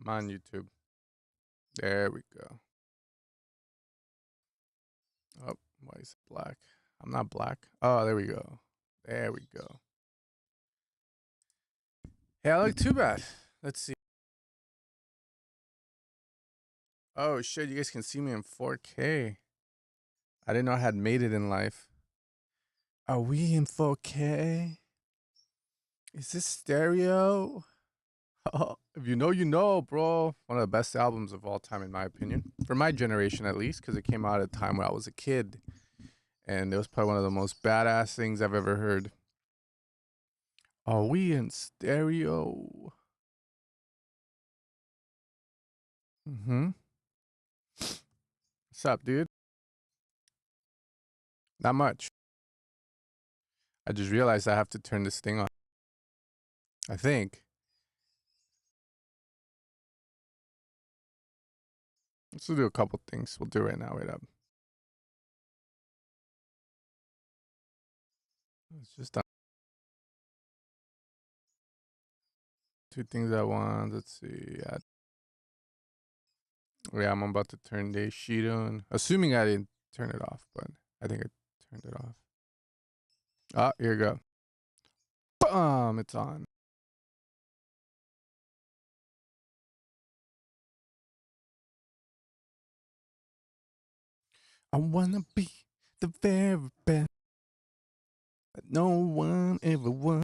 I'm on YouTube. There we go. Oh, why is it black? I'm not black. Oh, there we go. There we go. Hey, I look too bad. Let's see. Oh shit, you guys can see me in 4K. I didn't know I had made it in life. Are we in 4K? Is this stereo? Oh, if you know, you know, bro. One of the best albums of all time, in my opinion. For my generation, at least, because it came out at a time where I was a kid. And it was probably one of the most badass things I've ever heard. Are we in stereo? Mm-hmm. What's up, dude? Not much. I just realized I have to turn this thing on. I think. Let's do a couple things. We'll do it right now. Wait up. It's just two things at once. Let's see. Yeah, I'm about to turn the sheet on. Assuming I didn't turn it off, but I think I turned it off. Ah, here we go. Boom! It's on. I wanna be the very best that no one ever was.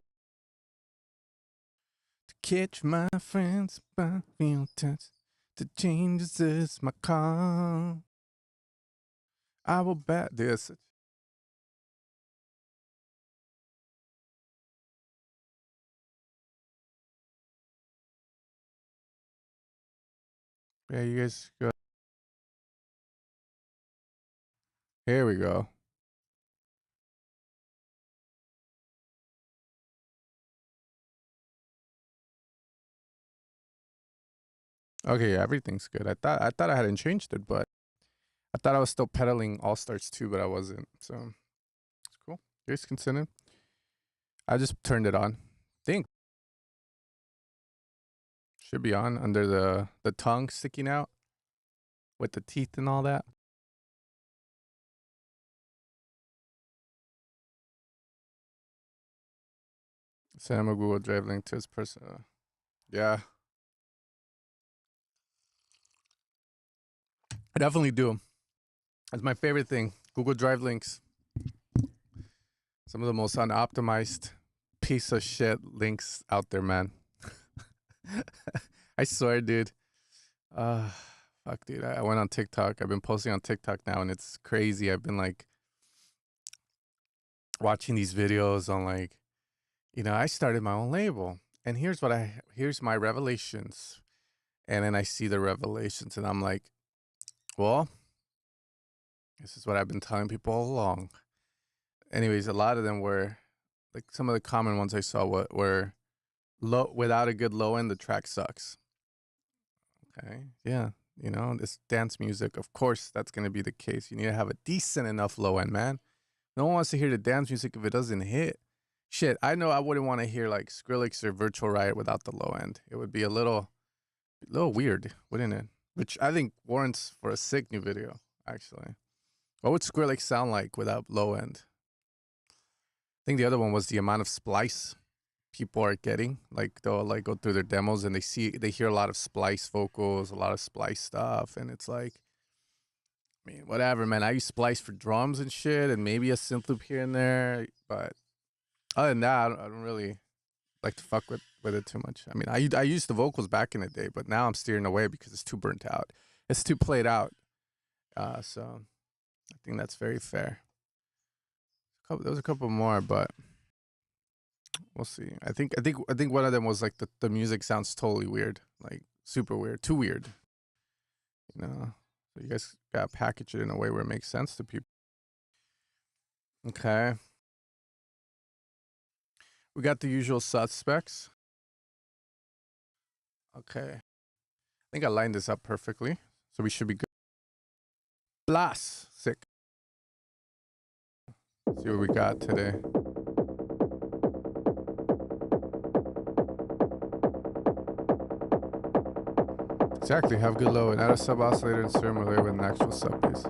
To catch my friends by feel touch. To change is my call. I will bet this. Yeah, you guys go. Here we go. Okay, yeah, everything's good. I thought I hadn't changed it, but I thought I was still pedaling All Stars 2, but I wasn't. So it's cool. You guys can send it. I just turned it on. Think should be on under the tongue sticking out with the teeth and all that. Send him a Google Drive link to his personal. Yeah, I definitely do. That's my favorite thing. Google Drive links. Some of the most unoptimized piece of shit links out there, man. I swear, dude. Uh, fuck, dude. I went on TikTok. I've been posting on TikTok now, and it's crazy. I've been like watching these videos on like, I started my own label, and here's my revelations, and then I see the revelations, and I'm like, well, this is what I've been telling people all along. Anyways, a lot of them were like some of the common ones I saw were low without a good low end, the track sucks. Okay, yeah, this dance music, of course, that's gonna be the case. You need to have a decent enough low end, man. No one wants to hear the dance music if it doesn't hit. Shit, I know I wouldn't want to hear like Skrillex or Virtual Riot without the low end. It would be a little weird, wouldn't it? Which I think warrants for a sick new video, actually. What would Skrillex sound like without low end? I think the other one was the amount of splice people are getting. Like they'll like go through their demos and they hear a lot of splice vocals, a lot of splice stuff, and it's like, I mean, whatever, man. I use splice for drums and shit, and maybe a synth loop here and there, but other than that, I don't really like to fuck with it too much. I mean, I used the vocals back in the day, but now I'm steering away because it's too burnt out. It's too played out. So I think that's very fair. There was a couple more, but we'll see. I think one of them was like the music sounds totally weird, like super weird, too weird. You know, so you guys gotta package it in a way where it makes sense to people. Okay, we got the usual suspects. Okay, I think I lined this up perfectly, so we should be good. Blast, sick. See what we got today. Exactly. Have good low and add a sub oscillator and serum layer with an actual sub bass.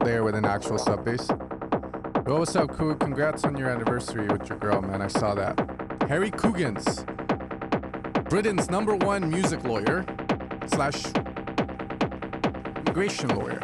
Layer with an actual sub bass. Yo, what's up, Coog? Congrats on your anniversary with your girl, man. I saw that. Harry Coogans, Britain's #1 music lawyer / immigration lawyer.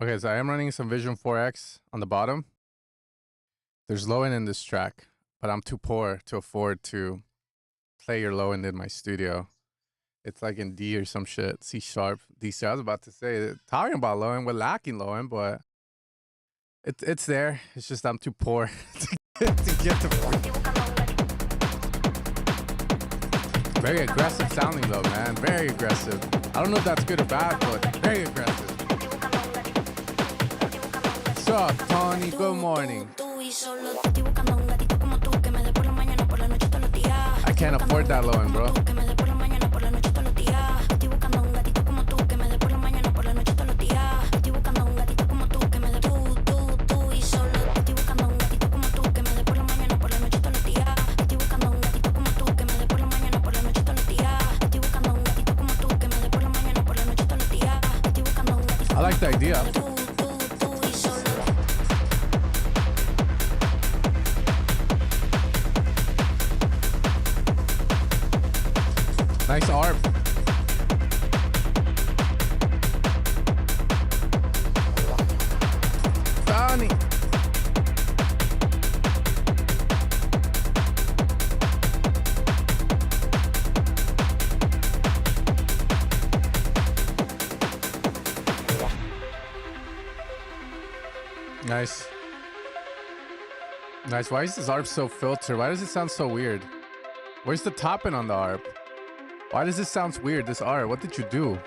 Okay, so I am running some Vision 4X on the bottom. There's low end in this track, but I'm too poor to afford to play your low end in my studio. It's like in D or some shit, C sharp, D sharp. I was about to say, talking about low end, we're lacking low end, but it's there. It's just I'm too poor to get the. Very aggressive sounding though, man. Very aggressive. I don't know if that's good or bad, but very aggressive. What's up, Tony? Good morning. I can't afford that low end, bro. I like the idea. Nice ARP. Donnie. Nice. Nice. Why is this ARP so filtered? Why does it sound so weird? Where's the top end on the ARP? Why does this sound weird, this ARP? What did you do?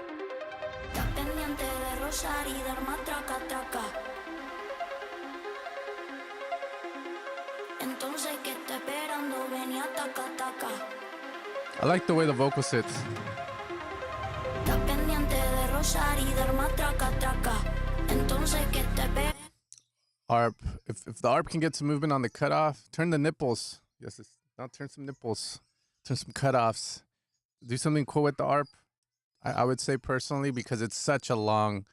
I like the way the vocal sits. ARP. If the ARP can get some movement on the cutoff, turn the nipples. Yes, now turn some nipples. Turn some cutoffs. Do something cool with the ARP. I would say personally, because it's such a long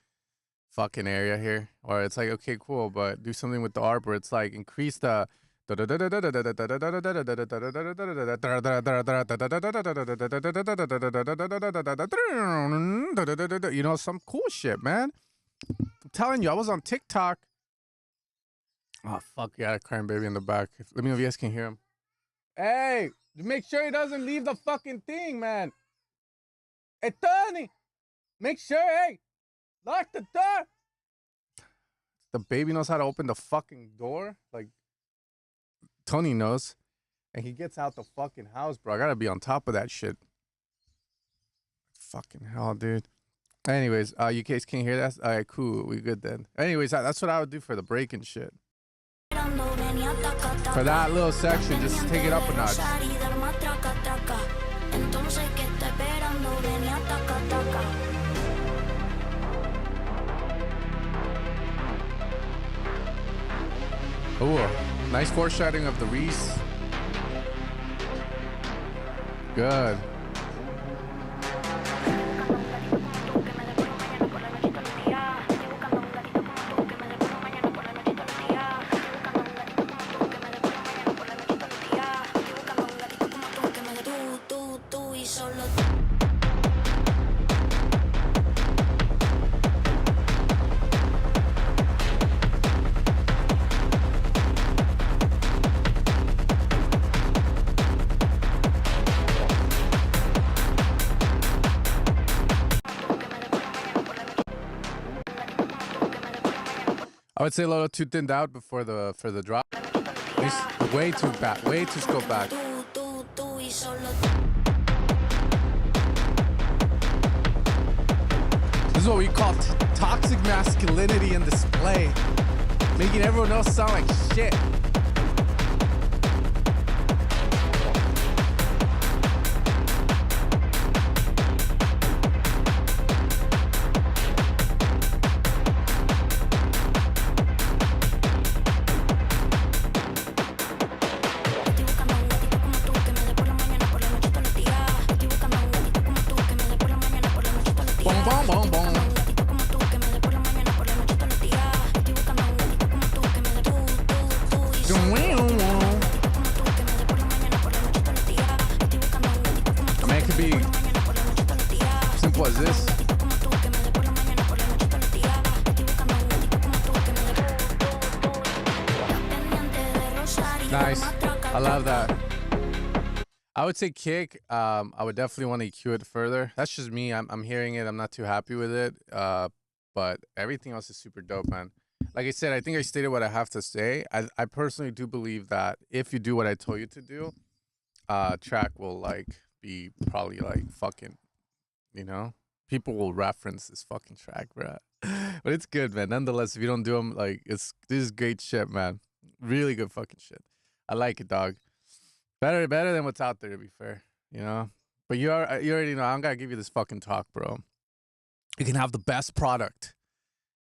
fucking area here. Or it's like, okay, cool, but do something with the ARP where it's like increase the you know, some cool shit, man. I'm telling you, I was on TikTok. Oh, fuck, yeah, crying baby in the back. Let me know if you guys can hear him. Hey, make sure he doesn't leave the fucking thing, man. Hey, Tony, make sure, hey, lock the door. The baby knows how to open the fucking door. Like, Tony knows. And he gets out the fucking house, bro. I gotta be on top of that shit. Fucking hell, dude. Anyways, you guys can't hear that? All right, cool. We good then. Anyways, that's what I would do for the break and shit. For that little section, just take it up a notch. Ooh, nice foreshadowing of the Reese. Good. I would say a little too thinned out before for the drop. It's way too back, way too scope back. This is what we call toxic masculinity in display, making everyone else sound like shit. Boom, boom, boom. I mean, it could be simple as this. Nice. I love that. I would say kick. I would definitely want to EQ it further. That's just me. I'm hearing it. I'm not too happy with it. But everything else is super dope, man. Like I said, I think I stated what I have to say. I personally do believe that if you do what I told you to do, track will like be probably like fucking, you know, people will reference this fucking track, bro. But it's good, man. Nonetheless, if you don't do them, like this is great shit, man. Really good fucking shit. I like it, dog. Better than what's out there, to be fair, you know. But you already know. I don't gotta give you this fucking talk, bro. You can have the best product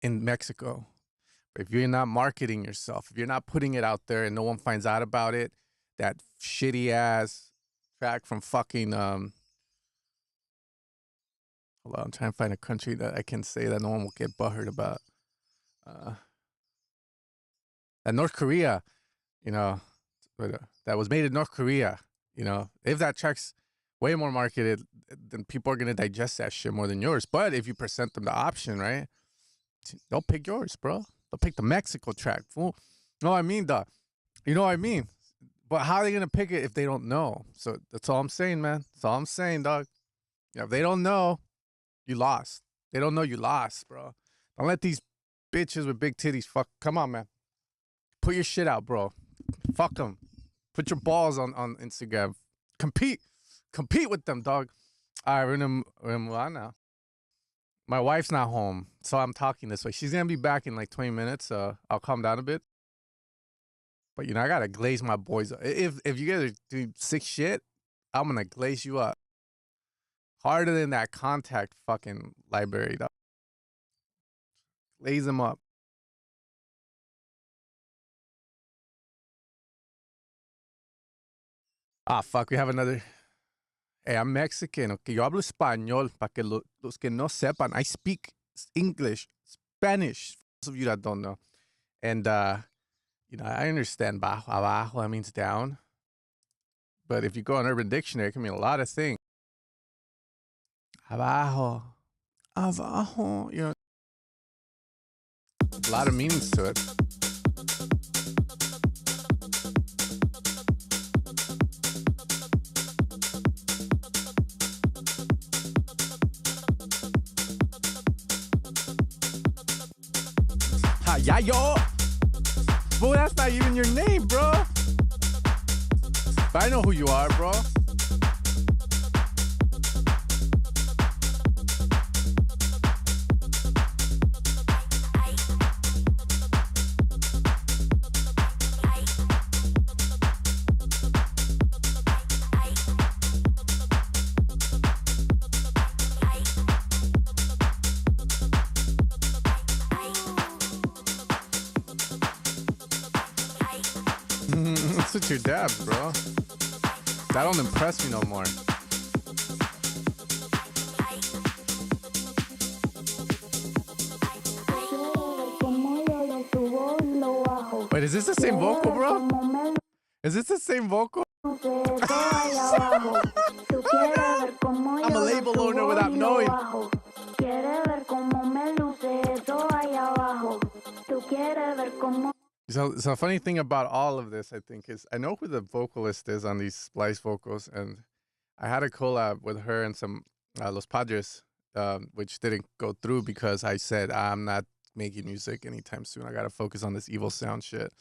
in Mexico, but if you're not marketing yourself, if you're not putting it out there and no one finds out about it, that shitty ass track from fucking hold on, I'm trying to find a country that I can say that no one will get butthurt about. That North Korea, you know. That was made in North Korea, you know. If that track's way more marketed, then people are gonna digest that shit more than yours. But if you present them the option, right, they'll pick yours, bro. They'll pick the Mexico track, fool. No, I mean, you know what I mean. But how are they gonna pick it if they don't know? So that's all I'm saying, man. That's all I'm saying, dog. Yeah, if they don't know, you lost. They don't know, you lost, bro. Don't let these bitches with big titties fuck. Come on, man. Put your shit out, bro. Fuck them. Put your balls on Instagram. Compete with them, dog. All right, we're gonna move on now. My wife's not home, so I'm talking this way. She's gonna be back in like 20 minutes. So I'll calm down a bit. But you know, I gotta glaze my boys up. If you guys do sick shit, I'm gonna glaze you up harder than that contact fucking library, dog. Glaze them up. Ah, fuck, we have another. Hey, I'm Mexican, okay? Yo hablo español, para que los que no sepan. I speak English, Spanish, for those of you that don't know. And, you know, I understand bajo, abajo, that means down. But if you go on Urban Dictionary, it can mean a lot of things. Abajo, abajo, you know. A lot of meanings to it. Yeah, yo. Bro, that's not even your name, bro. But I know who you are, bro. What's with your dad, bro? That don't impress me no more. Wait, is this the same vocal, bro? Is this the same vocal? I'm a label owner without knowing. So a funny thing about all of this, I think, is I know who the vocalist is on these Splice vocals, and I had a collab with her and some Los Padres, which didn't go through because I said I'm not making music anytime soon. I gotta focus on this evil sound shit.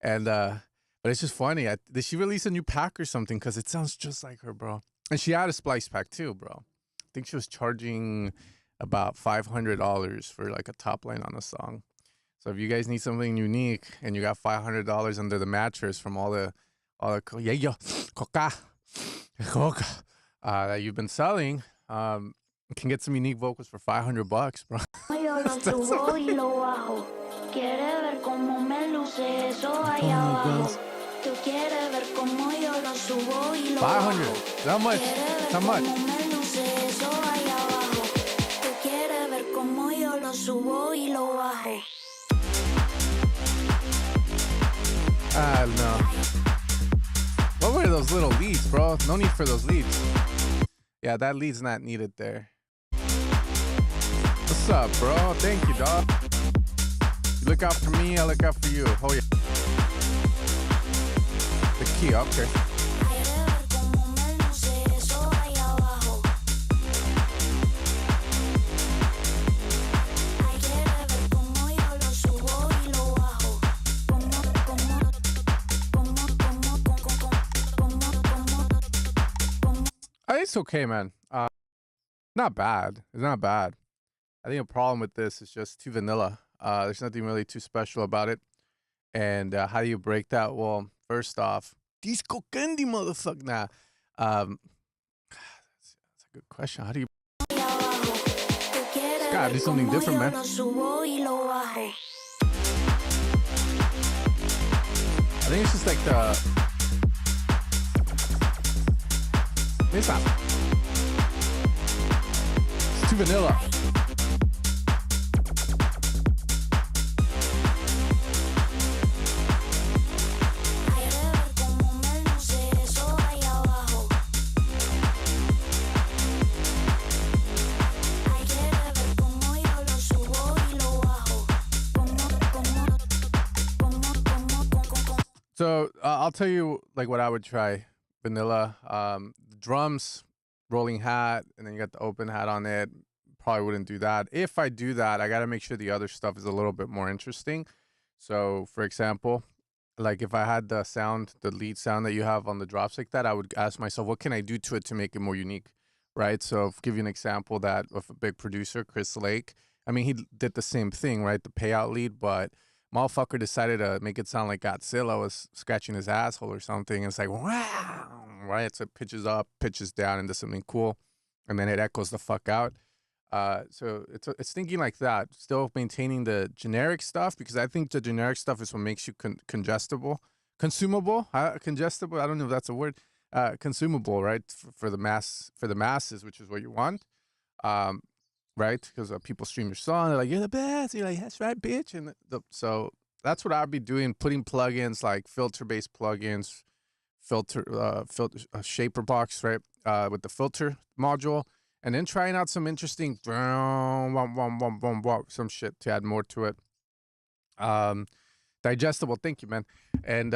And but it's just funny. Did she release a new pack or something? Because it sounds just like her, bro. And she had a splice pack too, bro. I think she was charging about $500 for like a top line on a song. So if you guys need something unique and you got $500 under the mattress from all the coca that you've been selling, you can get some unique vocals for $500, bro. $500. How much? How much? I don't know. What were those little leads, bro? No need for those leads. Yeah, that lead's not needed there. What's up, bro? Thank you, dog. You look out for me, I look out for you. Oh, yeah. The key, okay. It's okay, man. Not bad. It's not bad. I think the problem with this is just too vanilla. There's nothing really too special about it. And how do you break that? Well, first off, disco candy, motherfucker. Nah. That's a good question. How do you? It's gotta be something different, man. I think it's just like the. It's not. It's too vanilla. So I'll tell you like what I would try. Vanilla, drums, rolling hat, and then you got the open hat on it. Probably wouldn't do that. If I do that, I got to make sure the other stuff is a little bit more interesting. So for example, like if I had the sound, the lead sound that you have on the drops like that, I would ask myself, what can I do to it to make it more unique, right? So I'll give you an example that of a big producer, Chris Lake. I mean, he did the same thing, right? The payout lead, but motherfucker decided to make it sound like Godzilla was scratching his asshole or something. It's like, wow, right? So it pitches up, pitches down into something cool, and then it echoes the fuck out. So it's thinking like that, still maintaining the generic stuff, because I think the generic stuff is what makes you consumable. Congestible, I don't know if that's a word. Consumable, right? For the masses, which is what you want. Right? Because people stream your song, they're like, "You're the best." You're like, "That's right, bitch." And so that's what I'd be doing, putting plugins like filter-based plugins, shaper box, right? With the filter module, and then trying out some interesting some shit to add more to it. Digestible, thank you, man. And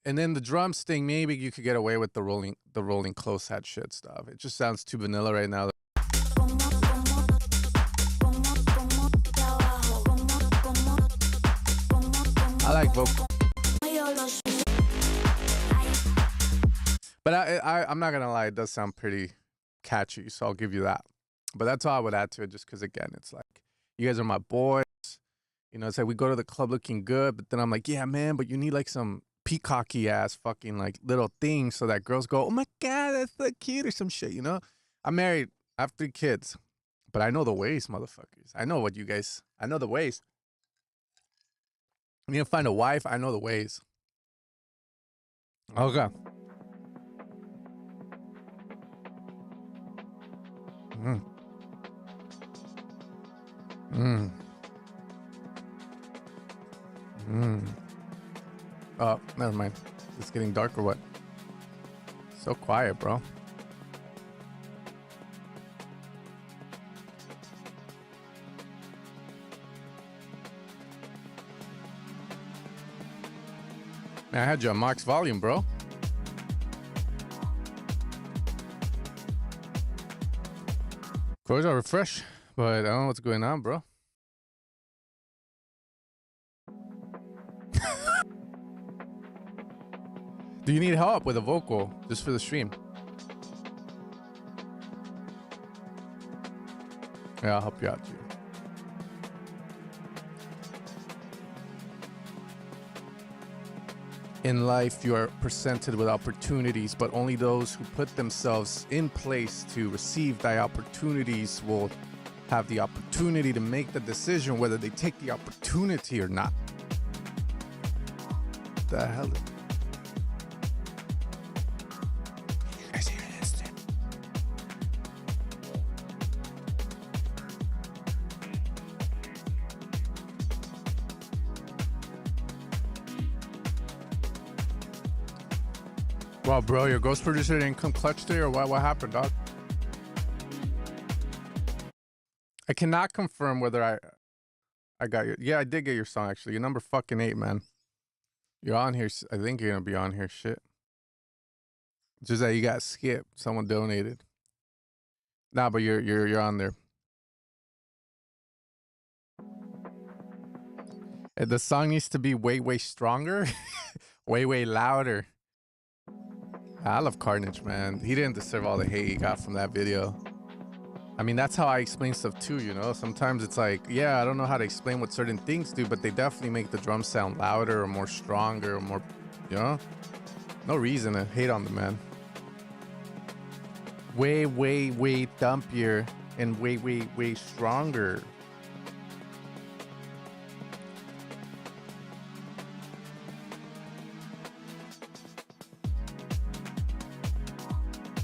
then the drums thing, maybe you could get away with the rolling close hat shit stuff. It just sounds too vanilla right now. I like vocal, but I'm not gonna lie, it does sound pretty catchy, so I'll give you that. But that's all I would add to it, just because again, it's like you guys are my boys. You know, it's like we go to the club looking good, but then I'm like, yeah, man, but you need like some peacocky ass fucking like little things so that girls go, oh my god, that's so cute or some shit. You know, I'm married, I have 3 kids, but I know the ways, motherfuckers. I know the ways. I need to find a wife. I know the ways. Okay. Oh, never mind. It's getting dark or what? So quiet, bro. Man, I had you on max volume, bro. Of course, I'll refresh, but I don't know what's going on, bro. Do you need help with a vocal just for the stream? Yeah, I'll help you out, too. In life, you are presented with opportunities, but only those who put themselves in place to receive thy opportunities will have the opportunity to make the decision whether they take the opportunity or not. The hell? Wow, bro, your ghost producer didn't come clutch today, or what happened, dog? I cannot confirm whether I got your... Yeah, I did get your song, actually. You're number fucking 8, man. You're on here. I think you're gonna be on here. Shit. Just that you got skipped. Someone donated. Nah, but you're on there. The song needs to be way stronger, way louder. I love Carnage, man. He didn't deserve all the hate he got from that video. I mean, that's how I explain stuff too, you know? Sometimes it's like, yeah, I don't know how to explain what certain things do, but they definitely make the drums sound louder or more stronger or more, you know? No reason to hate on the man. Way thumpier and way stronger.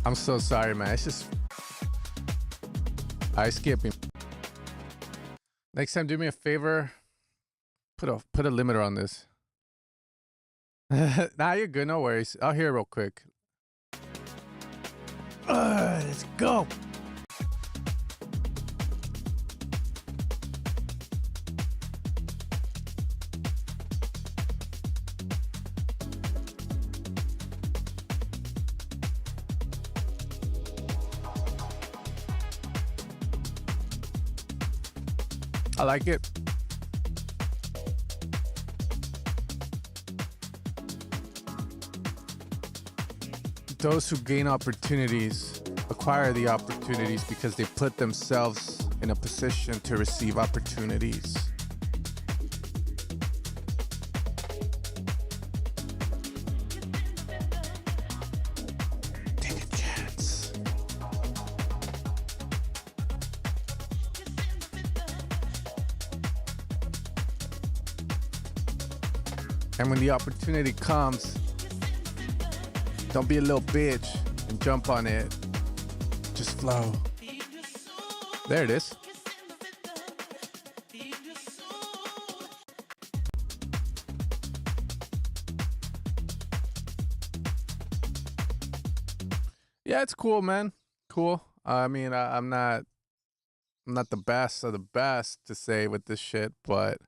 I'm so sorry, man. It's just... I skip him. Next time, do me a favor. Put a limiter on this. Nah, you're good. No worries. I'll hear it real quick. Let's go. I like it. Those who gain opportunities acquire the opportunities because they put themselves in a position to receive opportunities. Take a chance. And when the opportunity comes, don't be a little bitch and jump on it. Just flow. There it is. Yeah, it's cool, man. Cool. I mean, I'm not the best of the best to say with this shit, but it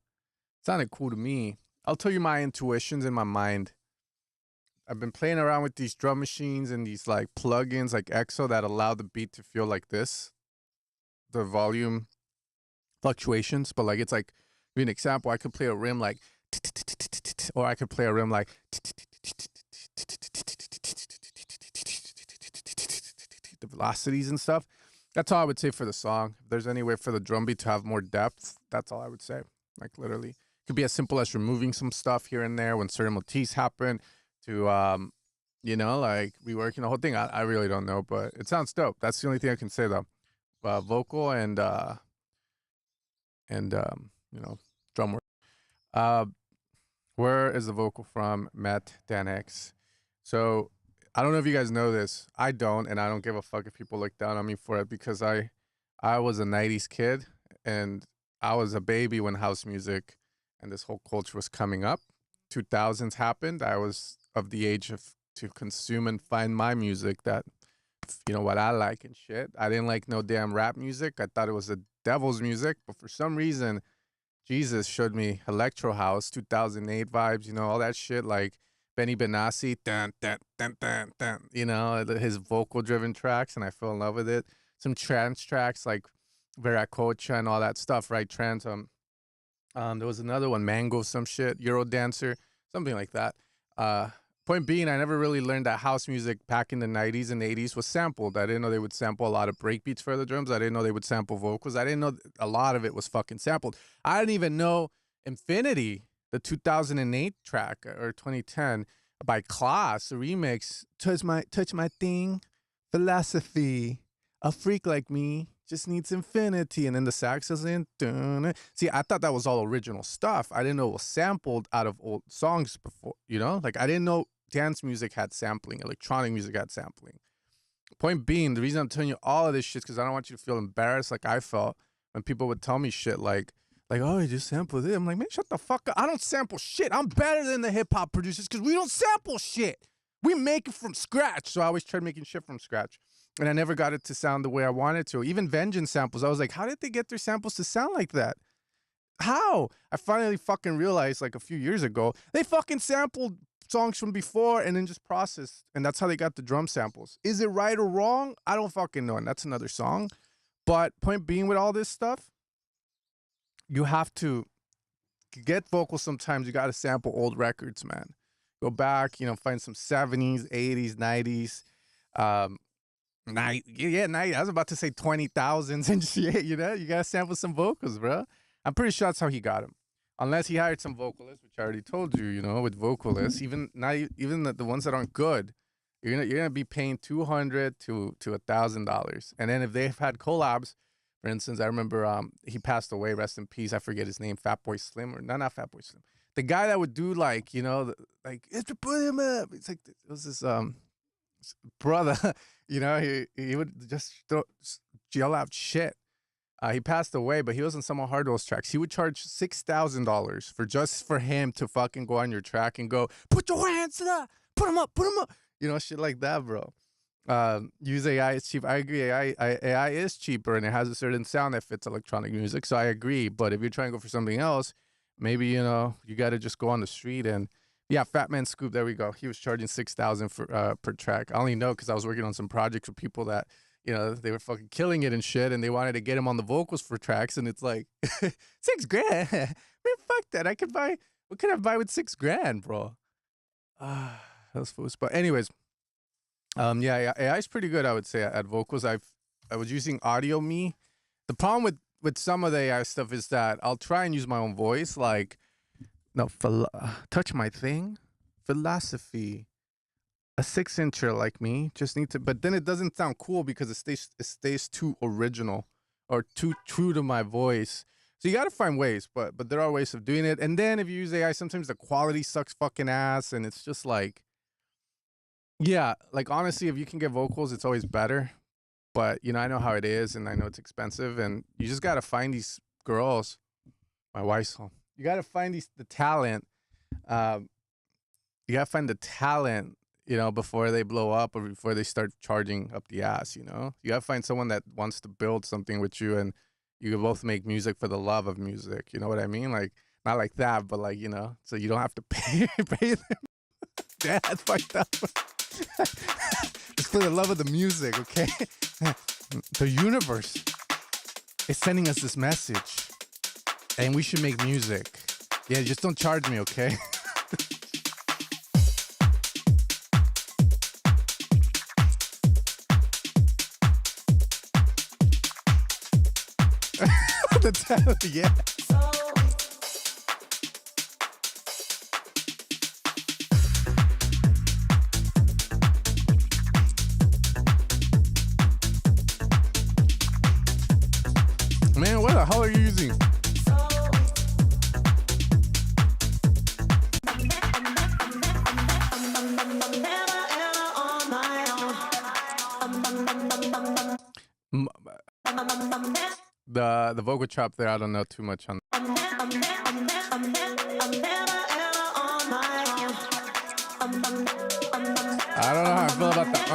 sounded cool to me. I'll tell you my intuitions in my mind. I've been playing around with these drum machines and these like plugins like EXO that allow the beat to feel like this. The volume fluctuations, but like it's like, give you an example, I could play a rim like, or I could play a rim like, the velocities and stuff. That's all I would say for the song. If there's any way for the drum beat to have more depth, that's all I would say. Like literally. Could be as simple as removing some stuff here and there when certain motifs happen to, you know, like reworking the whole thing. I really don't know, but it sounds dope. That's the only thing I can say though. Vocal and you know, drum work. Where is the vocal from? Matt Danex. So I don't know if you guys know this. I don't, and I don't give a fuck if people look down on me for it because I was a 90s kid and I was a baby when house music and this whole culture was coming up. 2000s happened. I was of the age of to consume and find my music that, you know, what I like and shit. I didn't like no damn rap music. I thought it was the devil's music, but for some reason, Jesus showed me electro house, 2008 vibes, you know, all that shit like Benny Benassi, dun, dun, dun, dun, dun, you know, his vocal driven tracks, and I fell in love with it. Some trance tracks like Veracocha and all that stuff, right? Trance. There was another one, Mango, some shit, Euro Dancer, something like that. Point being, I never really learned that house music back in the 90s and 80s was sampled. I didn't know they would sample a lot of breakbeats for the drums. I didn't know they would sample vocals. I didn't know a lot of it was fucking sampled. I didn't even know Infinity, the 2008 track or 2010 by Class, a remix, touch my thing, philosophy, a freak like me just needs infinity. And then the sax is in. See, I thought that was all original stuff. I didn't know it was sampled out of old songs before, you know? Like, I didn't know dance music had sampling, electronic music had sampling. Point being, the reason I'm telling you all of this shit is because I don't want you to feel embarrassed like I felt when people would tell me shit like, oh, you just sampled it. I'm like, man, shut the fuck up. I don't sample shit. I'm better than the hip-hop producers because we don't sample shit. We make it from scratch. So I always tried making shit from scratch. And I never got it to sound the way I wanted to. Even Vengeance samples, I was like, how did they get their samples to sound like that? How? I finally fucking realized like a few years ago, they fucking sampled songs from before and then just processed. And that's how they got the drum samples. Is it right or wrong? I don't fucking know. And that's another song. But point being with all this stuff, you have to get vocals sometimes. You got to sample old records, man. Go back, find some 70s, 80s, 90s. I was about to say 20,000s and shit, you got to sample some vocals, bro. I'm pretty sure that's how he got him. Unless he hired some vocalists, which I already told you, with vocalists, even the ones that aren't good, you're gonna be paying $200 to $1,000. And then if they've had collabs, for instance, I remember he passed away, rest in peace. I forget his name, Fatboy Slim, or not Fatboy Slim. The guy that would do like, it's to put him up. It's like, it was this brother, he would just yell out shit. He passed away, but he was on some of Hardwell's tracks. He would charge $6,000 for him to fucking go on your track and go, put your hands up, put them up, shit like that, bro. Use AI is cheap. I agree. AI is cheaper and it has a certain sound that fits electronic music. So I agree. But if you're trying to go for something else, maybe, you got to just go on the street and yeah, Fat Man Scoop. There we go. He was charging $6,000 for per track. I only know because I was working on some projects with people that, they were fucking killing it and shit. And they wanted to get him on the vocals for tracks. And it's like, $6,000. Man, fuck that. What can I buy with $6,000, bro? Those fools. But anyways. Yeah, AI is pretty good, I would say, at vocals. I was using Audio Me. The problem with some of the AI stuff is that I'll try and use my own voice, like, touch my thing, philosophy, a 6-incher like me, just need to, but then it doesn't sound cool because it stays too original or too true to my voice. So you got to find ways, but there are ways of doing it. And then if you use AI, sometimes the quality sucks fucking ass, and it's just like, yeah, like honestly, if you can get vocals, it's always better. But, I know how it is, and I know it's expensive, and you just got to find these girls. My wife's home. You got to find the talent. You got to find the talent, before they blow up or before they start charging up the ass, You got to find someone that wants to build something with you, and you can both make music for the love of music. You know what I mean? Like, not like that, but like, so you don't have to pay them. Yeah, that's fucked up. It's for the love of the music, okay? The universe is sending us this message, and we should make music. Yeah, just don't charge me, okay? The talent, yeah. Man, what the hell are you using? The vocal chop there, I don't know too much on. I don't know how I feel about that.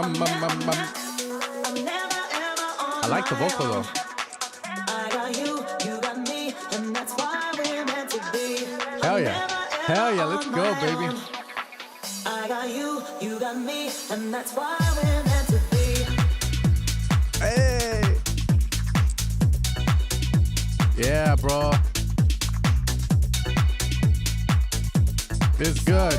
I like the vocal though. Hell yeah. Hell yeah, let's go, baby. I got you, you got me, and that's why we're meant to be. Hey. Yeah, bro. It's good.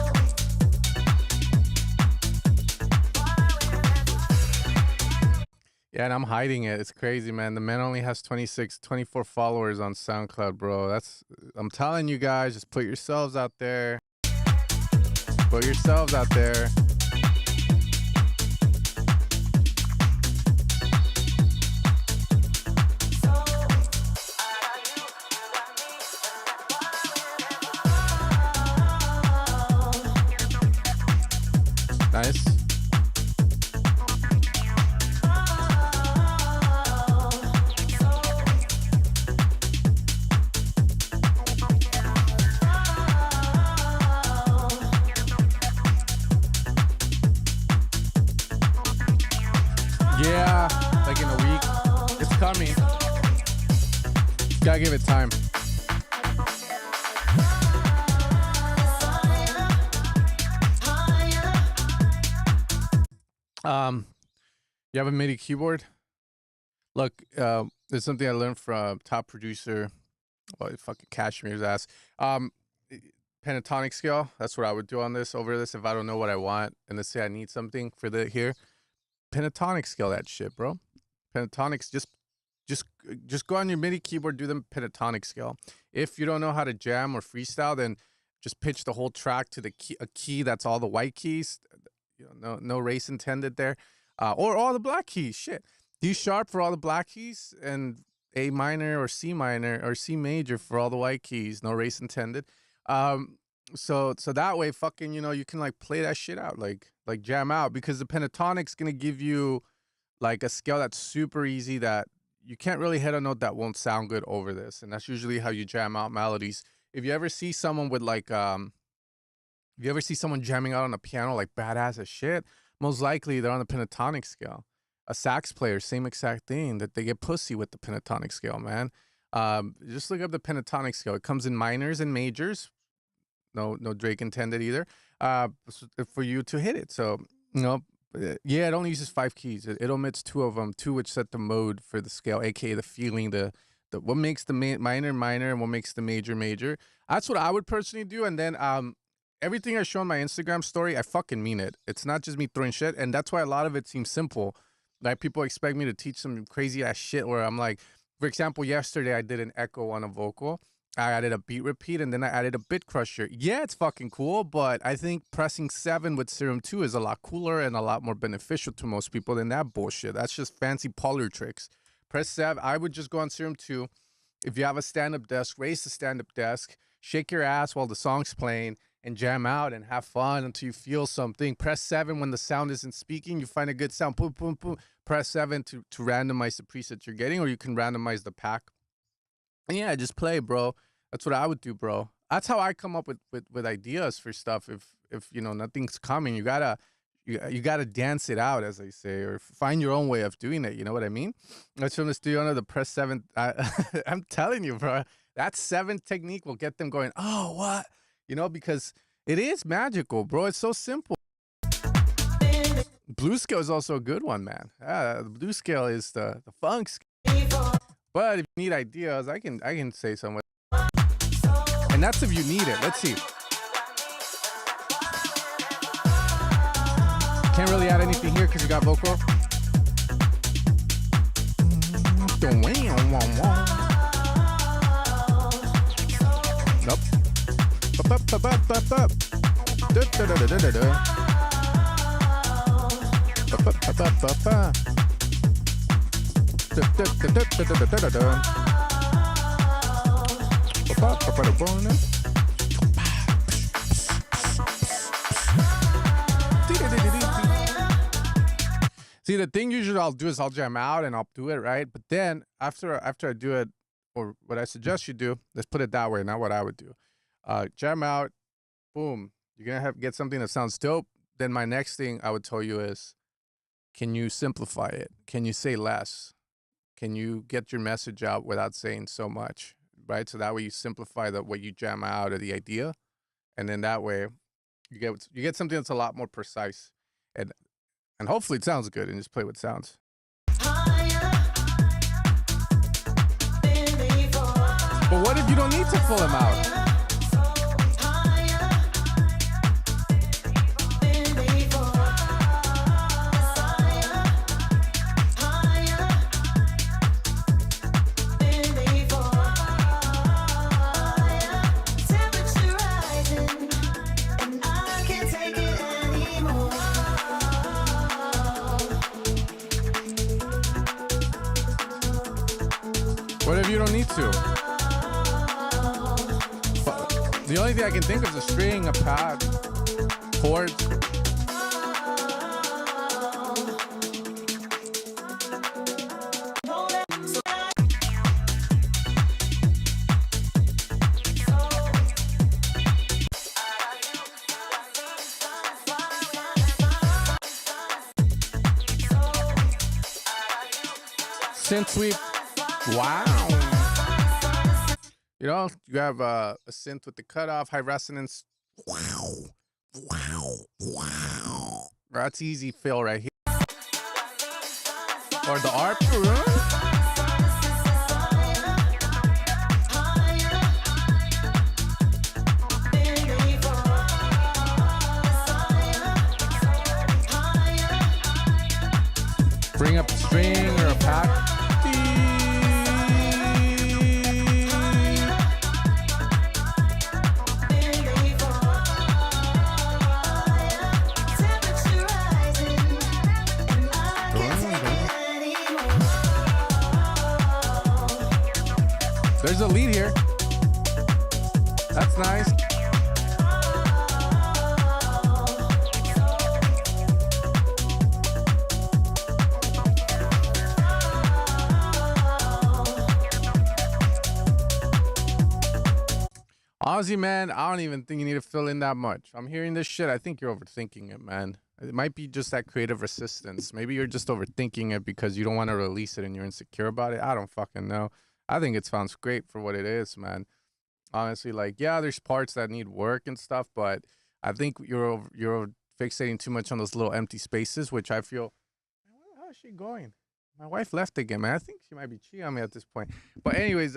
Yeah, and I'm hiding it. It's crazy, man. The man only has 24 followers on SoundCloud, bro. I'm telling you guys, just put yourselves out there. Put yourselves out there. Nice. Yeah, like in a week. It's coming. Gotta give it time. You have a MIDI keyboard? Look, there's something I learned from top producer, fucking Cashmere's ass. Pentatonic scale. That's what I would do on this, over this, if I don't know what I want, and let's say I need something for the here. Pentatonic scale that shit, bro. Pentatonics, just go on your MIDI keyboard, do the pentatonic scale. If you don't know how to jam or freestyle, then just pitch the whole track to a key that's all the white keys. You know, no race intended there. Or all the black keys. Shit. D sharp for all the black keys, and A minor or C major for all the white keys. No race intended. So that way, fucking, you can like play that shit out, like jam out, because the pentatonic's gonna give you like a scale that's super easy, that you can't really hit a note that won't sound good over this, and that's usually how you jam out melodies. If you ever see someone with like if you ever see someone jamming out on a piano like badass as shit, most likely they're on the pentatonic scale. A sax player, same exact thing, that they get pussy with the pentatonic scale, man. Just look up the pentatonic scale. It comes in minors and majors. No Drake intended either. For you to hit it. So, yeah, it only uses 5 keys. It omits 2 of them, 2 which set the mode for the scale, aka the feeling, the what makes the minor and what makes the major. That's what I would personally do. And then everything I show on my Instagram story, I fucking mean it. It's not just me throwing shit, and that's why a lot of it seems simple. Like, people expect me to teach some crazy ass shit where I'm like, for example, yesterday I did an echo on a vocal. I added a beat repeat, and then I added a bit crusher. Yeah, it's fucking cool, but I think pressing 7 with Serum 2 is a lot cooler and a lot more beneficial to most people than that bullshit. That's just fancy parlor tricks. Press 7. I would just go on Serum 2. If you have a stand-up desk, raise the stand-up desk, shake your ass while the song's playing, and jam out and have fun until you feel something. Press 7 when the sound isn't speaking. You find a good sound. Boom, boom, boom. Press 7 to randomize the presets you're getting, or you can randomize the pack. And yeah, just play, bro. That's what I would do, bro. That's how I come up with ideas for stuff. If nothing's coming, you gotta dance it out, as I say, or find your own way of doing it. You know what I mean? That's from the studio under the press 7. I'm telling you, bro. That 7 technique will get them going. Oh, what? Because it is magical, bro. It's so simple. Blue scale is also a good one, man. The blue scale is the funk scale. But if you need ideas, I can say something. And that's if you need it. Let's see. Can't really add anything here because you got vocal. Nope. See, the thing usually I'll do is I'll jam out and I'll do it, right? But then after I do it, or what I suggest you do, let's put it that way, not what I would do. Jam out, boom. You're gonna get something that sounds dope. Then my next thing I would tell you is, can you simplify it? Can you say less? Can you get your message out without saying so much, right? So that way you simplify what you jam out of the idea, and then that way you get something that's a lot more precise, and hopefully it sounds good, and just play with sounds. But what if you don't need to pull them out? What if you don't need to? The only thing I can think of is a string, a pad, chords. Synth sweep. Wow. You know, you have a synth with the cutoff, high resonance. Wow. Wow. Wow. That's easy fill right here. Or the ARP. Bring up a string or a pack. There's a lead here. That's nice. Honestly, man, I don't even think you need to fill in that much. I'm hearing this shit. I think you're overthinking it, man. It might be just that creative resistance. Maybe you're just overthinking it because you don't want to release it and you're insecure about it. I don't fucking know. I think it sounds great for what it is, man. Honestly, like, yeah, there's parts that need work and stuff, but I think you're fixating too much on those little empty spaces, which I feel, how is she going? My wife left again, man. I think she might be cheating on me at this point. But anyways,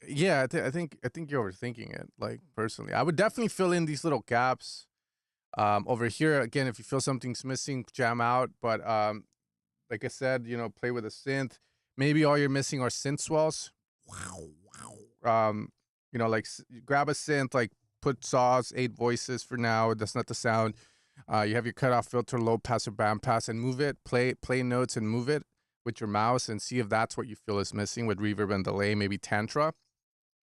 yeah, I think you're overthinking it. Like, personally, I would definitely fill in these little gaps. Over here, again, if you feel something's missing, jam out. But like I said, you know, play with a synth. Maybe all you're missing are synth swells. Wow. You know, like grab a synth, like put saws, 8 voices for now. That's not the sound. You have your cutoff filter, low pass or band pass, and move it. Play notes and move it with your mouse and see if that's what you feel is missing with reverb and delay, maybe tantra,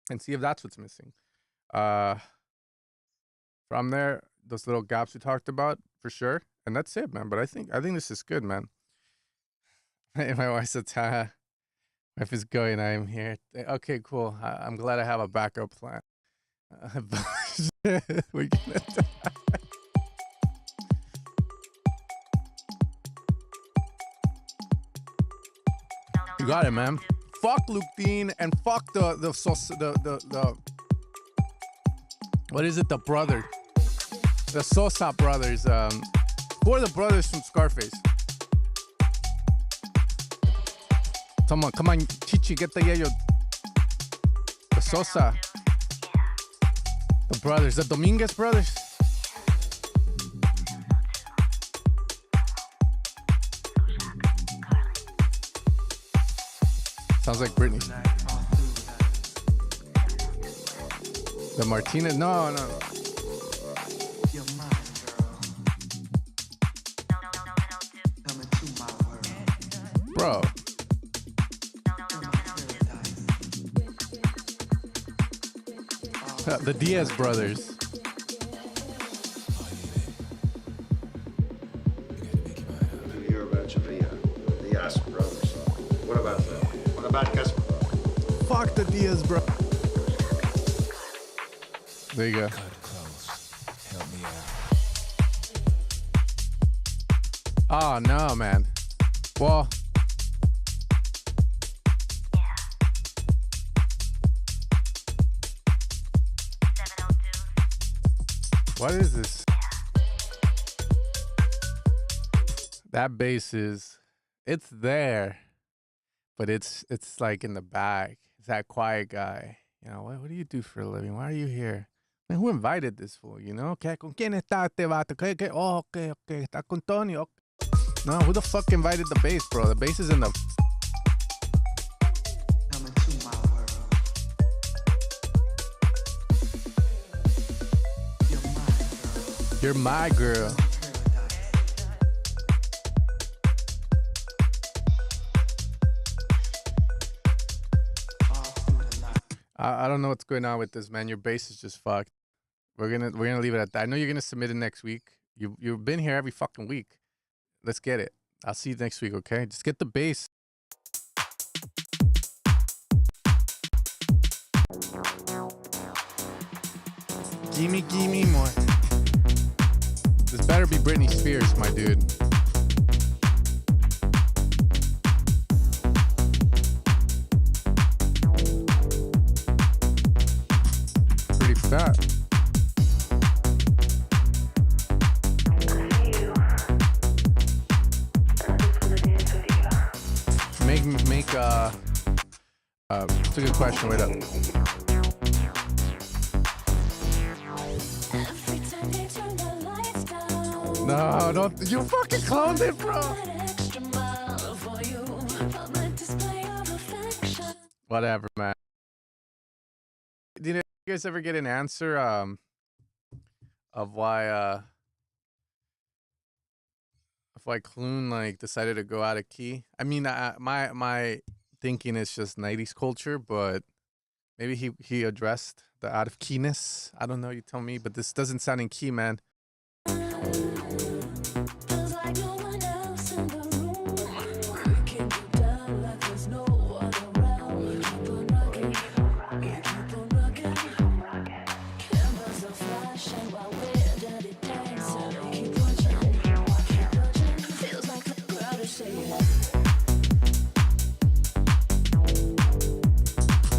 and see if that's what's missing. From there, those little gaps we talked about for sure, and that's it, man. But I think this is good, man. My wife said, "Wife is going. I am here." Okay, cool. I'm glad I have a backup plan. We're gonna die. You got it, man. Fuck Luke Dean and fuck the what is it? The brother, the Sosa brothers. Who are the brothers from Scarface? Come on, Chichi, get the yayo. The Sosa. The brothers, the Dominguez brothers. Sounds like Britney. The Martinez, no. Bro. The Diaz brothers. You're about the Diaz brothers. What about them? What about Casper? Fuck the Diaz bro. There you go. Cut close. Help me out. Oh no, man. Well. What is this? That bass it's there, but it's like in the back. It's that quiet guy. You know, what do you do for a living? Why are you here? Man, who invited this fool, you know? ¿Con quién está este vato? ¿Qué? Oh, okay. Está con Tony. Okay. No, who the fuck invited the bass, bro? The bass is in the... Come into my world. You're my girl. I don't know what's going on with this, man. Your bass is just fucked. We're gonna leave it at that. I know you're gonna submit it next week. You've been here every fucking week. Let's get it. I'll see you next week, okay? Just get the bass. Gimme more. This better be Britney Spears, my dude. Pretty fat. It's a good question. Wait up. No, don't. You fucking cloned it, bro. Whatever, man. Did you guys ever get an answer of why Clune like decided to go out of key? I mean, my thinking is just 90s culture, but maybe he addressed the out of keyness. I don't know, you tell me, but this doesn't sound in key, man.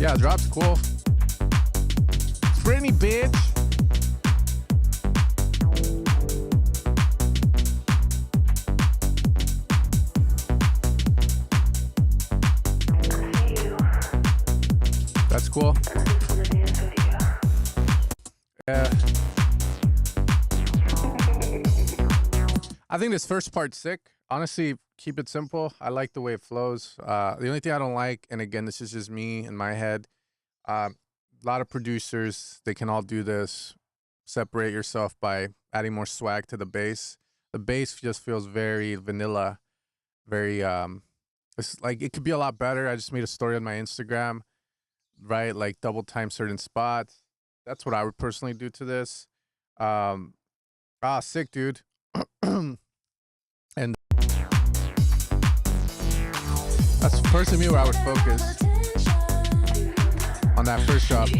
Yeah, drop's cool. It's Britney, bitch. That's cool. Yeah. I think this first part's sick. Honestly, keep it simple. I like the way it flows. The only thing I don't like, and again, this is just me in my head, a lot of producers, they can all do this. Separate yourself by adding more swag to the bass. The bass just feels very vanilla, very, it's like, it could be a lot better. I just made a story on my Instagram, right? Like double time certain spots. That's what I would personally do to this. Sick, dude. And that's personally me where I would focus on that first drop.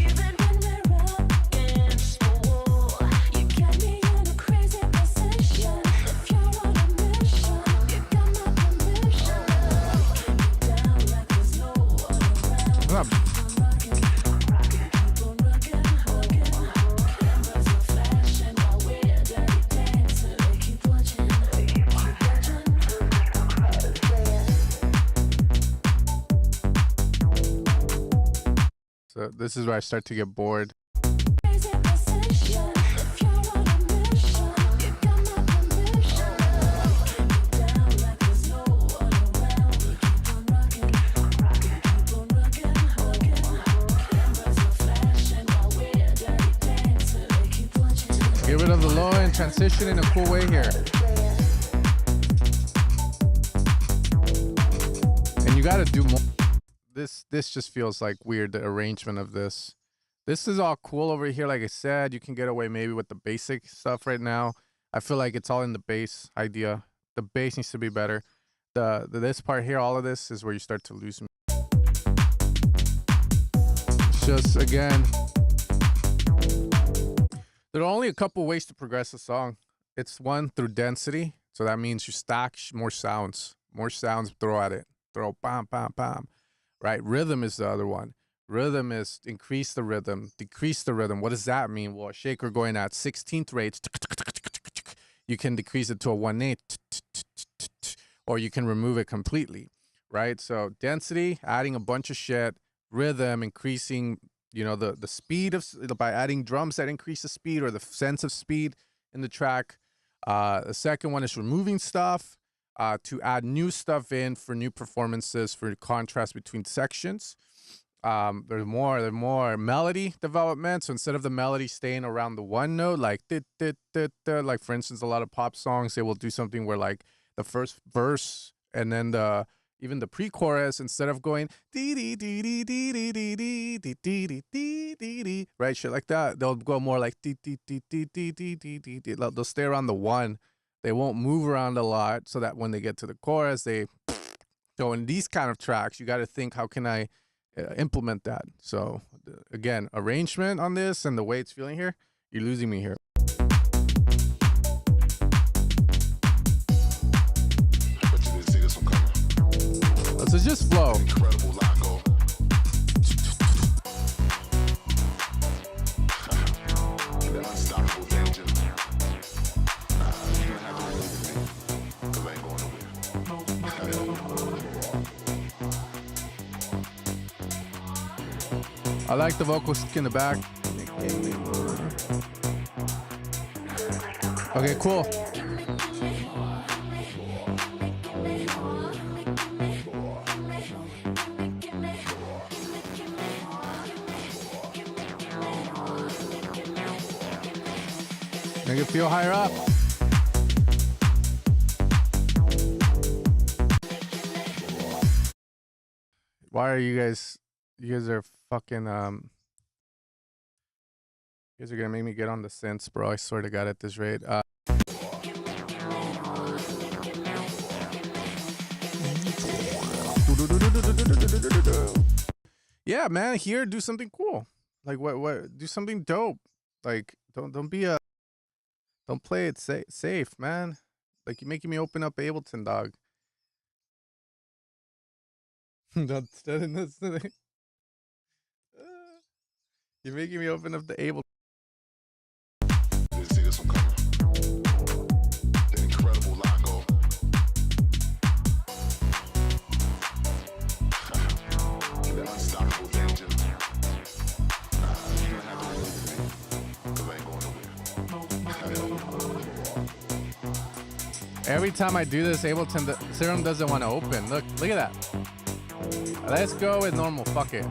So this is where I start to get bored. Get rid of the low and transition in a cool way here. And you gotta do more. This just feels like weird, the arrangement of this. This is all cool over here. Like I said, you can get away maybe with the basic stuff right now. I feel like it's all in the bass idea. The bass needs to be better. This part here, all of this is where you start to lose me. It's just, again, there are only a couple ways to progress a song. It's one, through density. So that means you stack more sounds. More sounds, throw at it. Throw, bam, bam, bam. Right? Rhythm is the other one. Rhythm is increase the rhythm, decrease the rhythm. What does that mean? Well, a shaker going at 16th rates, you can decrease it to a 1/8, or you can remove it completely, right? So density, adding a bunch of shit. Rhythm, increasing, you know, the speed of, by adding drums that increase the speed or the sense of speed in the track. The second one is removing stuff. To add new stuff in for new performances, for contrast between sections. There's more melody development. So instead of the melody staying around the one note, like like for instance, a lot of pop songs, they will do something where like the first verse and then the even the pre-chorus, instead of going dee dee dee dee dee dee dee dee dee dee dee dee dee dee, right, shit like that, they'll go more like dee dee dee dee dee dee dee dee dee. They'll stay around the one. They won't move around a lot, so that when they get to the chorus, they. So in these kind of tracks, you got to think, how can I implement that? So again, arrangement on this and the way it's feeling here, you're losing me here. So just flow. I like the vocal stick in the back. Okay, cool. Make it feel higher up. Why are you guys are fucking you guys are gonna make me get on the synths, bro. I swear to God, at this rate. Yeah, man, here, do something cool. Like what do something dope. Like don't be a don't play it safe, man. Like, you're making me open up Ableton, dog. You're making me open up the Ableton. Every time I do this, Ableton, the Serum doesn't want to open. Look at that. Let's go with normal. Fuck it.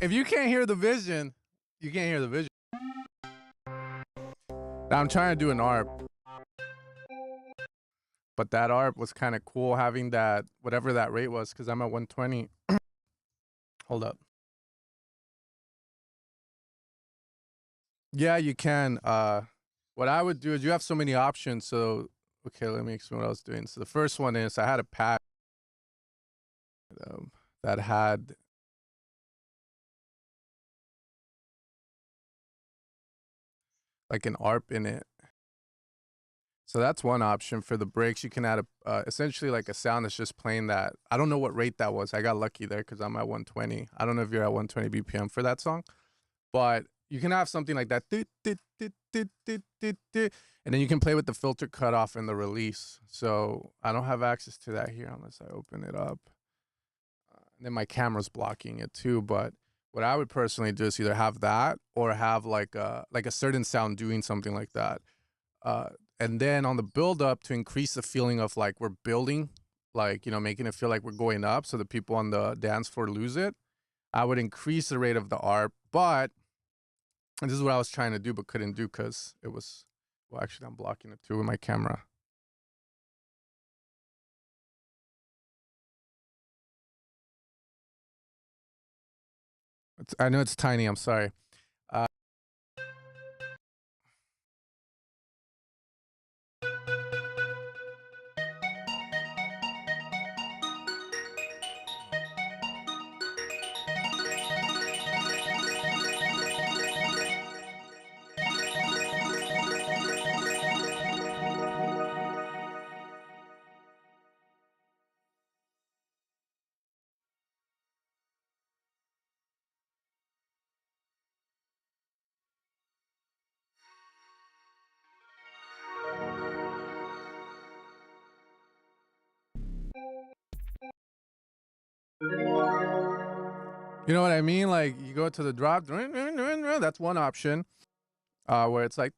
If you can't hear the vision, you can't hear the vision. Now I'm trying to do an ARP. But that ARP was kind of cool having that, whatever that rate was, because I'm at 120. Hold up. Yeah, you can. What I would do is, you have so many options. So okay, let me explain what I was doing. So the first one is I had a pad that had like an ARP in it. So that's one option for the breaks. You can add a essentially like a sound that's just playing that. I don't know what rate that was. I got lucky there because I'm at 120. I don't know if you're at 120 BPM for that song, but you can have something like that. And then you can play with the filter cutoff and the release. So I don't have access to that here unless I open it up. And then my camera's blocking it too. But what I would personally do is either have that or have like a certain sound doing something like that. Uh, and then on the build up to increase the feeling of like we're building, like, you know, making it feel like we're going up so the people on the dance floor lose it, I would increase the rate of the ARP. But, and this is what I was trying to do but couldn't do because it was, well, actually, I'm blocking it too with my camera. I know it's tiny, I'm sorry. You know what I mean? Like you go to the drop, that's one option. Where it's like,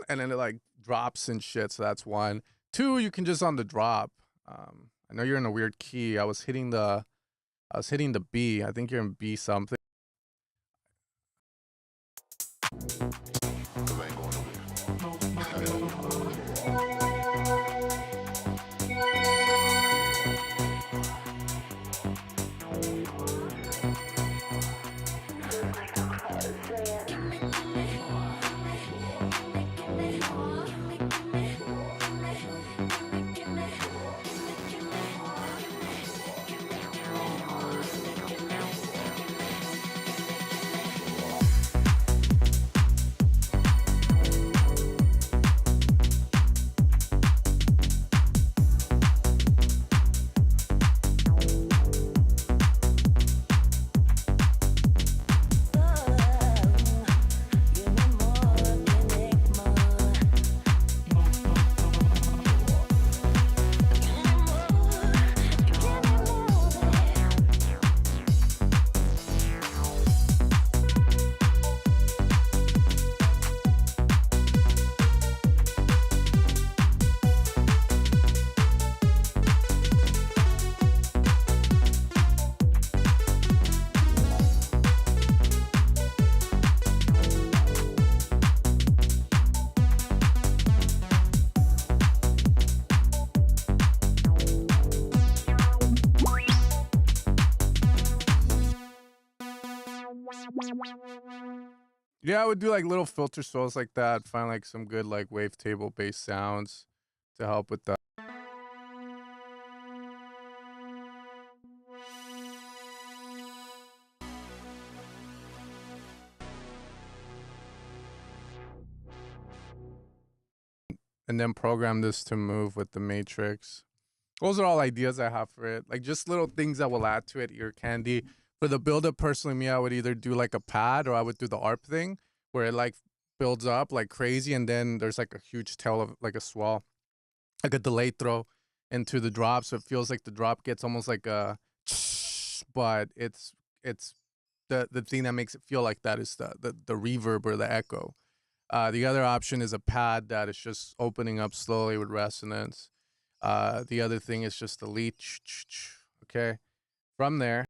and then it like drops and shit. So that's one. Two, you can just on the drop. I know you're in a weird key. I was hitting the B. I think you're in B something. Yeah, I would do like little filter swells like that. Find like some good like wavetable based sounds to help with that. And then program this to move with the matrix. Those are all ideas I have for it. Like just little things that will add to it, ear candy. For the build up, personally, me, I would either do like a pad or I would do the ARP thing where it like builds up like crazy and then there's like a huge tail of like a swell, like a delay throw into the drop. So it feels like the drop gets almost like a, but it's the thing that makes it feel like that is the reverb or the echo. The other option is a pad that is just opening up slowly with resonance. The other thing is just the lead. Okay. From there,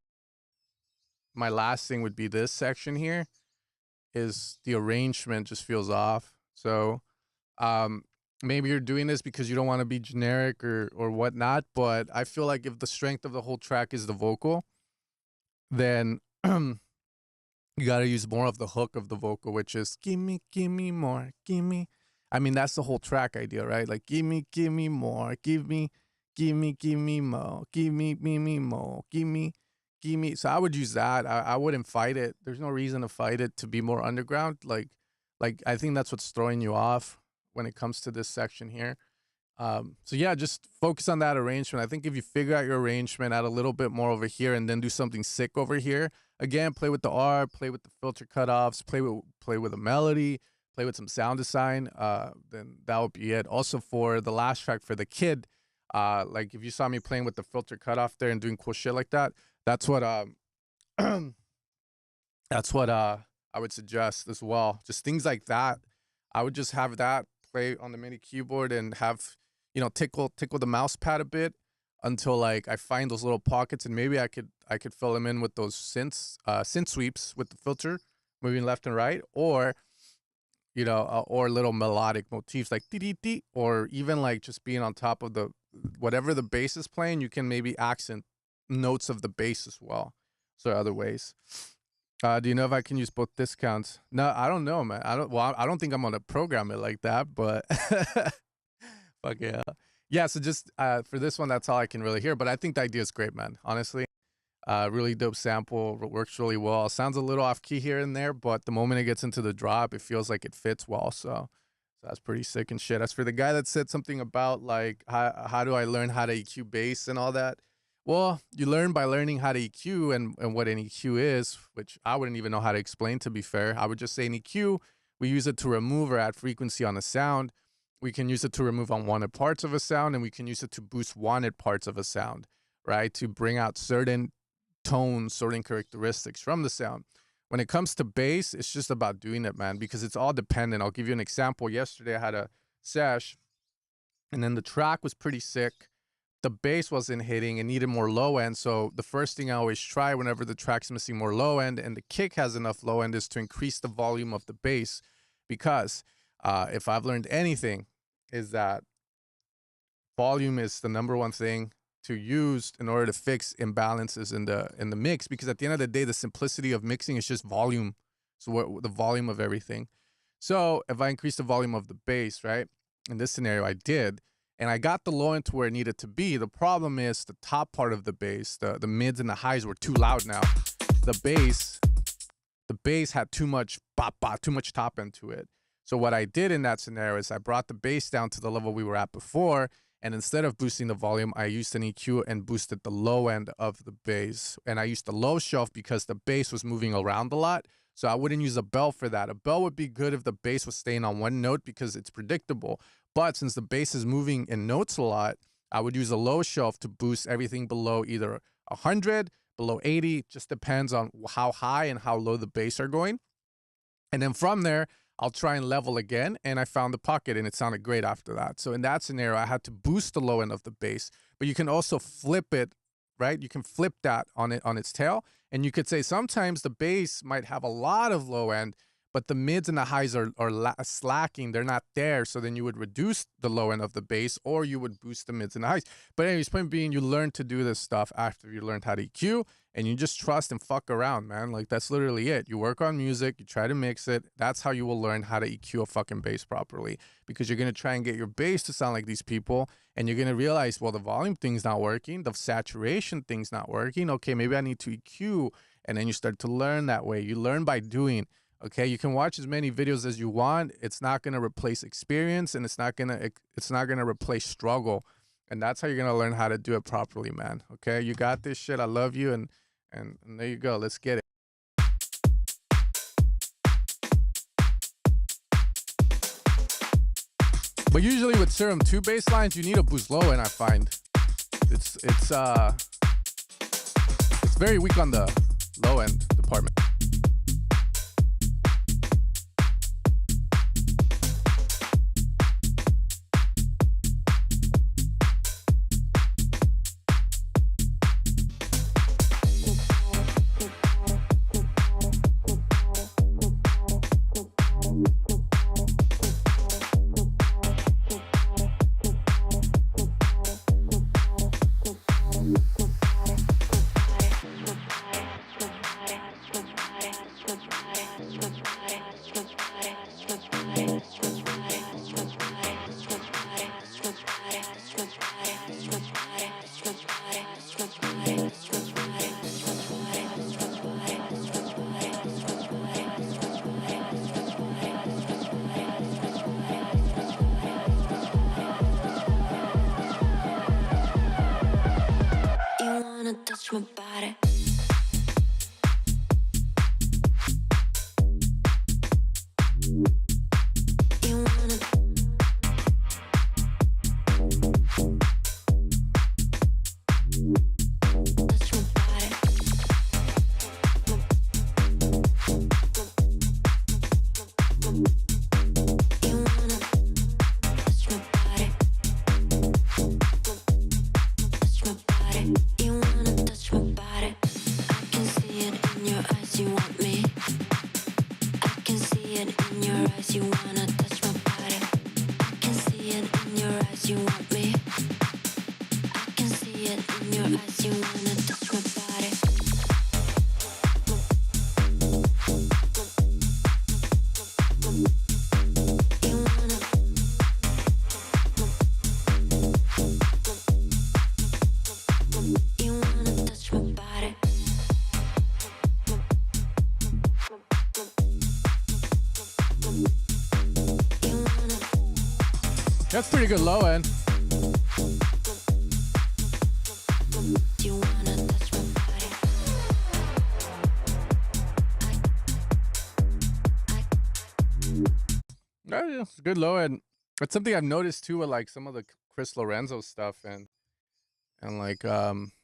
my last thing would be this section here is the arrangement just feels off. So maybe you're doing this because you don't want to be generic or whatnot, but I feel like if the strength of the whole track is the vocal, then you got to use more of the hook of the vocal, which is give me more, give me. I mean, that's the whole track idea, right? Like, give me more, give me more, give me more, give me. So I would use that. I wouldn't fight it. There's no reason to fight it to be more underground. Like I think that's what's throwing you off when it comes to this section here. So yeah, just focus on that arrangement. I think if you figure out your arrangement, add a little bit more over here, and then do something sick over here. Again, play with the R, play with the filter cutoffs, play with a melody, play with some sound design. Then that would be it. Also for the last track for the kid, like if you saw me playing with the filter cutoff there and doing cool shit like that, that's what that's what I would suggest as well. Just things like that. I would just have that play on the MIDI keyboard and have, tickle the mouse pad a bit until like I find those little pockets, and maybe I could fill them in with those synth sweeps with the filter moving left and right, or or little melodic motifs like dee dee, or even like just being on top of the whatever the bass is playing. You can maybe accent notes of the bass as well. So other ways. Do you know if I can use both discounts? No, I don't know, man. I don't think I'm gonna program it like that, but fuck yeah. Yeah, so just for this one, that's all I can really hear. But I think the idea is great, man. Honestly. Really dope sample, works really well. Sounds a little off key here and there, but the moment it gets into the drop, it feels like it fits well. So that's pretty sick and shit. As for the guy that said something about like how do I learn how to EQ bass and all that, well, you learn by learning how to EQ and what an EQ is, which I wouldn't even know how to explain, to be fair. I would just say an EQ, we use it to remove or add frequency on a sound. We can use it to remove unwanted parts of a sound, and we can use it to boost wanted parts of a sound, right? To bring out certain tones, certain characteristics from the sound. When it comes to bass, it's just about doing it, man, because it's all dependent. I'll give you an example. Yesterday I had a sesh, and then the track was pretty sick. The bass wasn't hitting and needed more low end. So the first thing I always try whenever the track's missing more low end and the kick has enough low end is to increase the volume of the bass, because if I've learned anything, is that volume is the number one thing to use in order to fix imbalances in the mix, because at the end of the day, the simplicity of mixing is just volume. So the volume of everything. So if I increase the volume of the bass, right, in this scenario I did, and I got the low end to where it needed to be. The problem is the top part of the bass, the mids and the highs were too loud now. The bass had too much too much top end to it. So what I did in that scenario is I brought the bass down to the level we were at before, and instead of boosting the volume, I used an EQ and boosted the low end of the bass. And I used the low shelf because the bass was moving around a lot. So I wouldn't use a bell for that. A bell would be good if the bass was staying on one note because it's predictable. But since the bass is moving in notes a lot, I would use a low shelf to boost everything below either 100, below 80. Just depends on how high and how low the bass are going. And then from there, I'll try and level again, and I found the pocket, and it sounded great after that. So in that scenario, I had to boost the low end of the bass, but you can also flip it, right? You can flip that on its tail, and you could say sometimes the bass might have a lot of low end, but the mids and the highs are slacking. They're not there, so then you would reduce the low end of the bass, or you would boost the mids and the highs. But anyways, point being, you learn to do this stuff after you learned how to EQ, and you just trust and fuck around, man. Like, that's literally it. You work on music, you try to mix it. That's how you will learn how to EQ a fucking bass properly, because you're going to try and get your bass to sound like these people, and you're going to realize, well, the volume thing's not working, the saturation thing's not working. Okay, maybe I need to EQ, and then you start to learn that way. You learn by doing. Okay, you can watch as many videos as you want. It's not going to replace experience, and it's not going to replace struggle. And that's how you're going to learn how to do it properly, man. Okay, you got this shit. I love you, and there you go. Let's get it. But usually with Serum 2 bass lines, you need a boost low end, I find. It's very weak on the low end department. wanna touch my body. You wanna touch my body. You wanna touch my body. Touch my body. You wanna touch my body. I can see it in your eyes. You want me. I can see it in your eyes. You wanna touch my body. I can see it in your eyes. You want me. I can see it in your eyes. You wanna touch my body. You wanna. You wanna touch my body. You wanna. That's pretty good low end. You wanna touch my body. Yeah, it's good low end. It's something I've noticed too with like some of the Chris Lorenzo stuff and like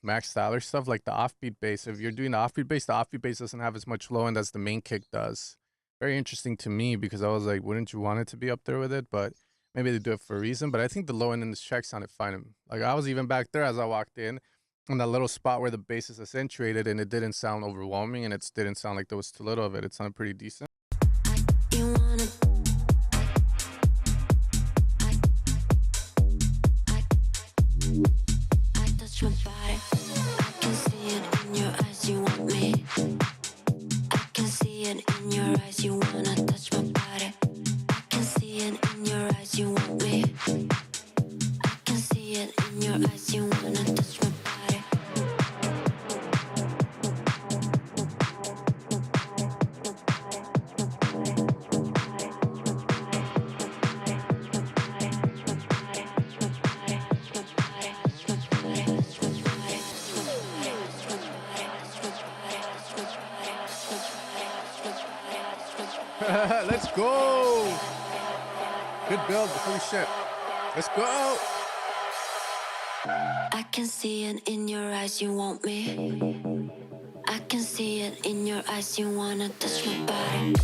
Max Styler stuff, like the offbeat bass. If you're doing the offbeat bass doesn't have as much low end as the main kick does. Very interesting to me because I was like, wouldn't you want it to be up there with it? But maybe they do it for a reason. But I think the low end in this track sounded fine. Like I was even back there as I walked in on that little spot where the bass is accentuated and it didn't sound overwhelming and it didn't sound like there was too little of it. It sounded pretty decent. You wanna. I touch my body. I can see it in your eyes. You want me. I can see it in your eyes. You wanna touch my body. I can see it in your eyes. You want me. I can see it in your eyes. You wanna touch my body. Let's go. Good build. Holy shit. Let's go. I can see it in your eyes. You want me. I can see it in your eyes. You wanna touch my body.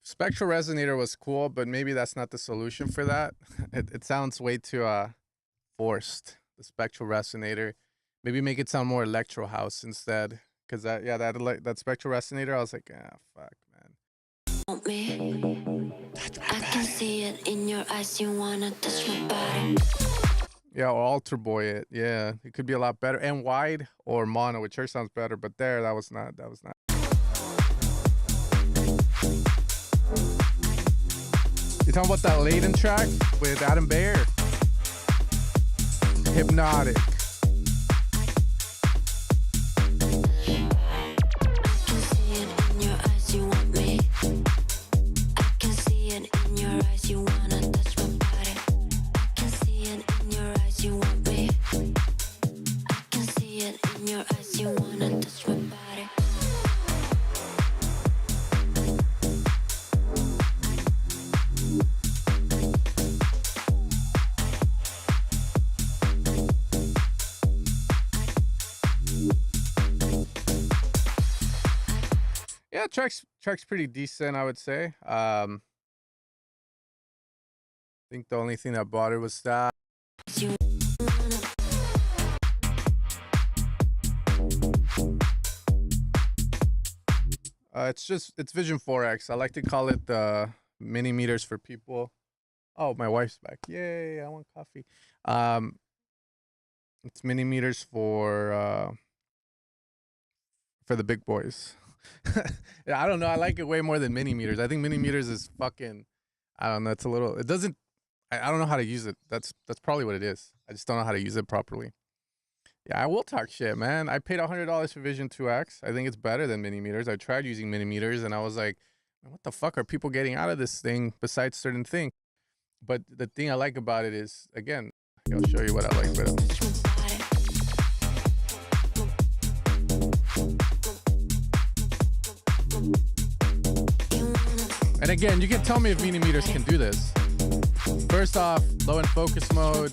Spectral resonator was cool, but maybe that's not the solution for that. It sounds way too forced. The spectral resonator, maybe make it sound more electro house instead. Cause that spectral resonator, I was like, ah, fuck, man. Want me. I can see it in your eyes. You wanna touch my body. Yeah, or alter boy it. Yeah, it could be a lot better and wide or mono, which sure sounds better. But there, that was not. You talking about that Layden track with Adam Bayer? Hypnotic. I can see it in your eyes. You want me. I can see it in your eyes. You wanna touch my body. I can see it in your eyes. You want me. I can see it in your eyes. You wanna touch my body. Yeah, track's pretty decent, I would say. I think the only thing that bothered was that. You wanna. It's Vision 4X. I like to call it the mini meters for people. Oh, my wife's back. Yay, I want coffee. It's mini meters for the big boys. Yeah, I don't know. I like it way more than mini meters. I think mini meters is fucking. I don't know. It's a little. It doesn't. I don't know how to use it. That's probably what it is. I just don't know how to use it properly. Yeah, I will talk shit, man. I paid $100 for Vision 2X. I think it's better than mini meters. I tried using mini meters, and I was like, what the fuck are people getting out of this thing besides certain things? But the thing I like about it is, again, I'll show you what I like about it. And again, you can tell me if millimeters can do this. First off, low end focus mode,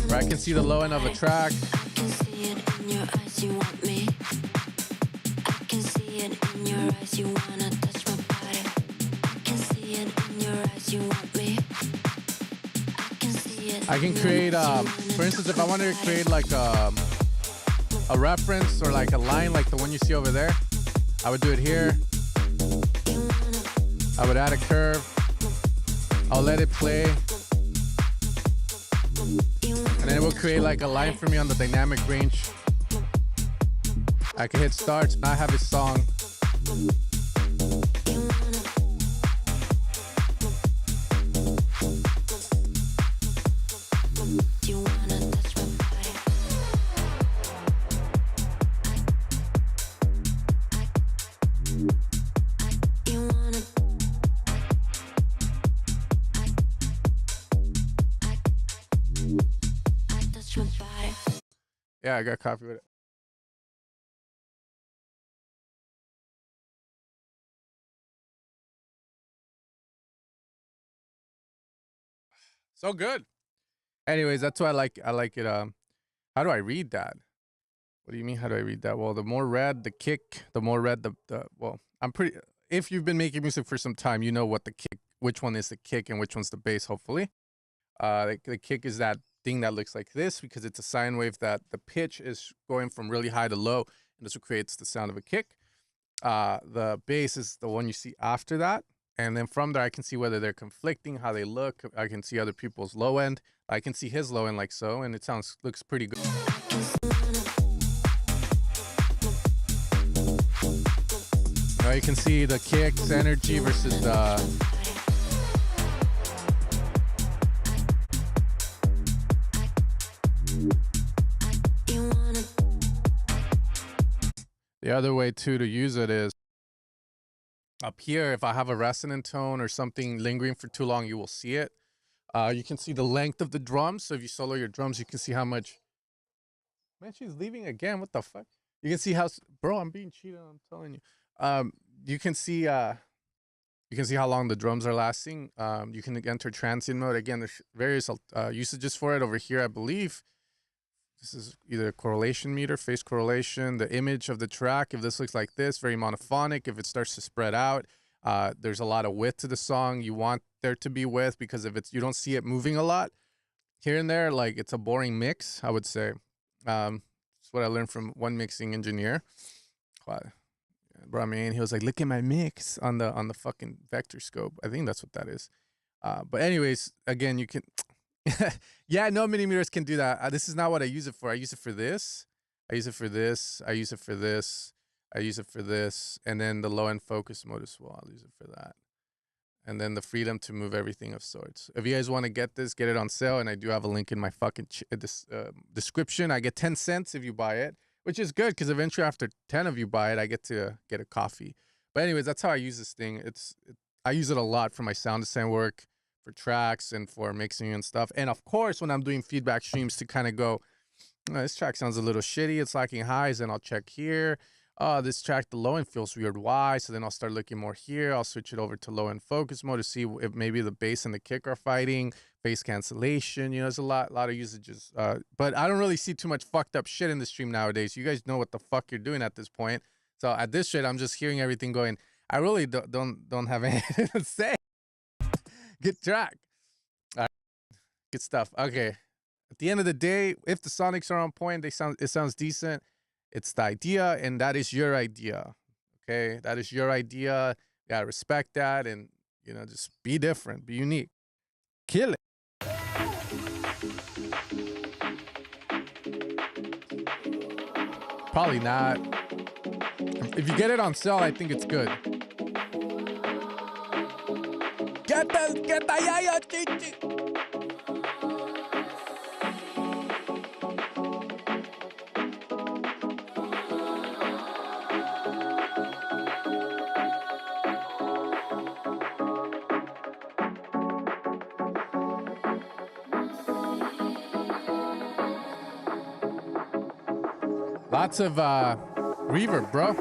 where I can see the low end of a track. I can create, for instance, if I wanted to create like a reference or like a line like the one you see over there, I would do it here. I would add a curve. I'll let it play. And then it will create like a line for me on the dynamic range. I can hit start, and I have a song. Yeah, I got coffee with it. So good. Anyways, that's why I like it. How do I read that? What do you mean? How do I read that? Well, the more red the kick, the more red the well, I'm pretty. If you've been making music for some time, you know what the kick, which one is the kick and which one's the bass. Hopefully, the kick is that thing that looks like this because it's a sine wave that the pitch is going from really high to low, and this creates the sound of a kick. The bass is the one you see after that. And then from there, I can see whether they're conflicting, how they look. I can see other people's low end. I can see his low end like so, and it looks pretty good. Now you can see the kicks, energy versus the... The other way too to use it is up here. If I have a resonant tone or something lingering for too long, you will see it. You can see the length of the drums. So if you solo your drums, you can see how much. Man, she's leaving again. What the fuck? You can see how, bro, I'm being cheated on, I'm telling you. You can see how long the drums are lasting. You can enter transient mode. Again, there's various usages for it over here, I believe. This is either a correlation meter, phase correlation, the image of the track. If this looks like this, very monophonic. If it starts to spread out, there's a lot of width to the song. You want there to be width because if you don't see it moving a lot here and there, like it's a boring mix, I would say. That's what I learned from one mixing engineer. Brought me in. He was like, "Look at my mix on the fucking vector scope." I think that's what that is. But anyways, again, you can. Yeah, no millimeters can do that. This is not what I use it for. I use it for this. I use it for this. I use it for this. I use it for this. And then the low end focus mode as well. I'll use it for that. And then the freedom to move everything of sorts. If you guys want to get this, get it on sale. And I do have a link in my fucking description. I get 10 cents if you buy it, which is good because eventually after 10 of you buy it, I get to get a coffee. But anyways, that's how I use this thing. I use it a lot for my sound design work, for tracks and for mixing and stuff. And of course, when I'm doing feedback streams to kind of go, oh, this track sounds a little shitty, it's lacking highs, and I'll check here. Oh, this track, the low end feels weird. Why? So then I'll start looking more here. I'll switch it over to low end focus mode to see if maybe the bass and the kick are fighting, bass cancellation. You know, there's a lot of usages. But I don't really see too much fucked up shit in the stream nowadays. You guys know what the fuck you're doing at this point. So at this shit, I'm just hearing everything going, I really don't have anything to say. Good track. All right. Good stuff. Okay. At the end of the day, if the sonics are on point, it sounds decent. It's the idea, and that is your idea. Okay? That is your idea. You gotta respect that, and you know, just be different, be unique. Kill it. Probably not. If you get it on sale, I think it's good. Get the yayo chichi. Lots of reverb, bro.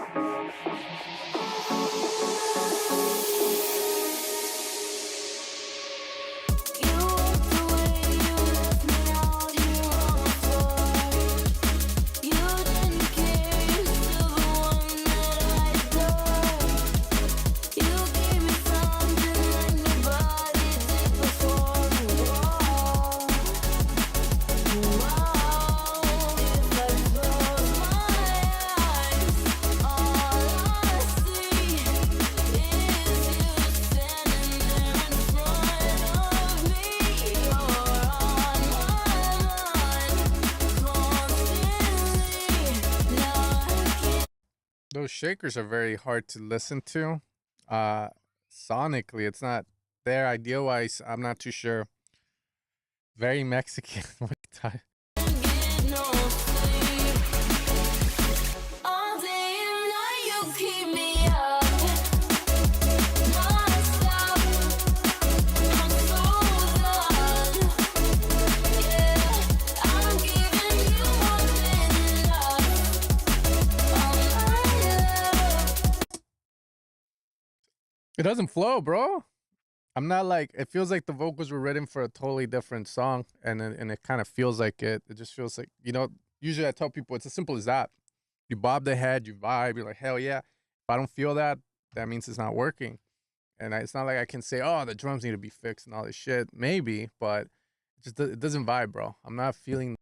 Those shakers are very hard to listen to. Sonically, it's not there. Idea wise, I'm not too sure. Very Mexican. It doesn't flow, bro. I'm not like, it feels like the vocals were written for a totally different song, and it kind of feels like it. It just feels like, you know, usually I tell people it's as simple as that. You bob the head, you vibe, you're like, hell yeah. If I don't feel that, that means it's not working. And it's not like I can say, oh, the drums need to be fixed and all this shit. Maybe, but it doesn't vibe, bro. I'm not feeling.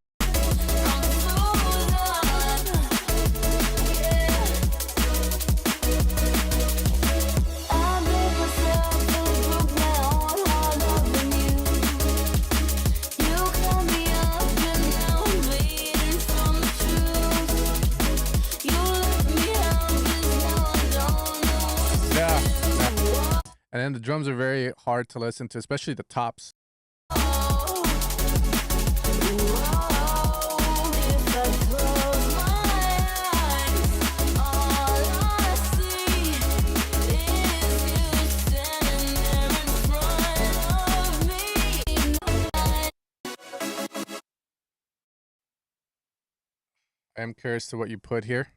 And then the drums are very hard to listen to, especially the tops. I am curious to what you put here.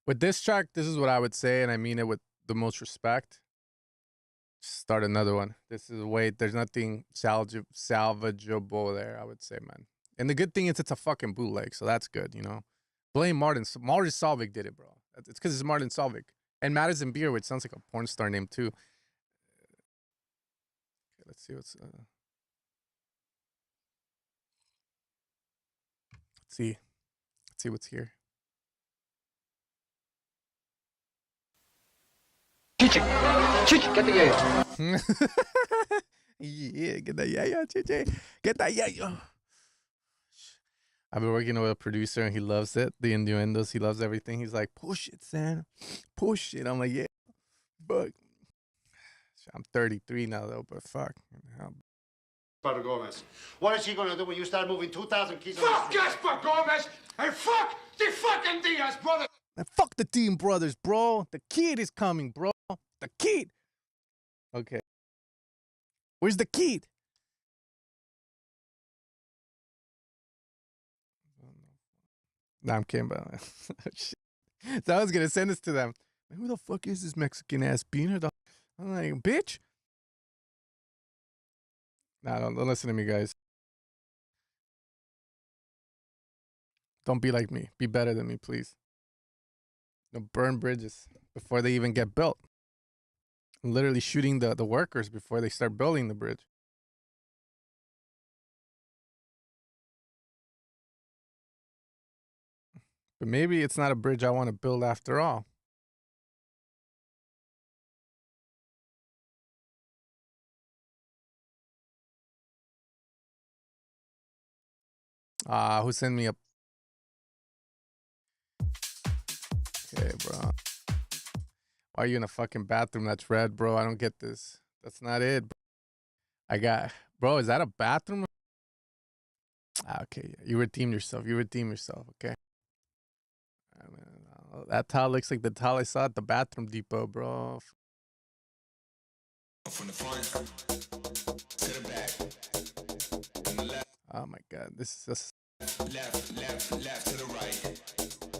With this track, this is what I would say, and I mean it with the most respect. Start another one. This is there's nothing salvageable there, I would say, man. And the good thing is it's a fucking bootleg, so that's good, you know. Blame Martin Solveig did it, bro. It's because it's Martin Solveig. And Madison Beer, which sounds like a porn star name too. Okay, let's see what's let's see what's here. Chichi, get the yayo. Yeah, get the yayo, chichi. Get that yayo. I've been working with a producer and he loves it. The innuendos, he loves everything. He's like, push it, Sam. Push it. I'm like, yeah, but I'm 33 now, though, but fuck. Esper Gomez. What is he gonna do when you start moving 2,000 keys? Fuck Esper Gomez and fuck the fucking Diaz brothers. Man, fuck the Team Brothers, bro. The kid is coming, bro. The kid. Okay. Where's the kid? Nah, I'm kidding, bro. Shit. So I was gonna send this to them. Man, who the fuck is this Mexican ass beaner? I'm like, bitch. Nah, don't listen to me, guys. Don't be like me. Be better than me, please. Don't burn bridges before they even get built. I'm literally shooting the workers before they start building the bridge. But maybe it's not a bridge I want to build after all. Who sent me a... Okay, bro. Why are you in a fucking bathroom that's red, bro? I don't get this. That's not it. I got... Bro, is that a bathroom? Okay, you redeemed yourself. You redeemed yourself, okay? That towel looks like the towel I saw at the bathroom depot, bro. From the front to the back. Oh my god, this is just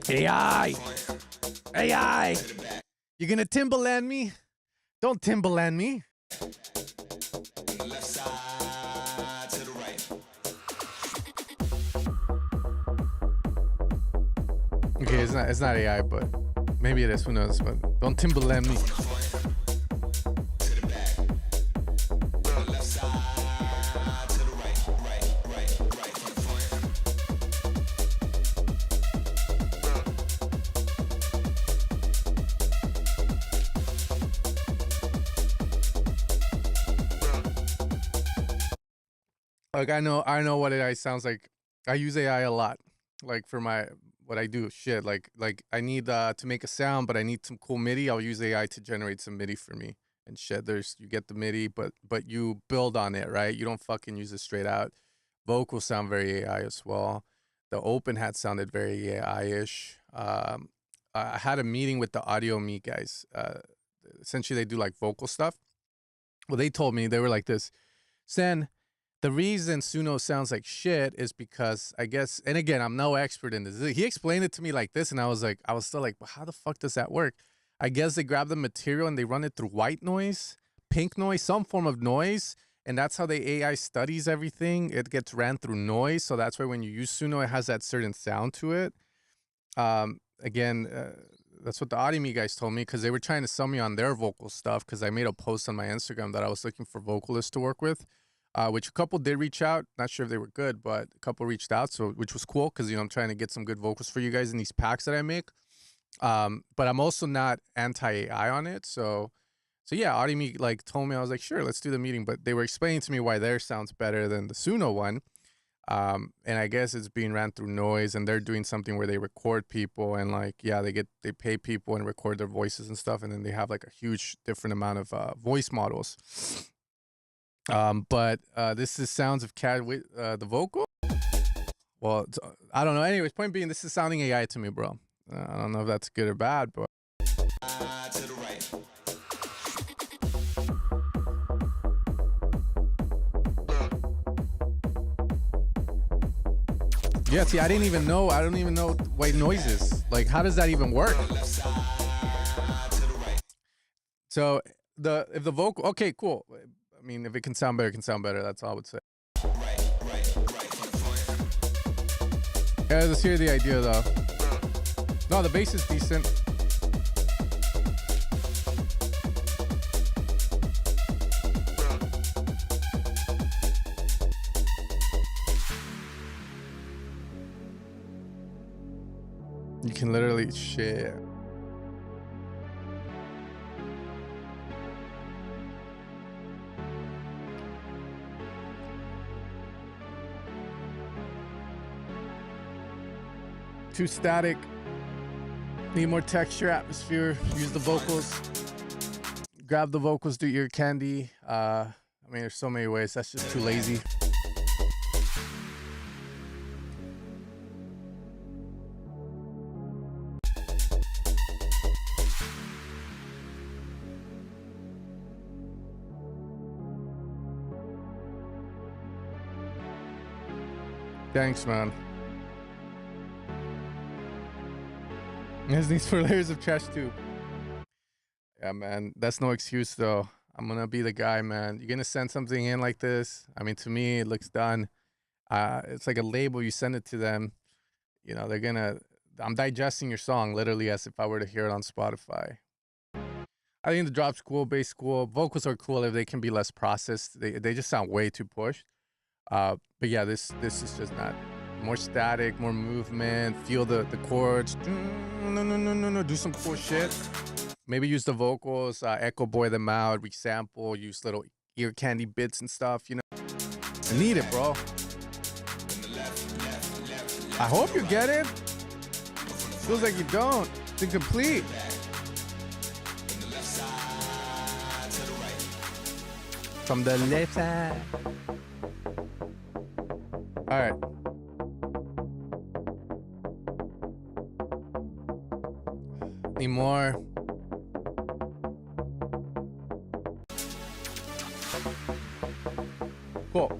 AI. AI. You gonna Timberland me? Don't Timberland me. Okay, it's not AI, but maybe it is. Who knows? But don't Timberland me. Like I know what AI sounds like. I use AI a lot, like for my what I do. Shit, like I need to make a sound, but I need some cool MIDI. I'll use AI to generate some MIDI for me and shit. You get the MIDI, but you build on it, right? You don't fucking use it straight out. Vocals sound very AI as well. The open hat sounded very AI-ish. I had a meeting with the Audio Me guys. Essentially, they do like vocal stuff. Well, they told me they were like this, Sen. The reason Suno sounds like shit is because I guess, and again, I'm no expert in this. He explained it to me like this, and I was still like, well, how the fuck does that work? I guess they grab the material and they run it through white noise, pink noise, some form of noise, and that's how the AI studies everything. It gets ran through noise, so that's why when you use Suno, it has that certain sound to it. Again, that's what the Audimi guys told me because they were trying to sell me on their vocal stuff because I made a post on my Instagram that I was looking for vocalists to work with. Which a couple did reach out. Not sure if they were good, but a couple reached out, so which was cool because I'm trying to get some good vocals for you guys in these packs that I make. But I'm also not anti-AI on it, so yeah. Audimi like told me, I was like, sure, let's do the meeting. But they were explaining to me why theirs sounds better than the Suno one. And I guess it's being ran through noise, and they're doing something where they record people and like they pay people and record their voices and stuff, and then they have like a huge different amount of voice models. But this is sounds of cat with the vocal. Well, I don't know. Anyways, point being, this is sounding AI to me, bro. I don't know if that's good or bad, but. To the right. Yeah, see, I don't even know white noises. Like, how does that even work? So if the vocal, okay, cool. I mean, if it can sound better, it can sound better. That's all I would say. Yeah, let's hear the idea, though. No, the bass is decent. You can literally share. Too static. Need more texture, atmosphere. Use the vocals. Grab the vocals, do ear candy. I mean, there's so many ways. That's just too lazy. Thanks, man. There's these 4 layers of trash too. Yeah, man. That's no excuse though. I'm gonna be the guy, man. You're gonna send something in like this. I mean, to me, it looks done. It's like a label. You send it to them. You know, they're gonna. I'm digesting your song literally as if I were to hear it on Spotify. I think the drop's cool, bass cool. Vocals are cool if they can be less processed. They just sound way too pushed. But yeah, this is just not. More static, more movement. Feel the chords. No. Do some cool shit. Maybe use the vocals, echo boy them out, resample, use little ear candy bits and stuff. You know, I need it, bro. I hope you get it. Feels like you don't. It's incomplete. From the left side. All right. Need more. Cool.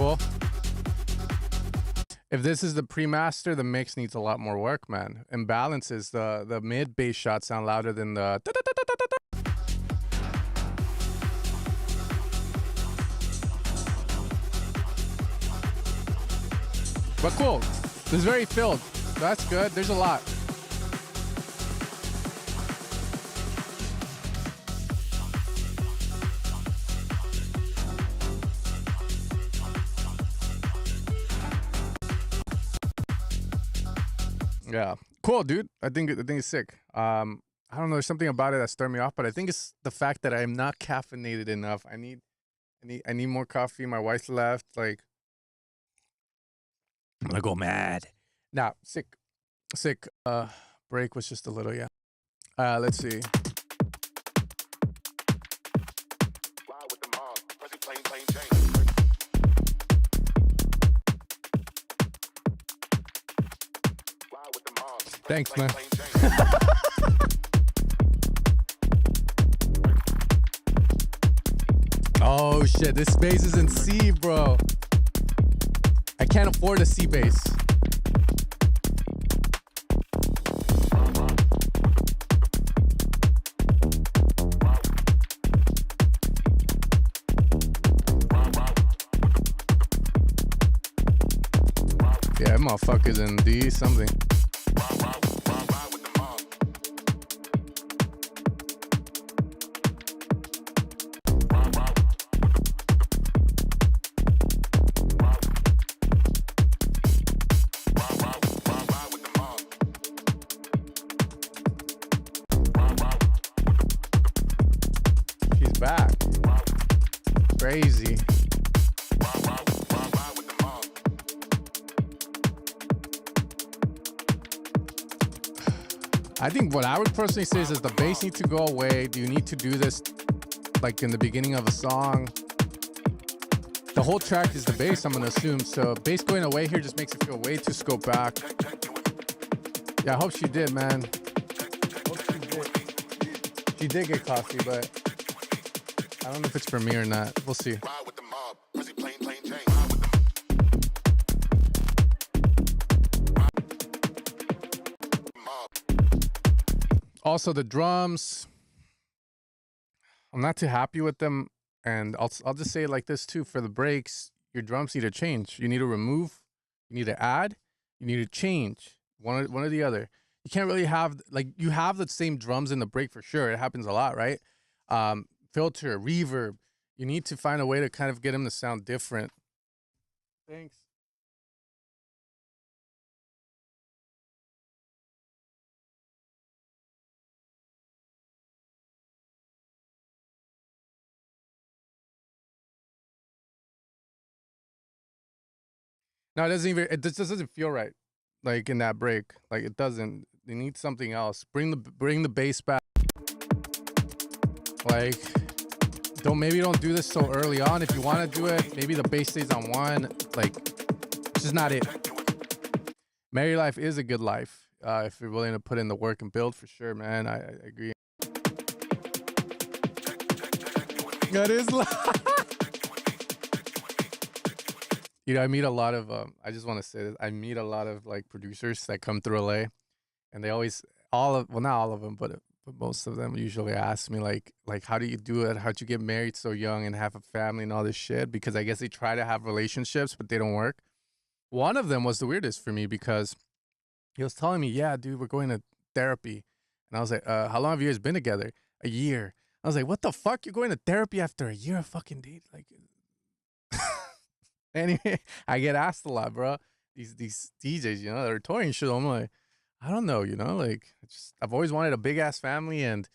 Cool. If this is the pre-master, the mix needs a lot more work, man. Imbalances, the mid bass shots sound louder than the. But cool. This is very filled. That's good. There's a lot. Yeah, cool, dude. I think it's sick. I don't know. There's something about it that stirred me off, but I think it's the fact that I'm not caffeinated enough. I need more coffee. My wife's left. Like, I'm gonna go mad. Nah, sick. Break was just a little, yeah. Let's see. Thanks, man. Oh shit, this bass is in C, bro. I can't afford a C bass. Yeah, motherfuckers in D something. She's back. Crazy. I think what I would personally say is that the bass needs to go away. Do you need to do this like in the beginning of a song? The whole track is the bass, I'm gonna assume. So bass going away here just makes it feel way too scoped back. Yeah, I hope she did, man. Hope she did. She did get coffee, but I don't know if it's for me or not. We'll see. Also, the drums, I'm not too happy with them. And I'll just say it like this too. For the breaks, your drums need to change. You need to remove, you need to add, you need to change. One or the other. You can't really have, like, you have the same drums in the break for sure. It happens a lot, right? Filter, reverb. You need to find a way to kind of get them to sound different. Thanks. No, it just doesn't feel right. Like in that break. Like it doesn't. You need something else. Bring the bass back. Like maybe don't do this so early on. If you want to do it, maybe the bass stays on one. Like it's just not it. Married life is a good life. If you're willing to put in the work and build, for sure, man. I agree. That is You know, I meet a lot of, I just want to say this. I meet a lot of like producers that come through LA, and they always, well, not all of them, but most of them usually ask me like, how do you do it? How'd you get married so young and have a family and all this shit? Because I guess they try to have relationships, but they don't work. One of them was the weirdest for me because he was telling me, yeah, dude, we're going to therapy. And I was like, how long have you guys been together? A year. I was like, what the fuck? You're going to therapy after a year of fucking date? Like, anyway, I get asked a lot, bro. These DJs, you know, they're touring shit. I'm like, I don't know, you know, like I've always wanted a big ass family and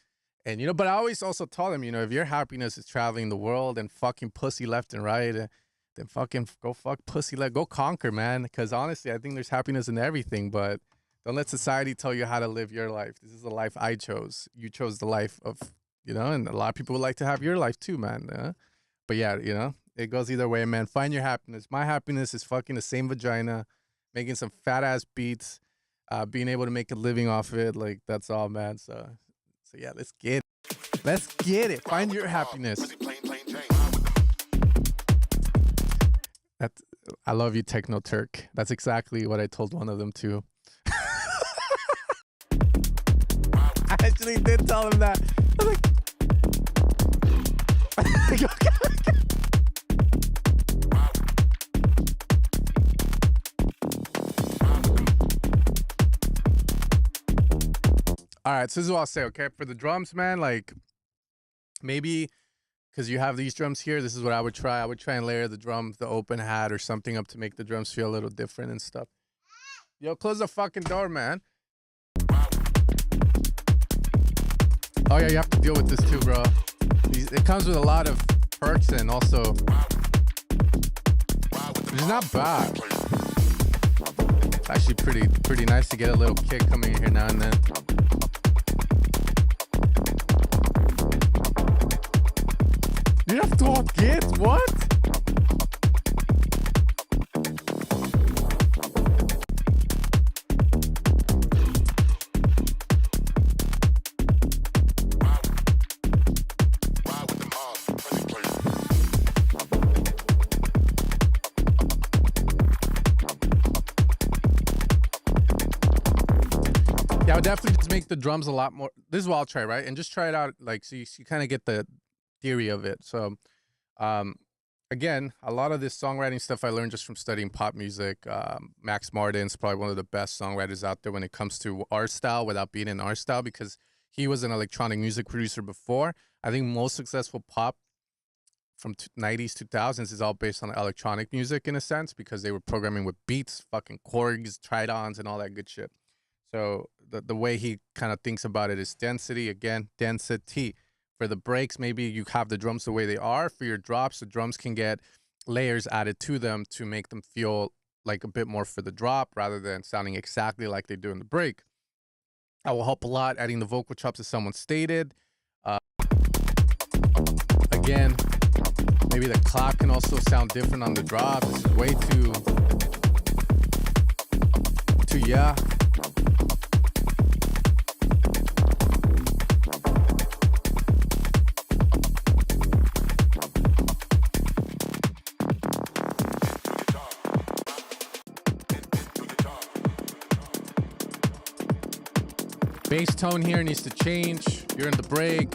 you know, but I always also tell them, you know, if your happiness is traveling the world and fucking pussy left and right, then fucking go fuck pussy go conquer, man. Because honestly, I think there's happiness in everything, but don't let society tell you how to live your life. This is the life I chose. You chose the life of, you know, and a lot of people would like to have your life too, man. But yeah, you know, it goes either way, man. Find your happiness. My happiness is fucking the same vagina, making some fat ass beats, being able to make a living off it. Like, that's all, man. So yeah, let's get it. Let's get it. Find your happiness. That's I love you, Techno Turk. That's exactly what I told one of them too. I actually did tell him that. I was like, all right, so this is what I'll say, okay? For the drums, man, like maybe because you have these drums here, this is what I would try. I would try and layer the drums, the open hat or something up to make the drums feel a little different and stuff. Yo, close the fucking door, man. Oh yeah, you have to deal with this too, bro. It comes with a lot of perks and also it's not bad. It's actually pretty nice to get a little kick coming in here now and then. You have to get what? Yeah, I would definitely just make the drums a lot more. This is what I'll try, right? And just try it out, like, so you kind of get the theory of it. So, again, a lot of this songwriting stuff I learned just from studying pop music. Max Martin's probably one of the best songwriters out there when it comes to our style without being in our style because he was an electronic music producer before. I think most successful pop from 90s, 2000s is all based on electronic music in a sense because they were programming with beats, fucking chords, tridons, and all that good shit. So the way he kind of thinks about it is density, again, density. For the breaks, maybe you have the drums the way they are. For your drops, the drums can get layers added to them to make them feel like a bit more for the drop rather than sounding exactly like they do in the break. That will help a lot, adding the vocal chops as someone stated. Again, maybe the clap can also sound different on the drop. This is way too yeah. Bass tone here needs to change. You're in the break.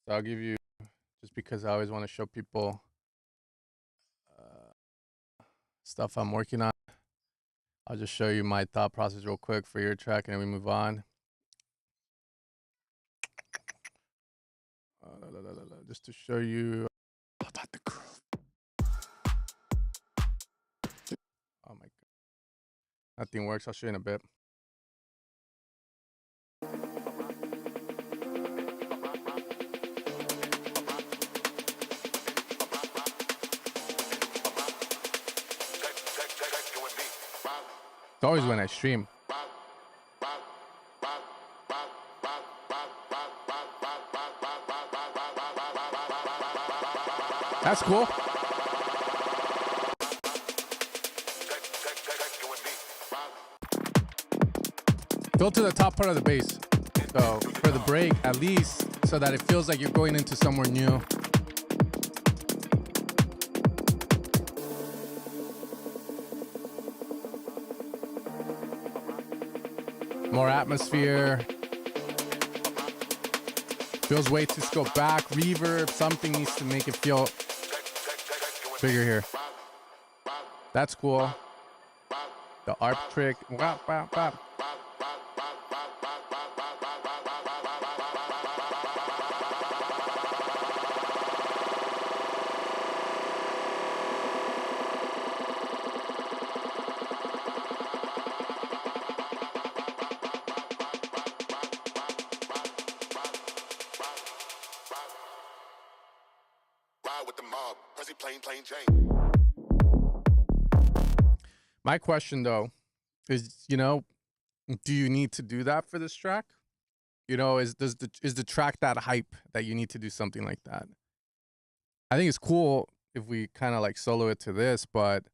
So I'll give you, just because I always want to show people stuff I'm working on. I'll just show you my thought process real quick for your track and then we move on. Just to show you about the groove. Oh my God. Nothing works. I'll show you in a bit. It's always when I stream. That's cool. Go to the top part of the bass. So for the break, at least, so that it feels like you're going into somewhere new. More atmosphere. Feels way too scoped back. Reverb, something needs to make it feel bigger here. That's cool. The ARP trick. Wap, wap, wap. My question though is, you know, do you need to do that for this track? You know, is the track that hype that you need to do something like that? I think it's cool if we kind of like solo it to this, but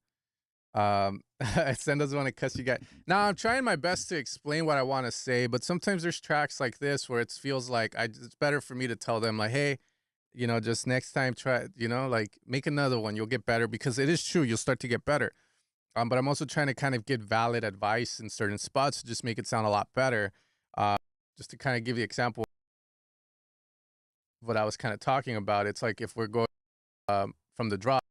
Sen doesn't want to cuss you guys. Now I'm trying my best to explain what I want to say, but sometimes there's tracks like this where it feels like it's better for me to tell them like, hey, you know, just next time try, you know, like make another one. You'll get better because it is true. You'll start to get better. But I'm also trying to kind of get valid advice in certain spots to just make it sound a lot better. Uh, just to kind of give you example of what I was kind of talking about. It's like if we're going from the drop.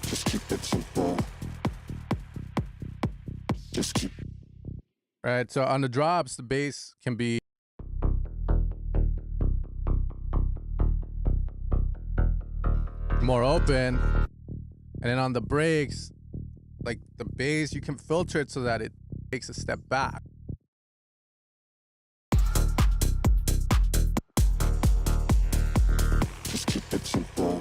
Just keep it simple. Just keep. Right. So on the drops, the bass can be more open. And then on the breaks, like the bass, you can filter it so that it takes a step back. Just keep it simple.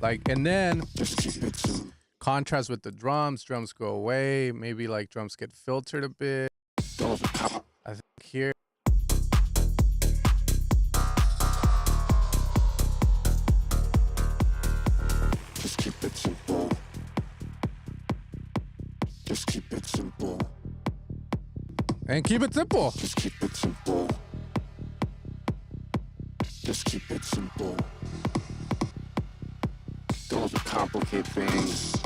Like, and then Just keep it simple. contrast with the drums go away. Maybe like drums get filtered a bit. I think here. Just keep it simple. Just keep it simple. And keep it simple. Just keep it simple. Just keep it simple. Don't overcomplicate things.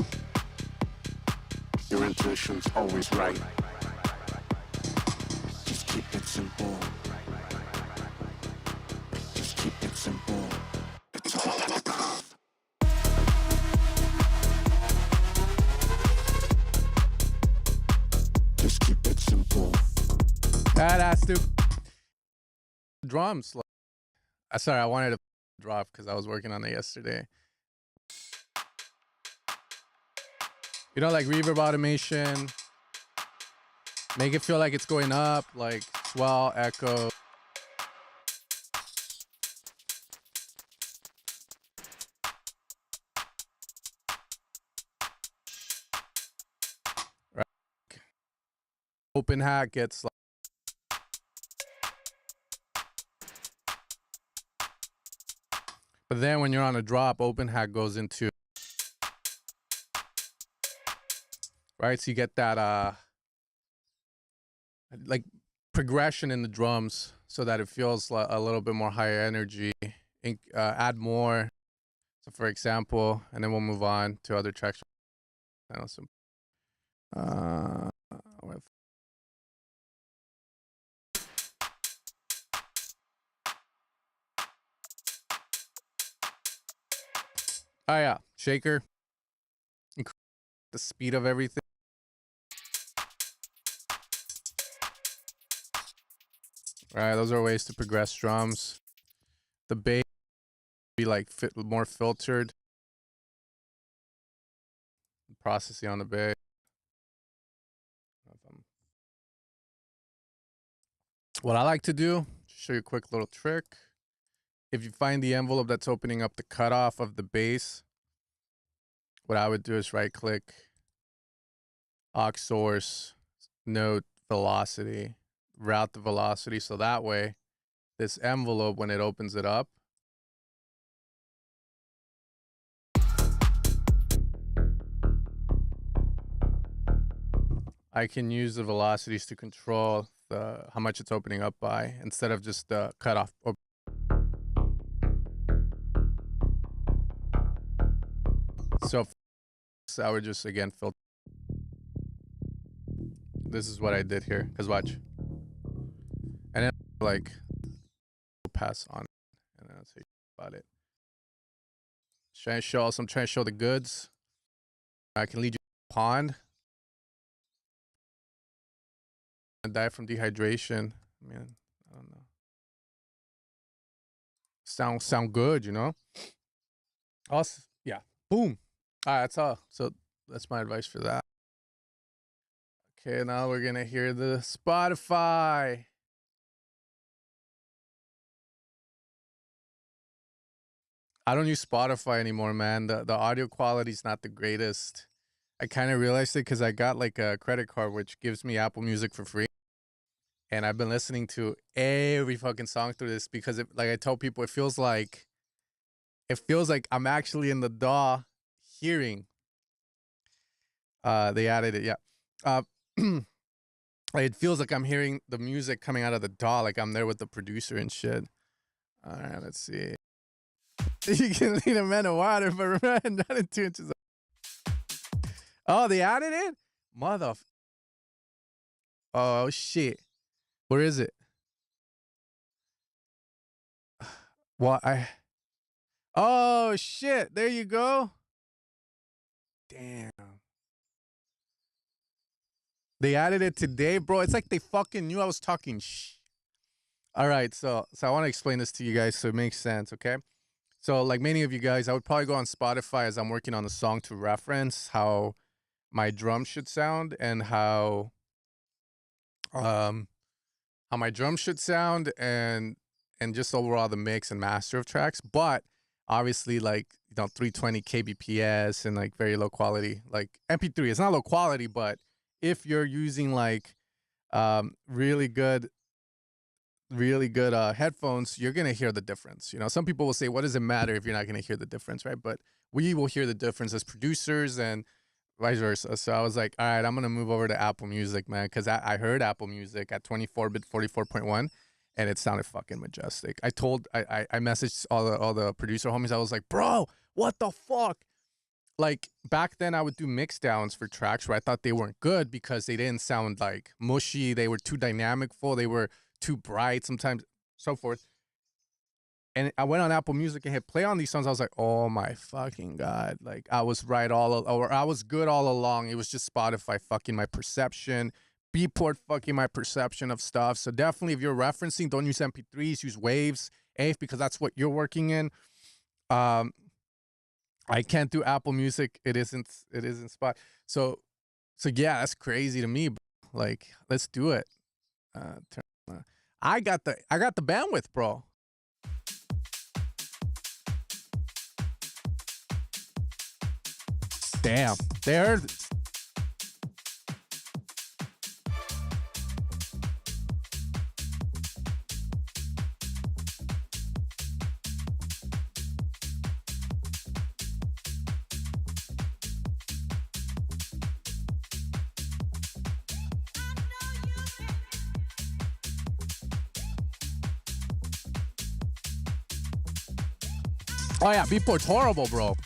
Your intuition's always right. Just keep it simple. Just keep it simple. It's all in the path. Just keep it simple. That's stupid. Drums. Like, sorry, I wanted to drop because I was working on it yesterday. You know, like reverb automation. Make it feel like it's going up, like swell, echo. Right. Open hat gets like. But then when you're on a drop, open hat goes into. Right, so you get that like progression in the drums so that it feels like a little bit more higher energy. Add more. So for example, and then we'll move on to other tracks. I know some. Oh yeah, shaker. Increase the speed of everything. Right, those are ways to progress drums. The bass be like more filtered. Processing on the bass. What I like to do, show you a quick little trick. If you find the envelope that's opening up the cutoff of the bass, what I would do is right click, aux source, note velocity, route the velocity. So that way, this envelope, when it opens it up, I can use the velocities to control how much it's opening up by instead of just the cutoff. So I would just again filter. This is what I did here, because watch. And then like pass on, and that's how you about it. Trying to show also, I'm trying to show the goods. I can lead you to a pond. And die from dehydration. Man, I don't know. Sound good, you know? Also, yeah. Boom. All right, that's all. So that's my advice for that. Okay, now we're gonna hear the Spotify. I don't use Spotify anymore, man. The audio quality is not the greatest. I kind of realized it because I got like a credit card which gives me Apple Music for free. And I've been listening to every fucking song through this because like I tell people, it feels like I'm actually in the DAW hearing. They added it, yeah. Uh, it feels like I'm hearing the music coming out of the DAW, like I'm there with the producer and shit. All right, let's see. You can lead a man of water, but remember, not in 2 inches. Oh, they added it? Oh, shit. Where is it? Well, Oh, shit. There you go. Damn. They added it today, bro. It's like they fucking knew I was talking All right, so I want to explain this to you guys so it makes sense, okay? So like many of you guys, I would probably go on Spotify as I'm working on the song to reference how my drum should sound and um how my drums should sound and just overall the mix and master of tracks. But obviously, like, 320 kbps and like very low quality, like MP3. It's not low quality, but if you're using like really good headphones, you're gonna hear the difference. Some people will say, what does it matter if you're not gonna hear the difference, right? But we will hear the difference as producers and vice versa. So I was like, all right, I'm gonna move over to Apple Music, man, because I heard Apple Music at 24-bit 44.1, and it sounded fucking majestic. I messaged all the producer homies. I was like, bro, what the fuck? Like back then, I would do mix downs for tracks where I thought they weren't good because they didn't sound like mushy. They were too dynamic full. They were too bright sometimes, so forth. And I went on Apple Music and hit play on these songs. I was like, oh my fucking God. Like I was right or I was good all along. It was just Spotify fucking my perception, Beatport fucking my perception of stuff. So definitely if you're referencing, don't use MP3s, use waves, because that's what you're working in. I can't do Apple Music. It isn't Spot. So yeah, that's crazy to me. Like, let's do it. I got the bandwidth, bro. Damn. There. Oh yeah, Beatport's horrible, bro.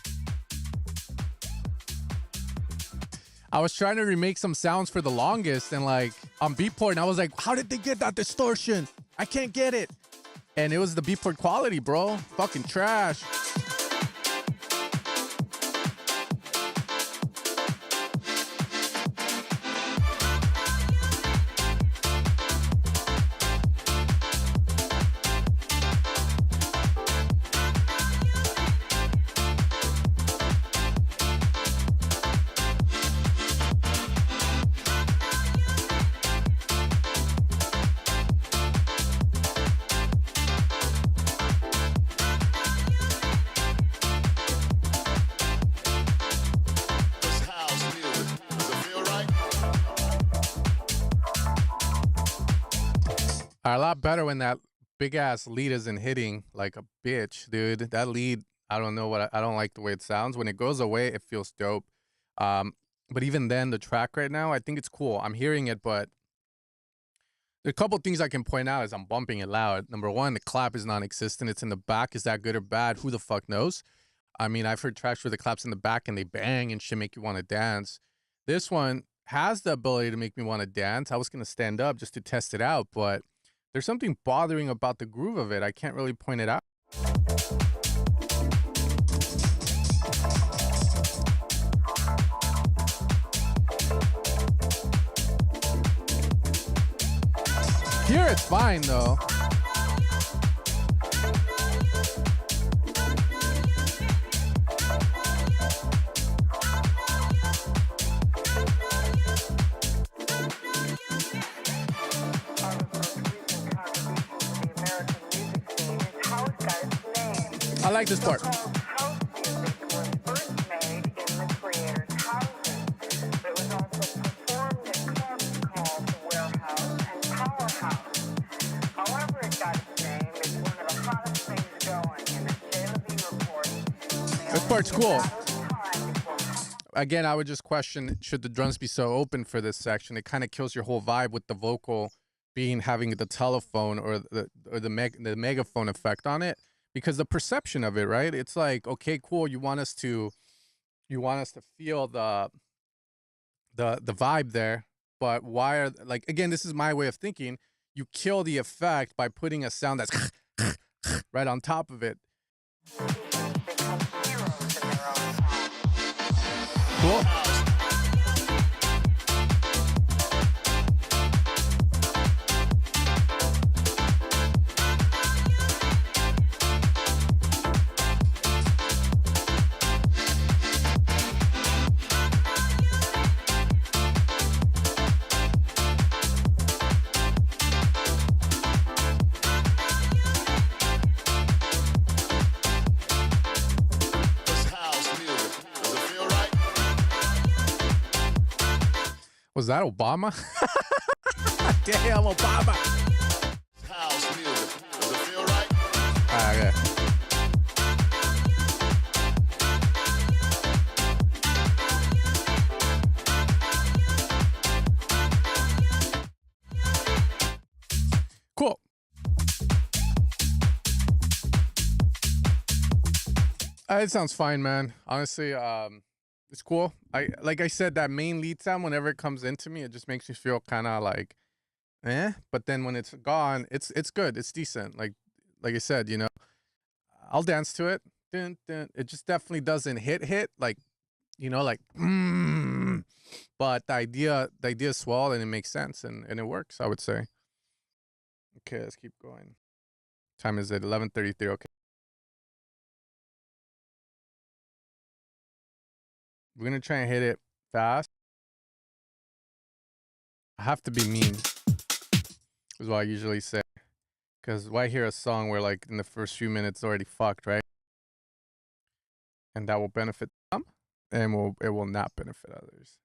I was trying to remake some sounds for the longest and like on Beatport, and I was like, how did they get that distortion? I can't get it. And it was the Beatport quality, bro. Fucking trash. A lot better when that big ass lead isn't hitting like a bitch, dude. That lead, I don't know I don't like the way it sounds. When it goes away, it feels dope. But even then, the track right now, I think it's cool. I'm hearing it, but a couple things I can point out as I'm bumping it loud. Number one, the clap is non-existent. It's in the back. Is that good or bad? Who the fuck knows? I mean, I've heard tracks where the clap's in the back and they bang and shit make you want to dance. This one has the ability to make me want to dance. I was going to stand up just to test it out, but there's something bothering about the groove of it. I can't really point it out. Here it's fine though. I like this part. This part's cool. Again, I would just question, should the drums be so open for this section? It kind of kills your whole vibe with the vocal being having the telephone or the megaphone effect on it, because the perception of it, right? It's like, okay, cool, you want us to feel the vibe there, but why are, like, again, this is my way of thinking, you kill the effect by putting a sound that's right on top of it. Cool. Was that Obama? Damn, Obama. House music. Does it feel right? Okay. Cool. It sounds fine, man. Honestly, it's cool. Like I said, that main lead sound, whenever it comes into me, it just makes me feel kind of like, eh. But then when it's gone, it's good. It's decent. Like I said, you know, I'll dance to it. Dun, dun. It just definitely doesn't hit like, you know, like. But the idea is swell and it makes sense and it works, I would say. Okay, let's keep going. Time is at 11:33. Okay. We're going to try and hit it fast. I have to be mean, is what I usually say. Because why hear a song where, like, in the first few minutes already fucked, right? And that will benefit some, and it will not benefit others.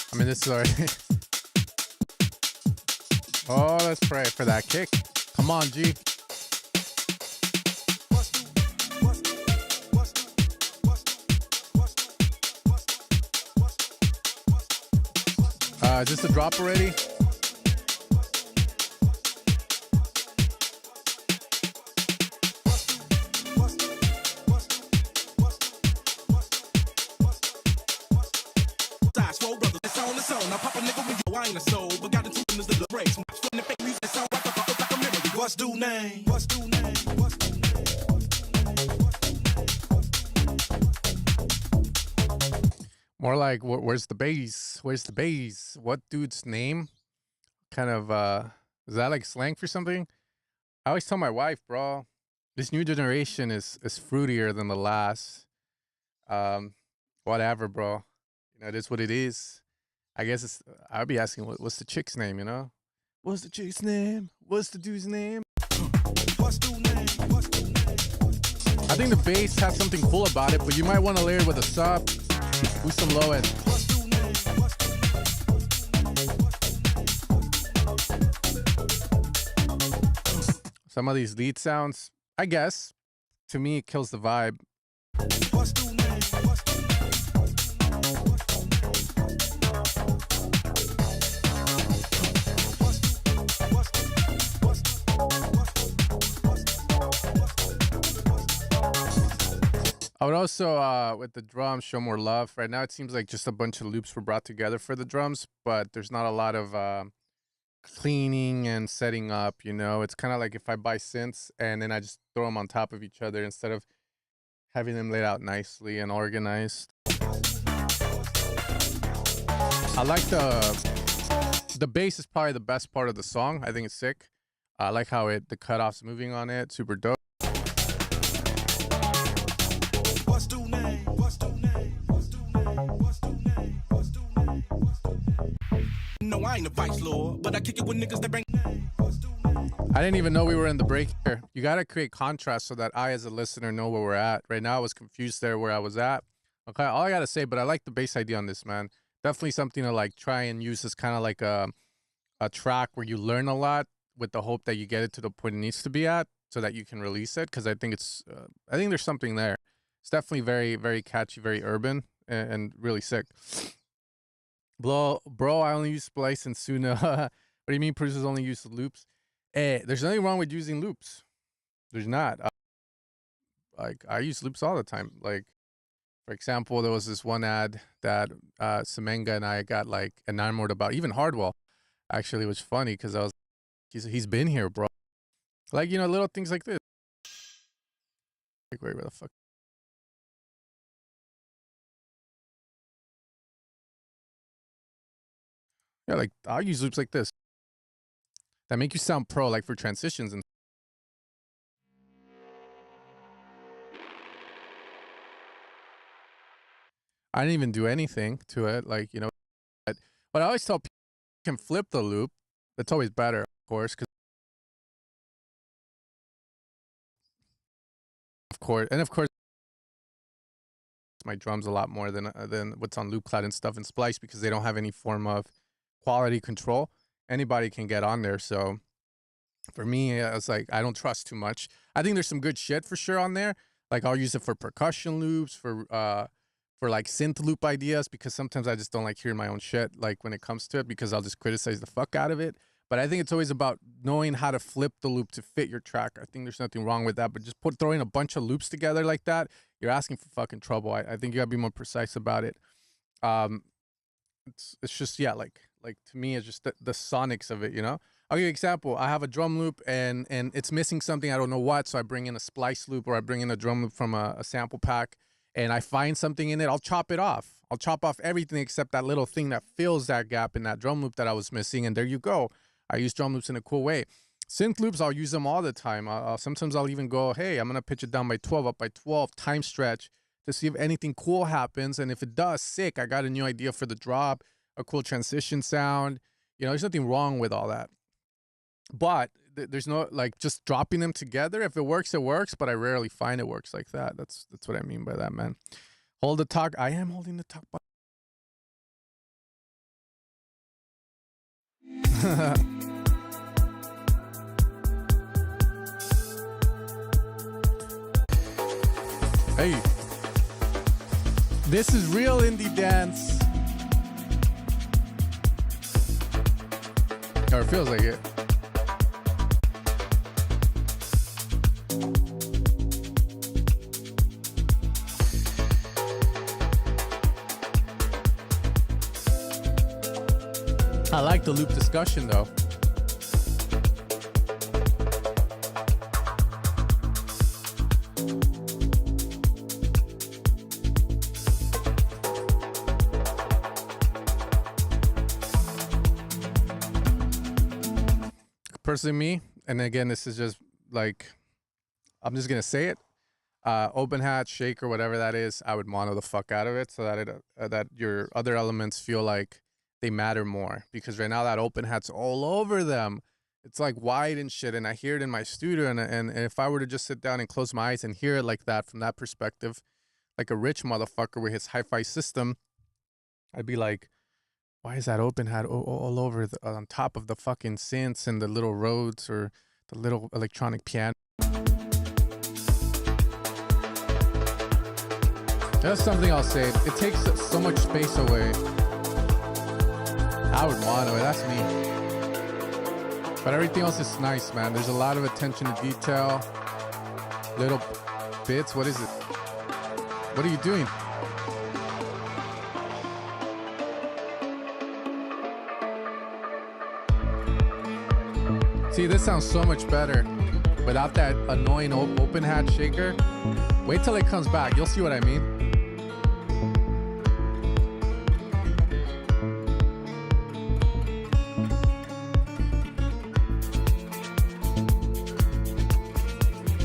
I mean, this is already... Oh, let's pray for that kick. Come on, G. Is this a drop already? More like, where's the bass? Where's the bass? What dude's name? Kind of, is that like slang for something? I always tell my wife, bro, this new generation is fruitier than the last. Whatever, bro. You know, it is what it is. I guess I'll be asking, what's the chick's name, you know? What's the chick's name? What's the dude's name? I think the bass has something cool about it, but you might want to layer it with a sub. With some low end. Some of these lead sounds, I guess, to me, it kills the vibe. I would also, with the drums, show more love. Right now, it seems like just a bunch of loops were brought together for the drums, but there's not a lot of cleaning and setting up, you know? It's kind of like if I buy synths and then I just throw them on top of each other instead of having them laid out nicely and organized. I like the bass is probably the best part of the song. I think it's sick. I like how the cutoff's moving on it. Super dope. What's the name? I ain't a vice lord, but I kick it with niggas that bring. I didn't even know we were in the break here. You got to create contrast so that I, as a listener, know where we're at. Right now, I was confused there where I was at. Okay, all I got to say, but I like the bass idea on this, man. Definitely something to like try and use as kind of like a track where you learn a lot with the hope that you get it to the point it needs to be at so that you can release it. Because I think I think there's something there. It's definitely very, very catchy, very urban, and really sick. Bro, I only use splice and Suna. What do you mean producers only use loops? There's nothing wrong with using loops. There's not. Like, I use loops all the time. Like, for example, there was this one ad that Semenga and I got like enamored about. Even Hardwell, actually, was funny because I was, he's been here, bro. Like, you know, little things like this. Like, wait, where the fuck? Yeah, like, I'll use loops like this that make you sound pro, like for transitions and. I didn't even do anything to it, like, you know. But I always tell people you can flip the loop. That's always better, of course, and of course, my drums a lot more than what's on Loop Cloud and stuff and Splice because they don't have any form of quality control. Anybody can get on there, so for me, it's like I don't trust too much. I think there's some good shit for sure on there. Like I'll use it for percussion loops, for like synth loop ideas, because sometimes I just don't like hearing my own shit, like when it comes to it, because I'll just criticize the fuck out of it. But I think it's always about knowing how to flip the loop to fit your track. I think there's nothing wrong with that, but just throwing a bunch of loops together like that, you're asking for fucking trouble. I think you gotta be more precise about it. It's just, yeah, like to me, it's just the sonics of it, you know? I'll give you an example. I have a drum loop and it's missing something, I don't know what, so I bring in a splice loop or I bring in a drum loop from a sample pack and I find something in it, I'll chop it off. I'll chop off everything except that little thing that fills that gap in that drum loop that I was missing, and there you go. I use drum loops in a cool way. Synth loops, I'll use them all the time. Sometimes I'll even go, hey, I'm going to pitch it down by 12, up by 12, time stretch to see if anything cool happens. And if it does, sick, I got a new idea for the drop, a cool transition sound. You know, there's nothing wrong with all that. But there's no, like, just dropping them together. If it works, it works, but I rarely find it works like that. That's what I mean by that, man. Hold the talk. I am holding the talk button. Hey, this is real indie dance. Or it feels like it. I like the loop discussion though. Personally, me, and again, this is just like, I'm just gonna say it. Open hat, shaker, whatever that is, I would mono the fuck out of it so that that your other elements feel like they matter more. Because right now that open hat's all over them. It's like wide and shit, and I hear it in my studio, and if I were to just sit down and close my eyes and hear it like that from that perspective, like a rich motherfucker with his hi-fi system, I'd be like, why is that open hat all over on top of the fucking synths and the little Rhodes or the little electronic piano? That's something I'll say. It takes so much space away. I would mono it. That's me. But everything else is nice, man. There's a lot of attention to detail. Little bits. What is it? What are you doing? See, this sounds so much better without that annoying open hat shaker. Wait till it comes back. You'll see what I mean.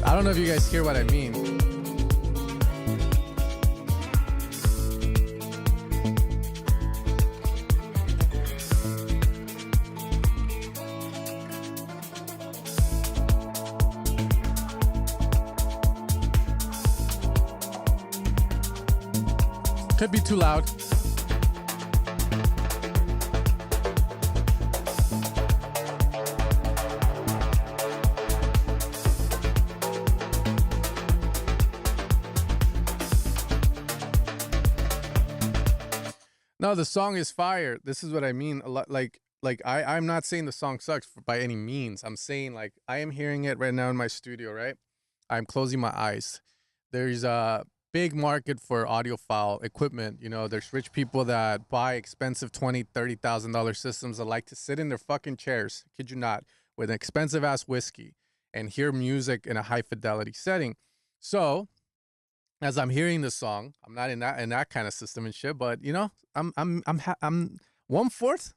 I don't know if you guys hear what I mean. Could be too loud. No, the song is fire. This is what I mean. A lot, I'm not saying the song sucks by any means. I'm saying like I am hearing it right now in my studio, right? I'm closing my eyes. There's a big market for audiophile equipment. You know, there's rich people that buy expensive $20,000-$30,000 systems that like to sit in their fucking chairs, kid you not, with an expensive ass whiskey and hear music in a high fidelity setting. So as I'm hearing the song, I'm not in that kind of system and shit, but you know, I'm 1/4,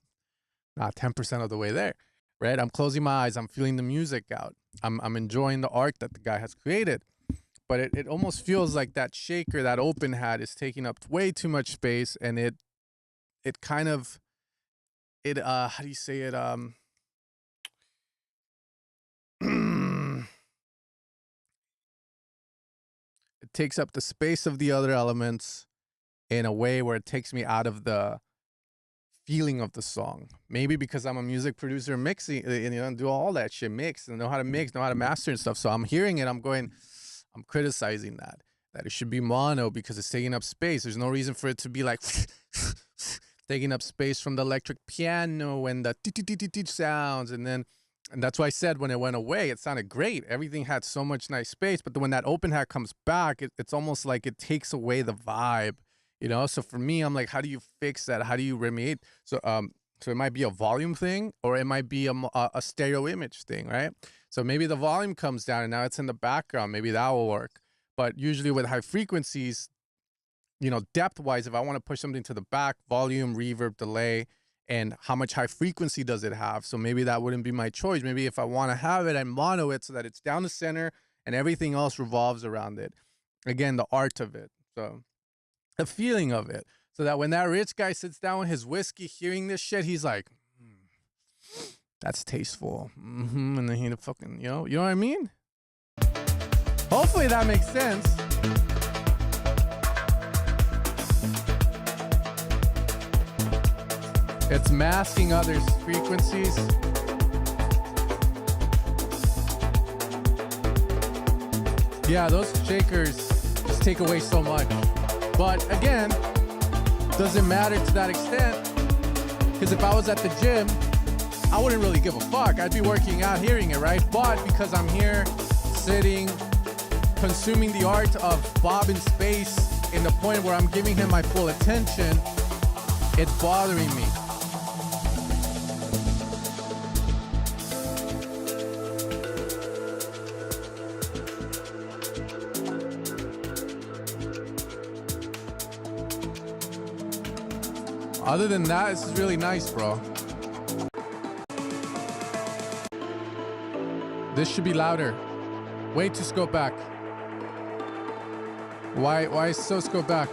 not 10% of the way there, right? I'm closing my eyes, I'm feeling the music out, I'm enjoying the art that the guy has created, but it almost feels like that shaker, that open hat, is taking up way too much space, and it kind of how do you say it it takes up the space of the other elements in a way where it takes me out of the feeling of the song. Maybe because I'm a music producer, mixing, and you know, do all that shit, mix, and know how to mix, know how to master and stuff. So I'm hearing it, I'm criticizing that it should be mono because it's taking up space. There's no reason for it to be like taking up space from the electric piano and the sounds, and that's why I said when it went away, it sounded great. Everything had so much nice space, but then when that open hat comes back, it's almost like it takes away the vibe, you know? So for me, I'm like, how do you fix that? How do you remediate? So it might be a volume thing, or it might be a stereo image thing, right? So maybe the volume comes down and now it's in the background. Maybe that will work. But usually with high frequencies, you know, depth-wise, if I want to push something to the back, volume, reverb, delay, and how much high frequency does it have? So maybe that wouldn't be my choice. Maybe if I want to have it, I mono it so that it's down the center and everything else revolves around it. Again, the art of it. So the feeling of it. So that when that rich guy sits down with his whiskey hearing this shit, he's like, that's tasteful. And then he fucking, you know what I mean? Hopefully that makes sense. It's masking others' frequencies. Yeah, those shakers just take away so much. But again, doesn't matter to that extent, because if I was at the gym, I wouldn't really give a fuck. I'd be working out hearing it, right? But because I'm here, sitting, consuming the art of Bob in space in the point where I'm giving him my full attention, it's bothering me. Other than that, this is really nice, bro. This should be louder. Way to scope back. Why is so scope back?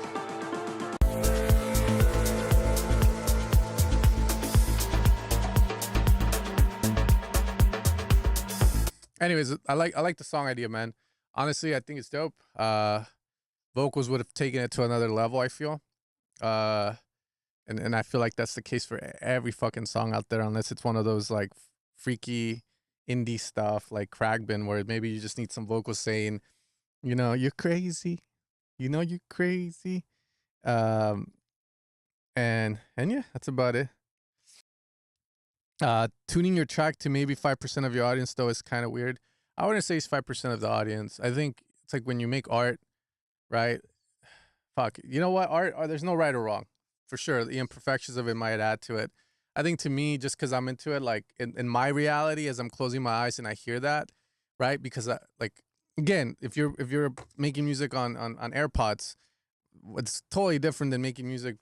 Anyways, I like the song idea, man. Honestly, I think it's dope. Vocals would have taken it to another level, I feel. And I feel like that's the case for every fucking song out there, unless it's one of those like freaky indie stuff like Kragbin, where maybe you just need some vocals saying, you know, you're crazy, you know, you're crazy. And yeah, that's about it. Tuning your track to maybe 5% of your audience though is kind of weird. I wouldn't say it's 5% of the audience. I think it's like when you make art, right? Fuck, you know what? Art, there's no right or wrong. For sure, the imperfections of it might add to it. I think to me, just because I'm into it, like in my reality, as I'm closing my eyes and I hear that, right? Because like again, if you're making music on AirPods, it's totally different than making music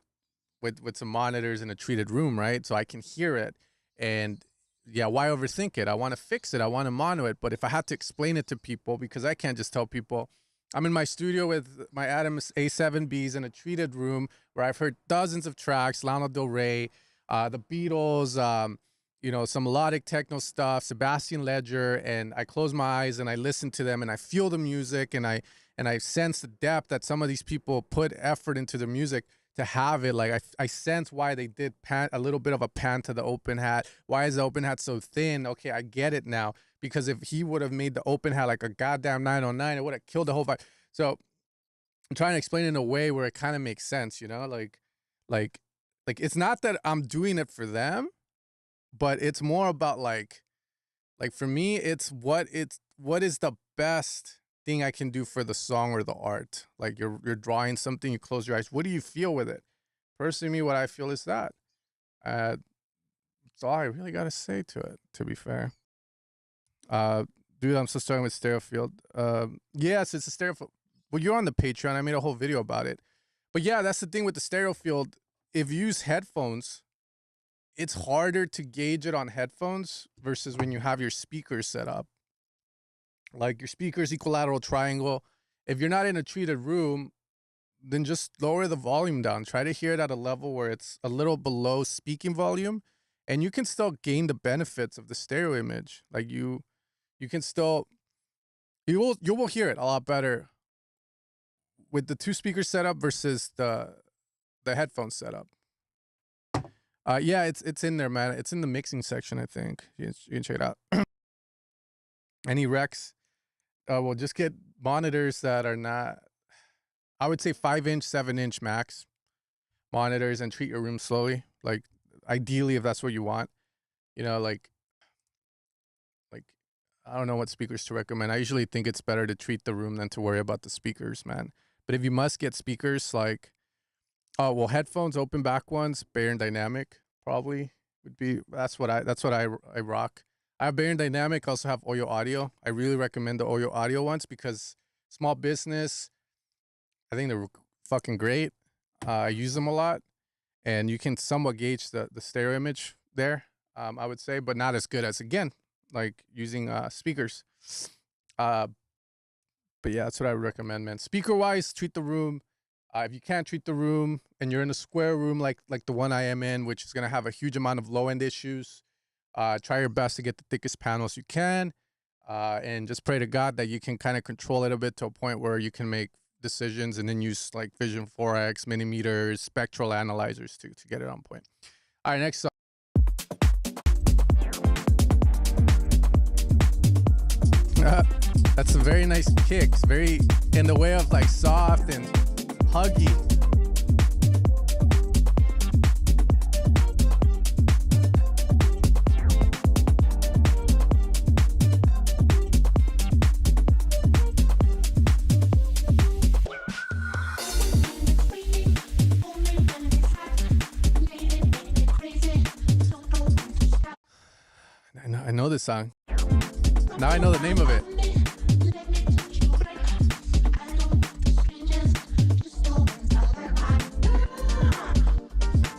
with some monitors in a treated room, right? So I can hear it, and yeah, why overthink it? I want to fix it. I want to mono it. But if I had to explain it to people, because I can't just tell people, I'm in my studio with my Adams A7Bs in a treated room where I've heard dozens of tracks, Lana Del Rey, the Beatles, some melodic techno stuff, Sebastian Ledger, and I close my eyes and I listen to them and I feel the music and I sense the depth that some of these people put effort into the music to have it. Like I sense why they did a little bit of a pan to the open hat. Why is the open hat so thin? Okay, I get it now. Because if he would have made the open hat like a goddamn 909, it would have killed the whole vibe. So I'm trying to explain it in a way where it kind of makes sense, like it's not that I'm doing it for them, but it's more about like for me, it's what is the best thing I can do for the song or the art. Like you're drawing something, you close your eyes. What do you feel with it? Personally, me, what I feel is that. That's all I really got to say to it, to be fair. Dude, I'm still starting with stereo field. Yes, it's a stereo field. Well, you're on the Patreon. I made a whole video about it. But yeah, that's the thing with the stereo field. If you use headphones, it's harder to gauge it on headphones versus when you have your speakers set up. Like your speakers, equilateral triangle. If you're not in a treated room, then just lower the volume down. Try to hear it at a level where it's a little below speaking volume, and you can still gain the benefits of the stereo image. Like you can still, you will hear it a lot better with the two speakers setup versus the headphone setup. Yeah, it's in there, man. It's in the mixing section, I think. You can check it out. Any Rex? Well, just get monitors that are not, I would say 5-inch, 7-inch max monitors, and treat your room slowly. Like ideally, if that's what you want, like I don't know what speakers to recommend. I usually think it's better to treat the room than to worry about the speakers, man. But if you must get speakers, like, headphones, open back ones, Baron Dynamic probably would be. That's what I rock. I have Baron Dynamic. I also have Oyo Audio. I really recommend the Oyo Audio ones because small business, I think they're fucking great. I use them a lot, and you can somewhat gauge the stereo image there. I would say, but not as good as, again, like using speakers. But yeah, that's what I would recommend, man. Speaker wise, treat the room. If you can't treat the room and you're in a square room like the one I am in, which is gonna have a huge amount of low end issues, try your best to get the thickest panels you can, and just pray to God that you can kind of control it a bit to a point where you can make decisions, and then use like Vision 4X, millimeters, spectral analyzers to get it on point. All right, next song. That's a very nice kick. It's very in the way of like soft and huggy. I know this song. Now I know the name of it.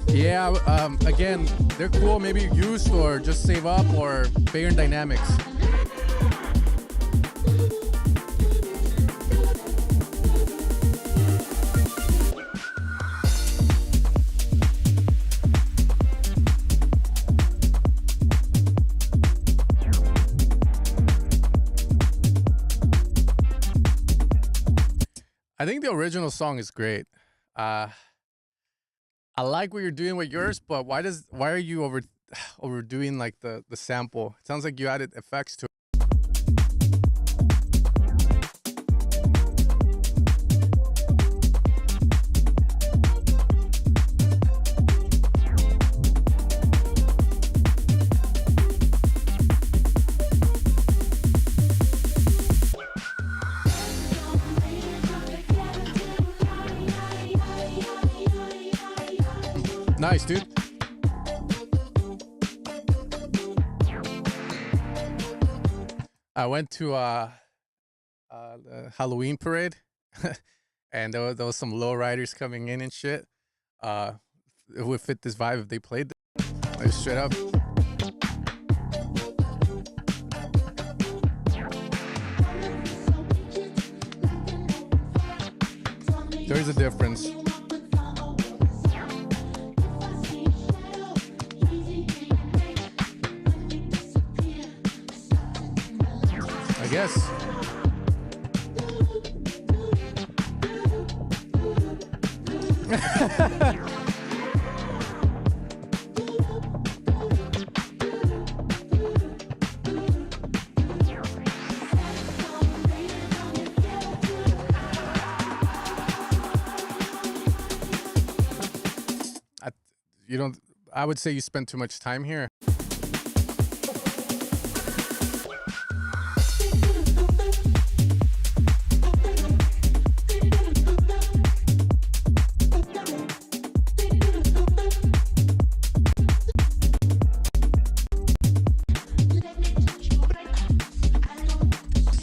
Yeah, again, they're cool. Maybe used or just save up, or Baron Dynamics. I think the original song is great. I like what you're doing with yours, but why are you overdoing like the sample? It sounds like you added effects to it. Nice, dude. I went to the Halloween parade, and there was some lowriders coming in and shit. It would fit this vibe if they played this. Like, straight up. There's a difference. I guess. You don't. I would say you spend too much time here.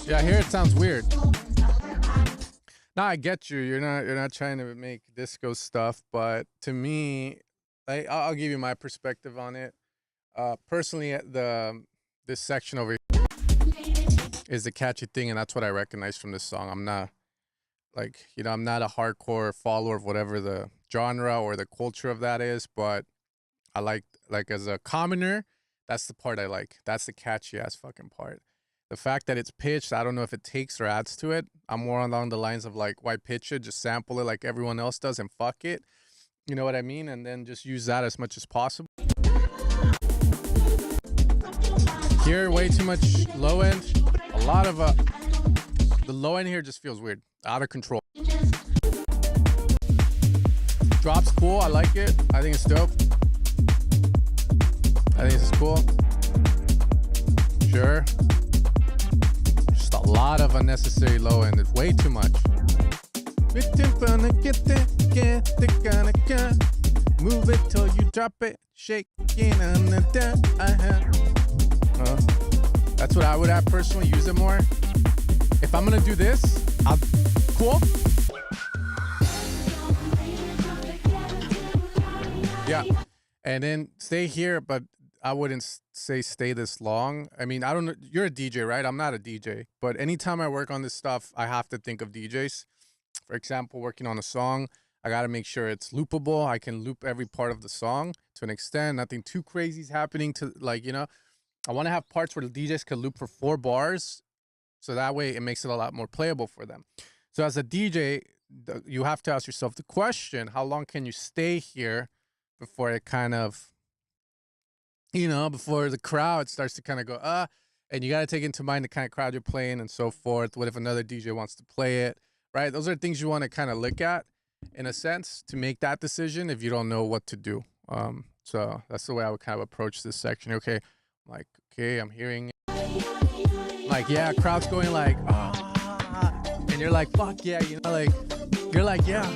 Yeah, here it sounds weird. Now I get you. You're not trying to make disco stuff, but to me, I'll give you my perspective on it. Personally, this section over here is the catchy thing, and that's what I recognize from this song. I'm not I'm not a hardcore follower of whatever the genre or the culture of that is, but I like as a commoner, that's the part I like. That's the catchy ass fucking part. The fact that it's pitched, I don't know if it takes or adds to it. I'm more along the lines of like, why pitch it? Just sample it like everyone else does and fuck it. You know what I mean? And then just use that as much as possible. Here, way too much low end. A lot of the low end here just feels weird, out of control. Drop's cool. I like it. I think it's dope. I think this is cool. Sure. Just a lot of unnecessary low end. It's way too much. Move it till you drop it, shake it on the down. That's what I would have personally. Use it more. If I'm gonna do this, cool. Yeah, and then stay here, but I wouldn't say stay this long. I mean, I don't know. You're a DJ, right? I'm not a DJ, but anytime I work on this stuff, I have to think of DJs. For example, working on a song, I got to make sure it's loopable. I can loop every part of the song to an extent. Nothing too crazy is happening to, like, you know, I want to have parts where the DJs can loop for 4 bars. So that way it makes it a lot more playable for them. So as a DJ, you have to ask yourself the question, how long can you stay here before it kind of, you know, before the crowd starts to kind of go, and you got to take into mind the kind of crowd you're playing and so forth. What if another DJ wants to play it, right? Those are things you want to kind of look at in a sense to make that decision if you don't know what to do. So that's the way I would kind of approach this section. Okay, like, okay, I'm hearing, like, yeah, crowd's going like, and you're like, fuck yeah, you know, like, you're like, yeah,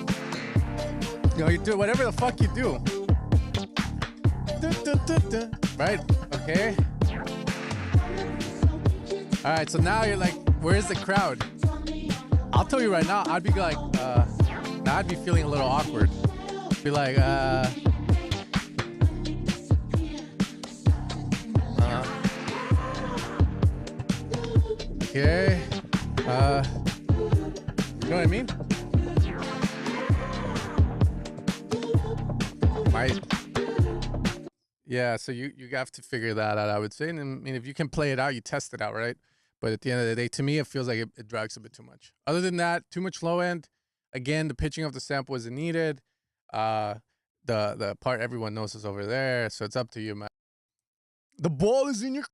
you know, you do whatever the fuck you do. Right? Okay. All right, so now you're like, where's the crowd? I'll tell you right now, I'd be like, now I'd be feeling a little awkward. Be like, okay. You know what I mean? Yeah, so you have to figure that out, I would say. And I mean, if you can play it out, you test it out, right? But at the end of the day, to me, it feels like it drags a bit too much. Other than that, too much low end. Again, the pitching of the sample isn't needed. The part everyone knows is over there, so it's up to you, man. The ball is in your...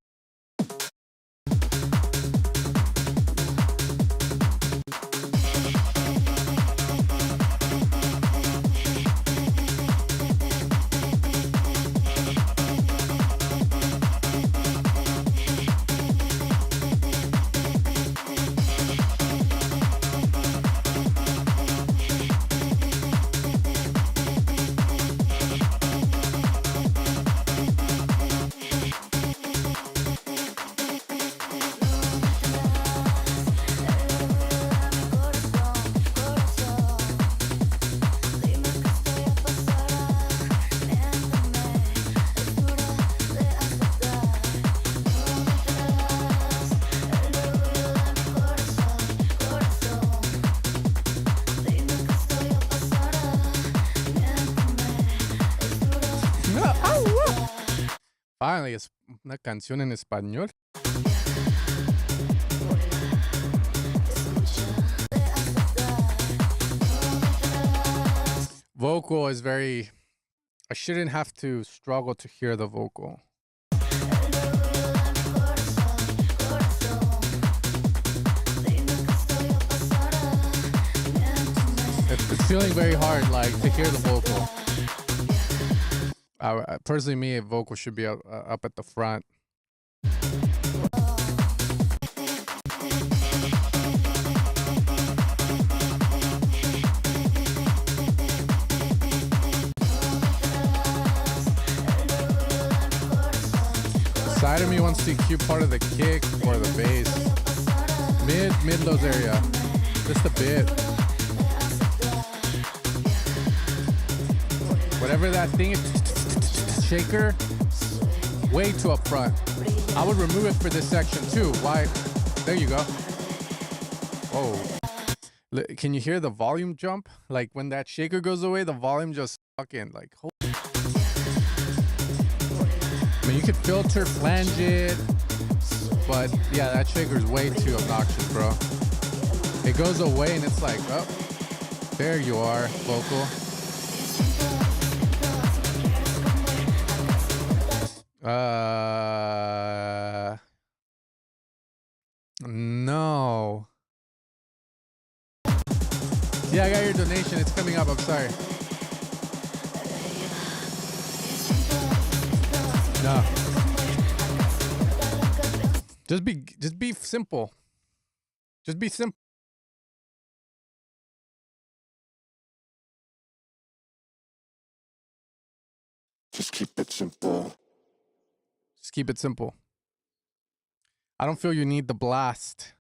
Finally, es una canción en español. vocal is very, I shouldn't have to struggle to hear the vocal. It's feeling very hard, like, to hear the vocal. Personally, me, a vocal should be up at the front. Side of me wants to EQ part of the kick or the bass. Mid-lows area. Just a bit. Whatever that thing is, shaker, way too up front. I would remove it for this section too. Why? There you go. Whoa. Can you hear the volume jump? Like when that shaker goes away, the volume just fucking like, I mean, you could filter, flange it, but yeah, that shaker's way too obnoxious, bro. It goes away and it's like, oh, there you are, vocal. No. Yeah, I got your donation. It's coming up. I'm sorry. No. Just be simple. Just be simple. Just keep it simple. Just keep it simple. I don't feel you need the blast.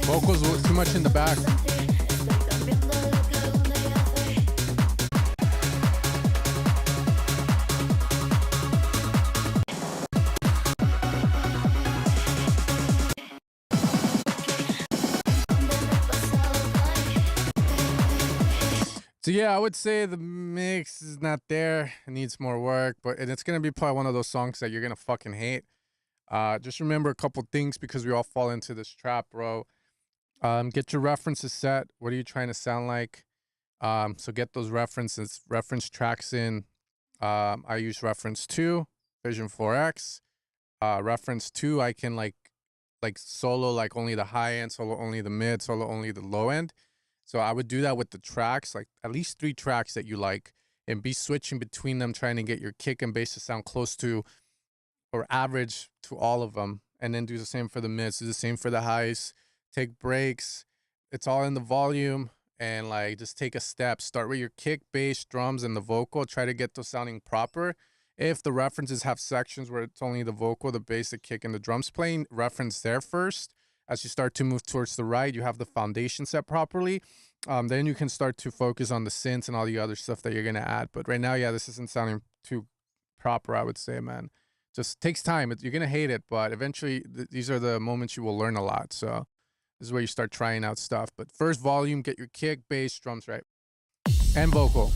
Vocals were too much in the back. So yeah, I would say the mix is not there. It needs more work, and it's gonna be probably one of those songs that you're gonna fucking hate. Just remember a couple things because we all fall into this trap, bro. Get your references set. What are you trying to sound like? So get those references, reference tracks in. I use reference 2, Vision 4X. Reference 2, I can like solo like only the high end, solo only the mid, solo only the low end. So I would do that with the tracks, like at least 3 tracks that you like, and be switching between them, trying to get your kick and bass to sound close to or average to all of them. And then do the same for the mids, do the same for the highs. Take breaks. It's all in the volume, and like just take a step. Start with your kick, bass, drums, and the vocal. Try to get those sounding proper. If the references have sections where it's only the vocal, the bass, the kick, and the drums playing, reference there first. As you start to move towards the right, you have the foundation set properly. Then you can start to focus on the synths and all the other stuff that you're gonna add. But right now, yeah, this isn't sounding too proper, I would say, man. Just takes time. You're gonna hate it, but eventually these are the moments you will learn a lot. So this is where you start trying out stuff. But first volume, get your kick, bass, drums right, and vocal.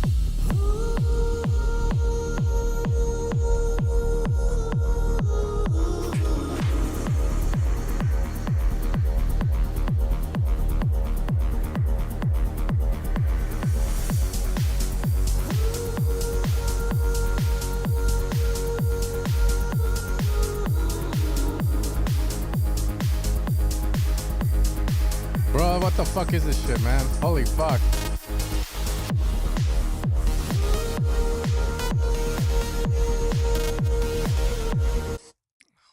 Bro, what the fuck is this shit, man? Holy fuck.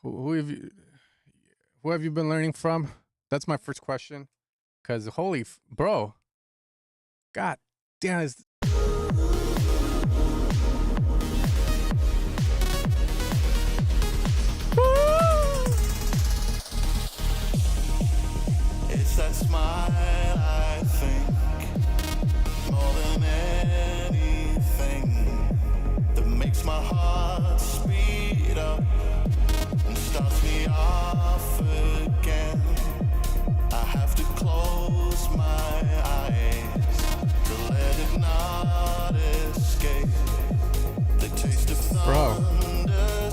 Who have you been learning from? That's my first question. Cause bro. God damn, it's that smile, I think, more than anything, that makes my heart speed up and starts me off again. I have to close my eyes to let it not escape. The taste of thunder.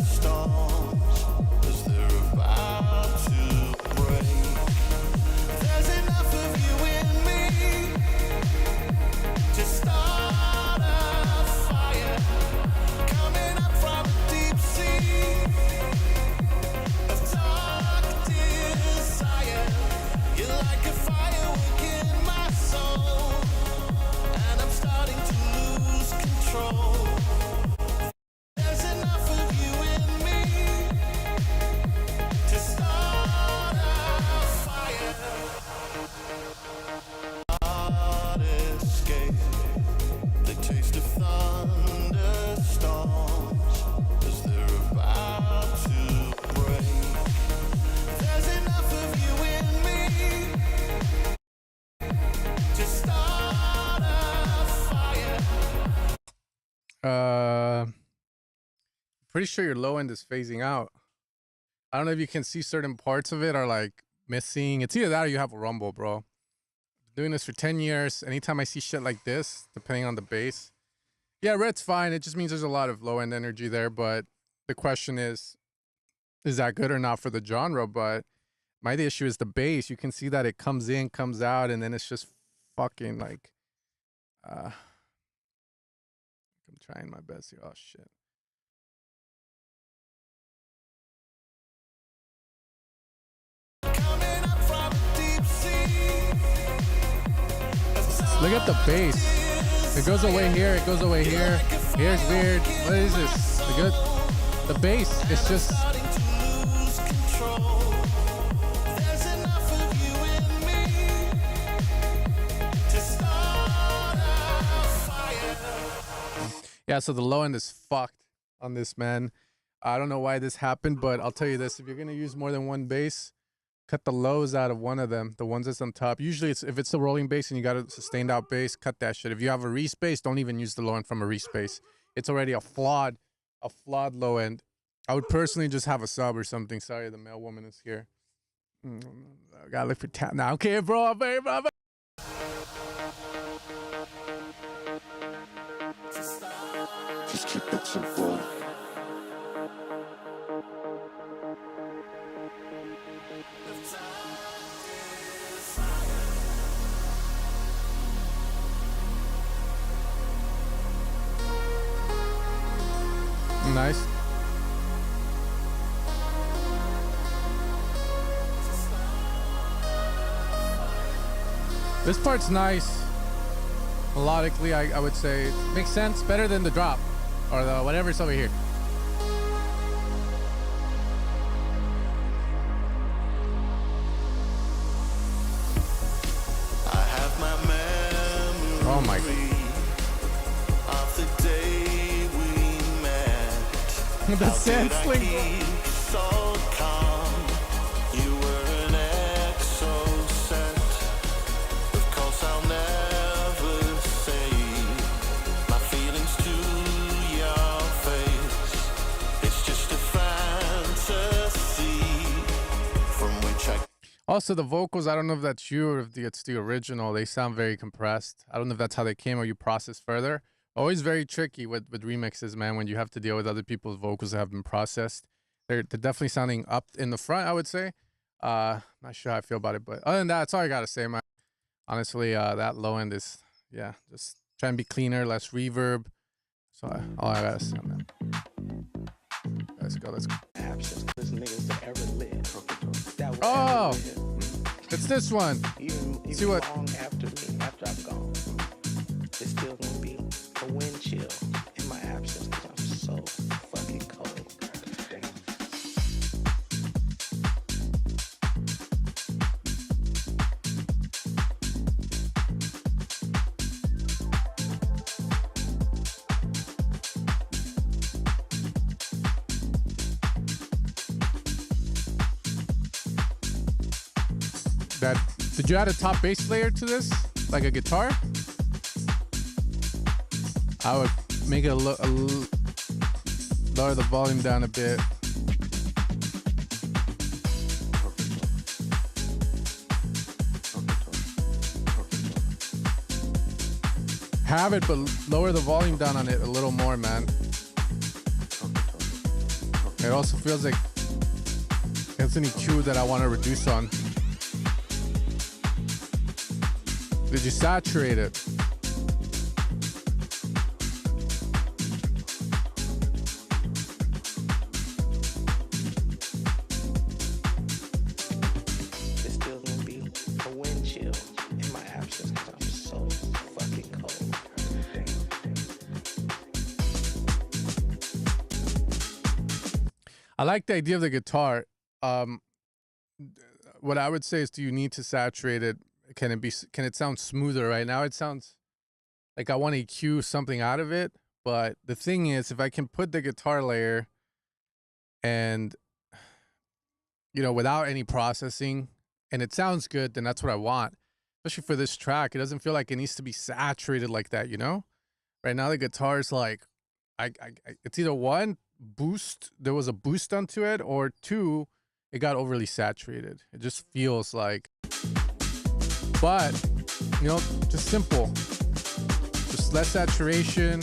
Pretty sure your low end is phasing out. I don't know if you can see certain parts of it are like missing. It's either that or you have a rumble, bro. Doing this for 10 years. Anytime I see shit like this, depending on the bass. Yeah, red's fine. It just means there's a lot of low end energy there. But the question is that good or not for the genre? But my issue is the bass. You can see that it comes in, comes out, and then it's just fucking like, I'm trying my best here. Oh, shit. Look at the bass. It goes away here. It goes away here. Here's weird. What is this? The bass is just. Yeah, so the low end is fucked on this, man. I don't know why this happened, but I'll tell you this. If you're going to use more than one bass, cut the lows out of one of them, the ones that's on top. Usually, if it's a rolling bass and you got a sustained out bass, cut that shit. If you have a Reese bass, don't even use the low end from a Reese bass. It's already a flawed low end. I would personally just have a sub or something. Sorry, the male woman is here. I gotta look for tap now. Okay, bro. Just keep it simple. Nice. This part's nice. Melodically, I would say it makes sense. Better than the drop or the whatever's over here. I have my memory. Oh my God. Of the day we met. The sampling. So calm. You were an exocet. Of course I'll never say my feelings to your face. It's just a fantasy from which I. Also, the vocals, I don't know if that's you or if it's the original. They sound very compressed. I don't know if that's how they came or you process further. Always very tricky with remixes, man, when you have to deal with other people's vocals that have been processed. They're definitely sounding up in the front, I would say. Not sure how I feel about it, but other than that, that's all I got to say, man. Honestly, that low end is, yeah, just try and be cleaner, less reverb. So all I got to say on that. Let's go. Oh, it's this one. Even See what? long after I've gone, it's still gonna be a wind chill in my absence because I'm so fucking cold. Damn. Did you add a top bass layer to this, like a guitar? I would make it lower the volume down a bit. Have it, but lower the volume down on it a little more, man. It also feels like it's an EQ that I want to reduce on. Did you saturate it? It's still gonna be a wind chill in my absence because I'm so fucking cold. I like the idea of the guitar. What I would say is, do you need to saturate it? Can it sound smoother? Right now it sounds like I want to EQ something out of it, but the thing is, if I can put the guitar layer and, you know, without any processing, and it sounds good, then that's what I want. Especially for this track, it doesn't feel like it needs to be saturated like that, you know? Right now the guitar is like, it's either one, boost. There was a boost onto it, or two, it got overly saturated. It just feels like, but you know, just simple. Just less saturation.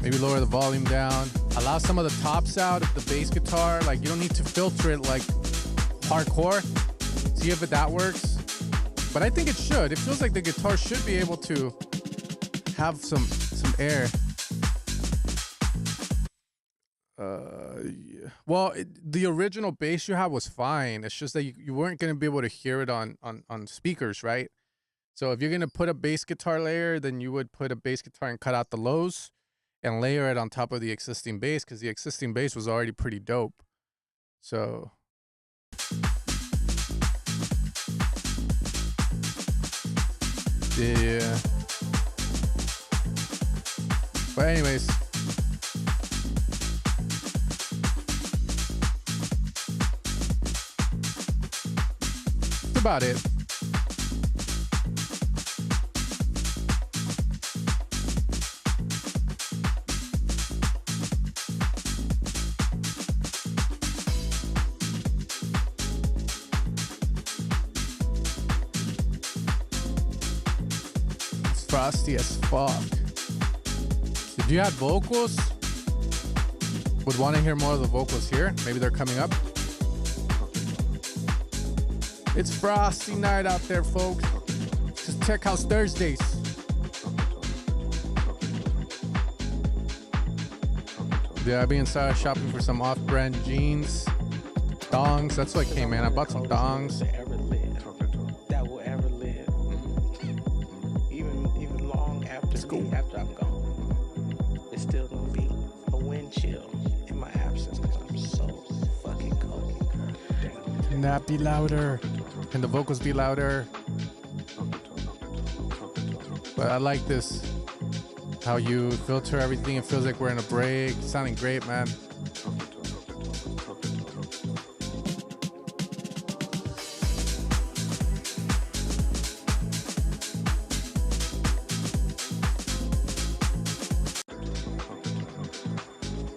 Maybe lower the volume down. Allow some of the tops out of the bass guitar. Like, you don't need to filter it like hardcore. See if that works. But I think it should. It feels like the guitar should be able to have some air. Yeah. Well, the original bass you had was fine. It's just that you weren't going to be able to hear it on speakers, right? So if you're going to put a bass guitar layer, then you would put a bass guitar and cut out the lows and layer it on top of the existing bass, because the existing bass was already pretty dope. So yeah. But anyways, that's about it. Frosty as fuck. If you had vocals, would want to hear more of the vocals here. Maybe they're coming up. It's frosty night out there, folks. Just Tech House Thursdays. Yeah, I've been inside shopping for some off-brand jeans, dongs. That's what came in. I bought some dongs. After I'm gone, it's still gonna be a wind chill in my absence because I'm so fucking cold. Can that be louder? Can the vocals be louder? But I like this. How you filter everything. It feels like we're in a break. Sounding great, man.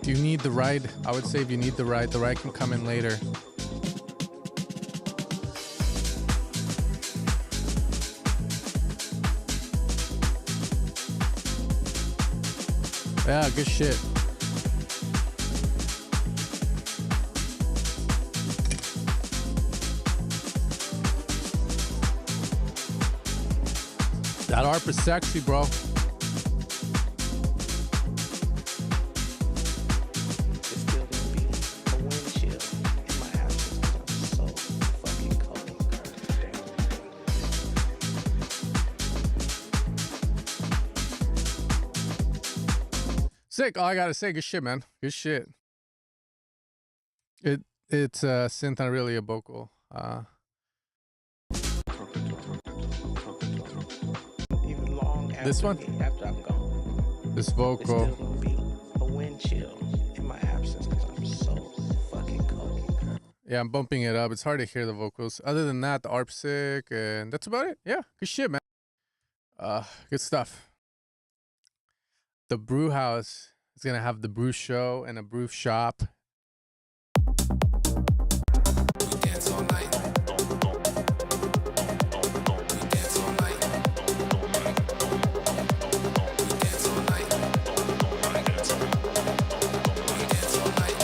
You need the ride. I would say if you need the ride can come in later. Yeah, good shit. That ARP is sexy, bro. Sick. All I gotta say, good shit, man. Good shit. It's synth, not really a vocal. Even long after this one? After I'm gone, this vocal. it's still gonna be a wind chill in my absence because I'm so fucking cold. Yeah, I'm bumping it up. It's hard to hear the vocals. Other than that, the ARP sick, and that's about it. Yeah, good shit, man. Good stuff. The brew house is gonna have the brew show and a brew shop. We dance all night. We dance all night. We dance all night. We dance all night. We dance all night.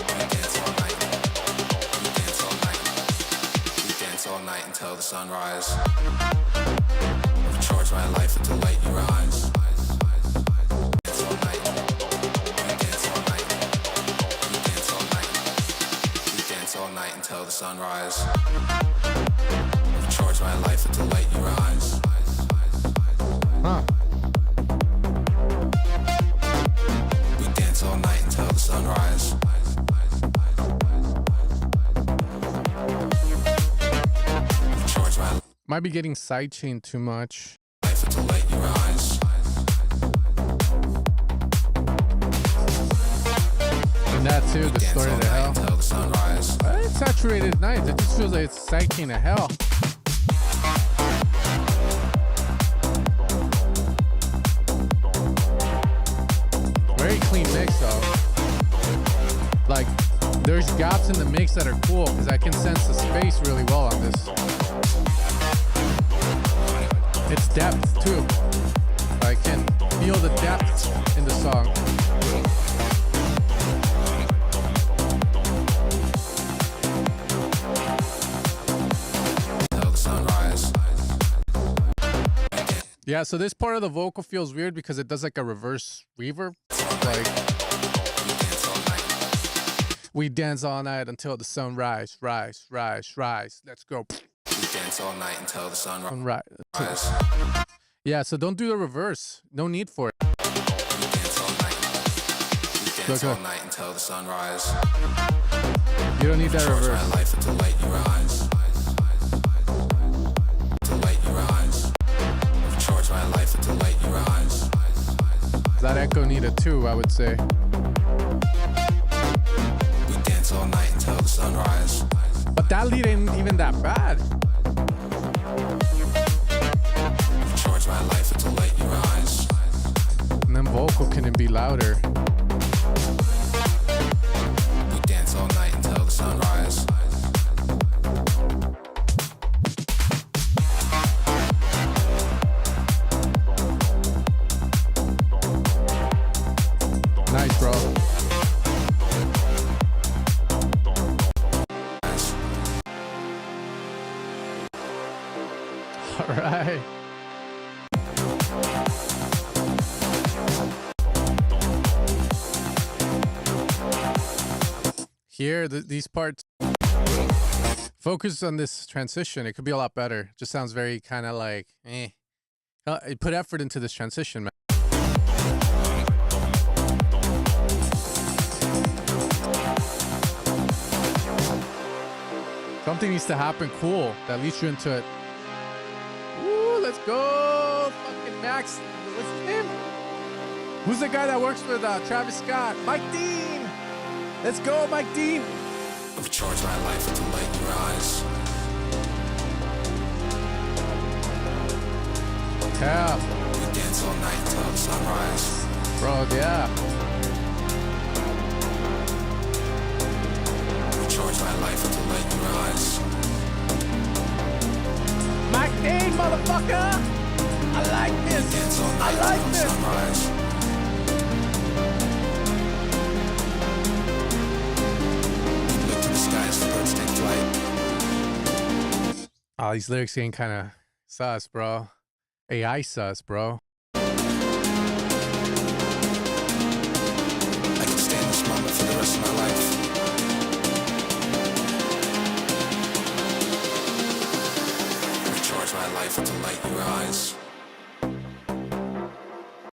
We dance all night. We dance all night. We dance all night until the sunrise. I've charged my life to light your eyes. All night until the sunrise. I've charged my life to light your eyes. Huh. We dance all night until the sunrise. I've charged my Might be getting sidechained too much. life to light your eyes. And that too, the story to hell. Until the sunrise. It's saturated night. It just feels like it's sidechained to hell. Very clean mix though. There's gaps in the mix that are cool because I can sense the space really well on this. It's depth too. I can feel the depth in the song. Yeah, so this part of the vocal feels weird because it does like a reverse reverb. Like, we dance all night until the sun rise, rise, rise, rise. Let's go. We dance all night until the sun Right. rises. Yeah, so don't do the reverse. No need for it. We dance all night. We dance all night until the sun rises. You don't need that Charge my reverse. life until light your eyes. Until light your eyes. Charge my life until light your eyes. That echo needed too, I would say. We dance all night until the sunrise. But that lead ain't even that bad. Charge my life until light your eyes. And then vocal can be louder. We dance all night until the sunrise. Nice, bro. All right. Here, these parts. Focus on this transition. It could be a lot better. Just sounds very kind of like, eh. Put effort into this transition, man. Something needs to happen cool that leads you into it. Ooh, let's go. Fucking Max. What's his name? Who's the guy that works with Travis Scott? Mike Dean. Let's go, Mike Dean. Charge my life until light your eyes. Yeah. We dance all night until the sunrise. Bro, yeah. Charge my life until light your eyes. Mike Dean, motherfucker. I like this. Dance all night I like until the this. sunrise. Look to the skies, the birds take flight. Oh, these lyrics ain't kind of sus, bro. AI sus, bro. I can stand this moment for the rest of my life. Recharge my life until light your eyes.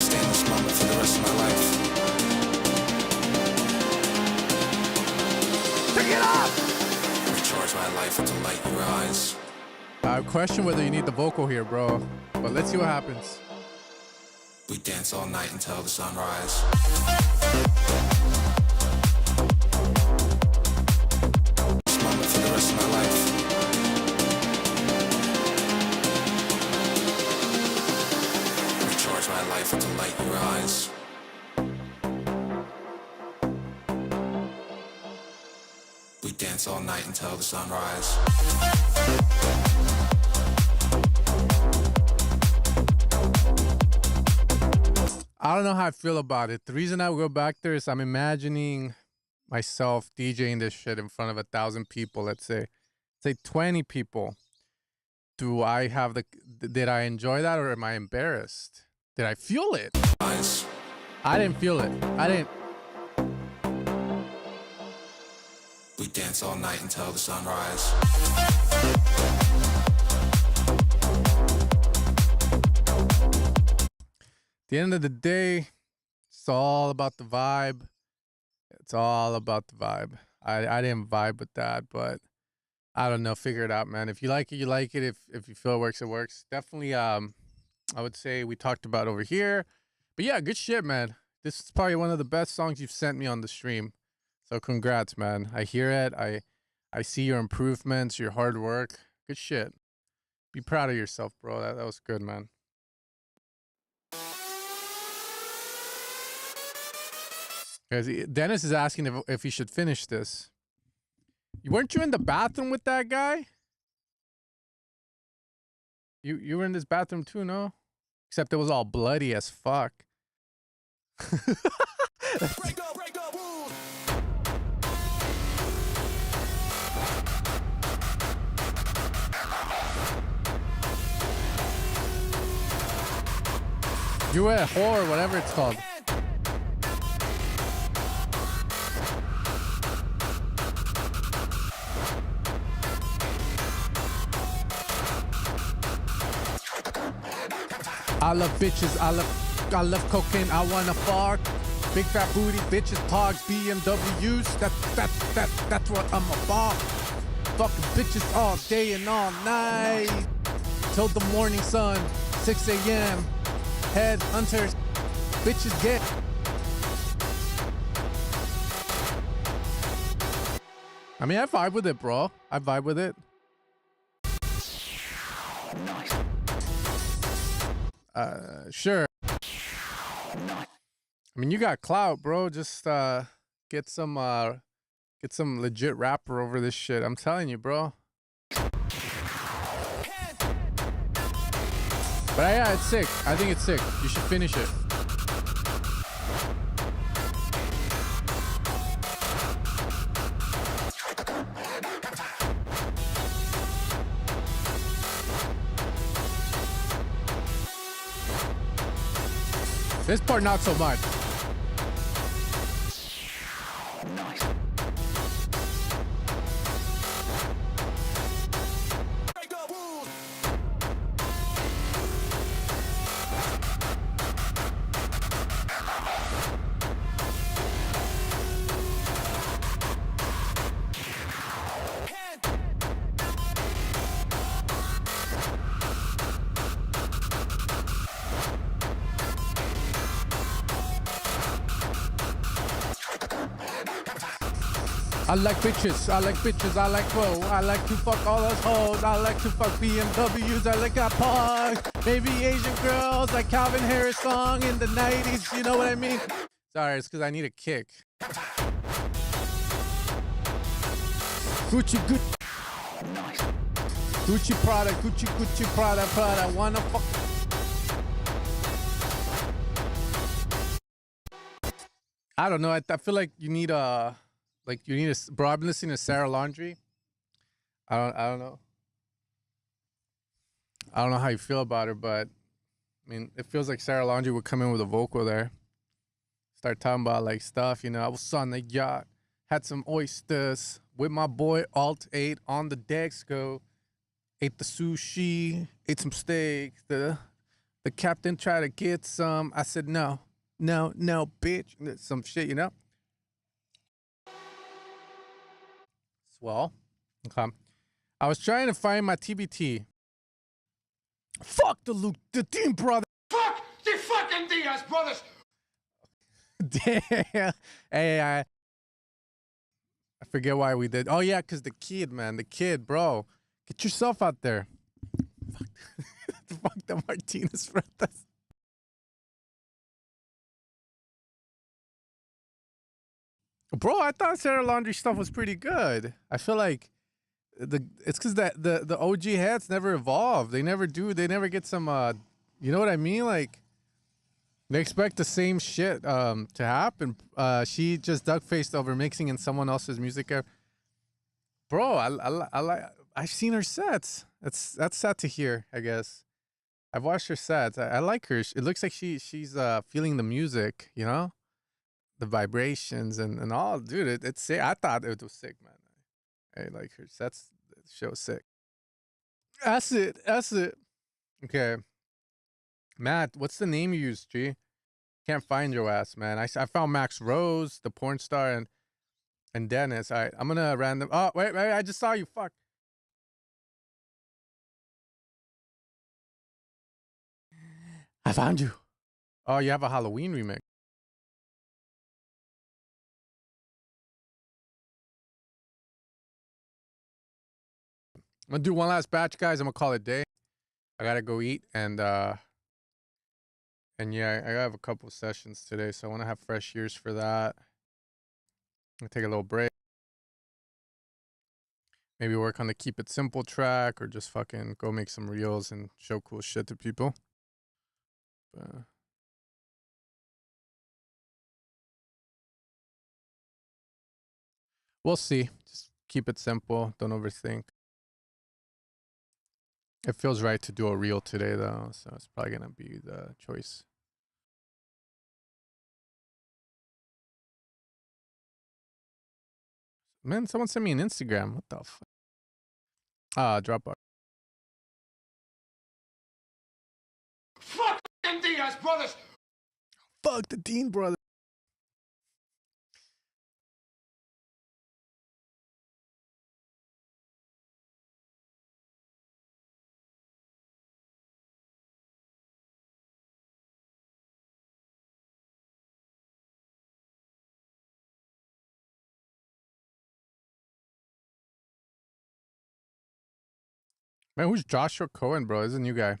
Stand this moment for the rest of my life. Pick it up! Recharge my life until light your eyes. I question whether you need the vocal here, bro. But let's see what happens. We dance all night until the sunrise. This moment for the rest of my life. Recharge my life until light your eyes. We dance all night until the sunrise. I don't know how I feel about it. The reason I go back there is I'm imagining myself DJing this shit in front of 1,000 people, let's say 20 people. Do I have did I enjoy that or am I embarrassed? Did I feel it? Eyes. I didn't feel it. I didn't. We dance all night until the sunrise. At the end of the day, it's all about the vibe. It's all about the vibe. I didn't vibe with that, but I don't know. Figure it out, man. If you like it, you like it. If you feel it works, it works. Definitely, I would say we talked about over here. But yeah, good shit, man. This is probably one of the best songs you've sent me on the stream. So congrats, man. I hear it. I see your improvements, your hard work. Good shit. Be proud of yourself, bro. That was good, man. Because Dennis is asking if he should finish this. Weren't you in the bathroom with that guy? You were in this bathroom too, no? Except it was all bloody as fuck. You were at whore, whatever it's called. I love bitches, I love cocaine, I wanna fuck. Big fat booty, bitches, pogs, BMWs, that's what I'm about. Fucking bitches all day and all night. Till the morning sun, 6 a.m. Head hunters, bitches get. I mean, I vibe with it, bro. I vibe with it. Sure. I mean, you got clout, bro. Just get some legit rapper over this shit. I'm telling you, bro. But yeah, it's sick. I think it's sick. You should finish it. This part, not so much. I like bitches, I like bitches, I like whoa. I like to fuck all those hoes. I like to fuck BMWs, I like a pog. Maybe Asian girls like Calvin Harris song in the 90s, you know what I mean? Sorry, it's because I need a kick. Gucci, Gucci Prada, Gucci Prada, wanna fuck. I don't know, I feel like you need a... Like you need a, bro. I've been listening to Sarah Laundry. I don't know. I don't know how you feel about her, but I mean, it feels like Sarah Laundry would come in with a vocal there, start talking about like stuff. You know, I was on the yacht, had some oysters with my boy Alt 8 on the decks. Go, ate the sushi, ate some steak. The captain tried to get some. I said no, bitch. Some shit, you know. Well, okay. I was trying to find my TBT. Fuck the team brother. Fuck the fucking Diaz brothers! Damn. Hey, I forget why we did. Oh yeah, cause the kid, man, the kid, bro. Get yourself out there. Fuck the Martinez brothers. Bro, I thought Sarah Laundry stuff was pretty good. I feel like it's because the OG hats never evolve. They never do. They never get some. You know what I mean? Like they expect the same shit to happen. She just duck faced over mixing in someone else's music. Bro, I like. I've seen her sets. That's sad to hear. I guess I've watched her sets. I like her. It looks like she's feeling the music. You know. The vibrations and all, dude. It's sick. I thought it was sick, man. I like her. That's the show sick. That's it. Okay, Matt. What's the name you used, G? Can't find your ass, man. I found Max Rose, the porn star, and Dennis. All right, I'm gonna random. Oh wait, I just saw you. Fuck. I found you. Oh, you have a Halloween remix. I'm gonna do one last batch, guys. I'm gonna call it a day. I gotta go eat and yeah, I have a couple of sessions today, so I want to have fresh ears for that. I'm gonna take a little break. maybe work on the Keep It Simple track, or just fucking go make some reels and show cool shit to people. We'll see. Just keep it simple. Don't overthink. It feels right to do a reel today, though, so it's probably gonna be the choice. Man, someone sent me an Instagram. What the fuck? Dropbox. Fuck them Diaz brothers. Fuck the Dean brother. Man, who's Joshua Cohen, bro? He's a new guy.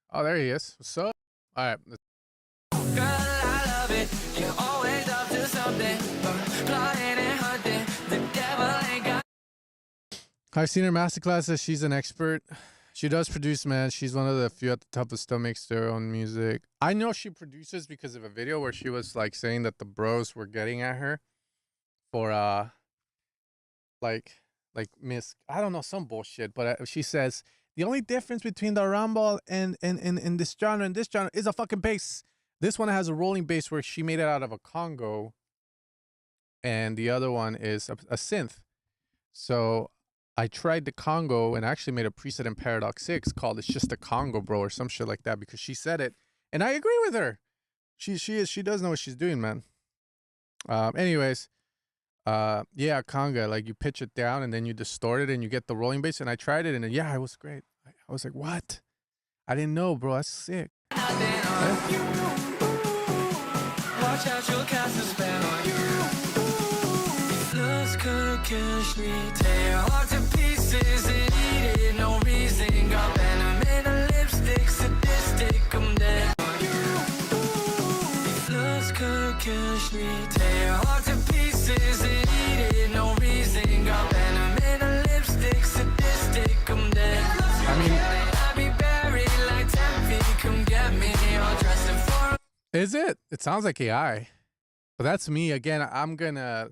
Oh, there he is. What's up? All right. Girl, I love it. You're always up to something. Flying and hunting. The devil ain't got. I've seen her masterclasses. She's an expert. She does produce, man. She's one of the few at the top that still makes their own music. I know she produces because of a video where she was like saying that the bros were getting at her for like Miss, I don't know, some bullshit. But she says the only difference between the rumble and this genre and this genre is a fucking bass. This one has a rolling bass where she made it out of a Congo, and the other one is a synth. So I tried the Congo and actually made a preset in Paradox 6 called "It's Just a Congo, Bro" or some shit like that, because she said it, and I agree with her. She does know what she's doing, man. Anyways, yeah, conga, like you pitch it down and then you distort it and you get the rolling bass. And I tried it, and yeah, it was great. I was like, what? I didn't know, bro. That's sick. Yeah. Watch out, you'll cast a spell on you. Love's cookish me, tear your heart to pieces and eat it. No reason, got venom in the lipstick, sadistic, I'm dead on you. Love's cookish me, tear your heart to pieces and eat it. No reason, got venom in the lipstick, sadistic, I'm dead. I mean, I'll be buried like 10 feet, come get me, all dressed in for. Is it? It sounds like AI. But that's me. Again, I'm gonna,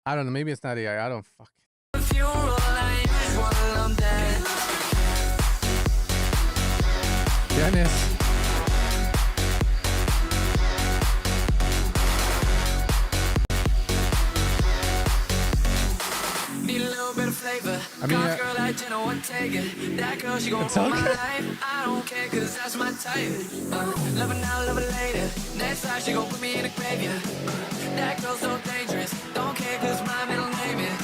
I don't know, maybe it's not AI. I don't fuck. Dennis. Need a little bit of flavor. I mean, girl like Jenna, one take it. That girl, she gon' it's rule my okay. life. I don't care, cause that's my type. Love her now, love her later. Next time she gon' put me in a graveyard. That girl's so dangerous. Don't care, cause my middle name is.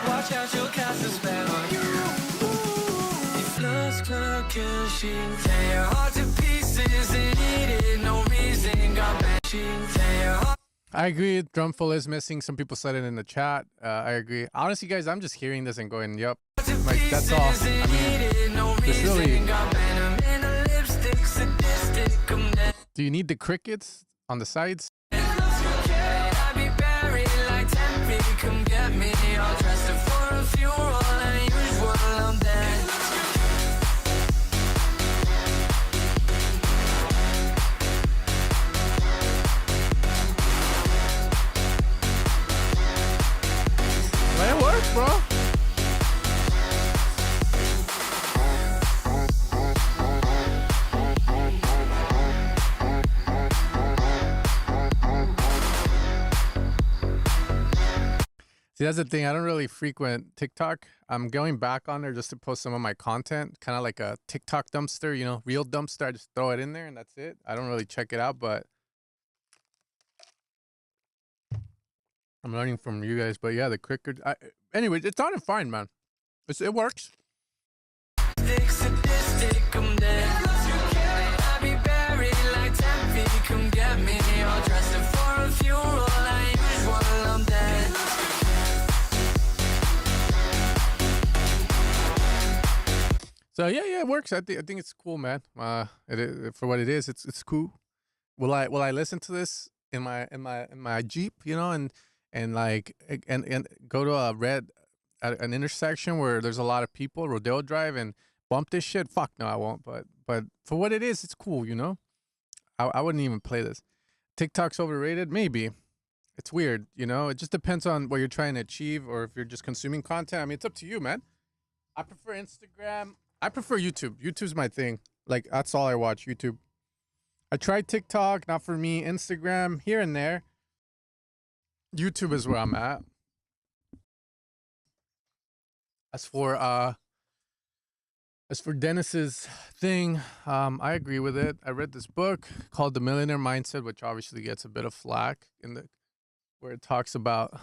Watch out, she'll cast a spell on you. If love's cooking, she'll tear your heart to pieces and eat it. No reason, got bad. She'll tear your heart. I agree. Drumful is missing. Some people said it in the chat. I agree. Honestly, guys, I'm just hearing this and going, yep. Like, that's all. I mean, there's really... Do you need the crickets on the sides? It works, bro. See, that's the thing. I don't really frequent TikTok. I'm going back on there just to post some of my content, kind of like a TikTok dumpster, you know, real dumpster. I just throw it in there and that's it. I don't really check it out, but I'm learning from you guys. But yeah, the cricket. Anyways, it sounded fine, man. It works. So yeah, it works. I think it's cool, man. For what it is, it's cool. Will I listen to this in my Jeep, you know, and and like and go to a red at an intersection where there's a lot of people, Rodeo Drive, and bump this shit. Fuck no, I won't. But for what it is, it's cool. You know, I wouldn't even play this. TikTok's overrated, maybe. It's weird, you know. It just depends on what you're trying to achieve, or if you're just consuming content. I mean, it's up to you, man. I prefer Instagram. I prefer YouTube. YouTube's my thing. Like that's all I watch. YouTube. I tried TikTok, not for me. Instagram here and there. YouTube is where I'm at. As for Dennis's thing, I agree with it. I read this book called The Millionaire Mindset, which obviously gets a bit of flack in the where it talks about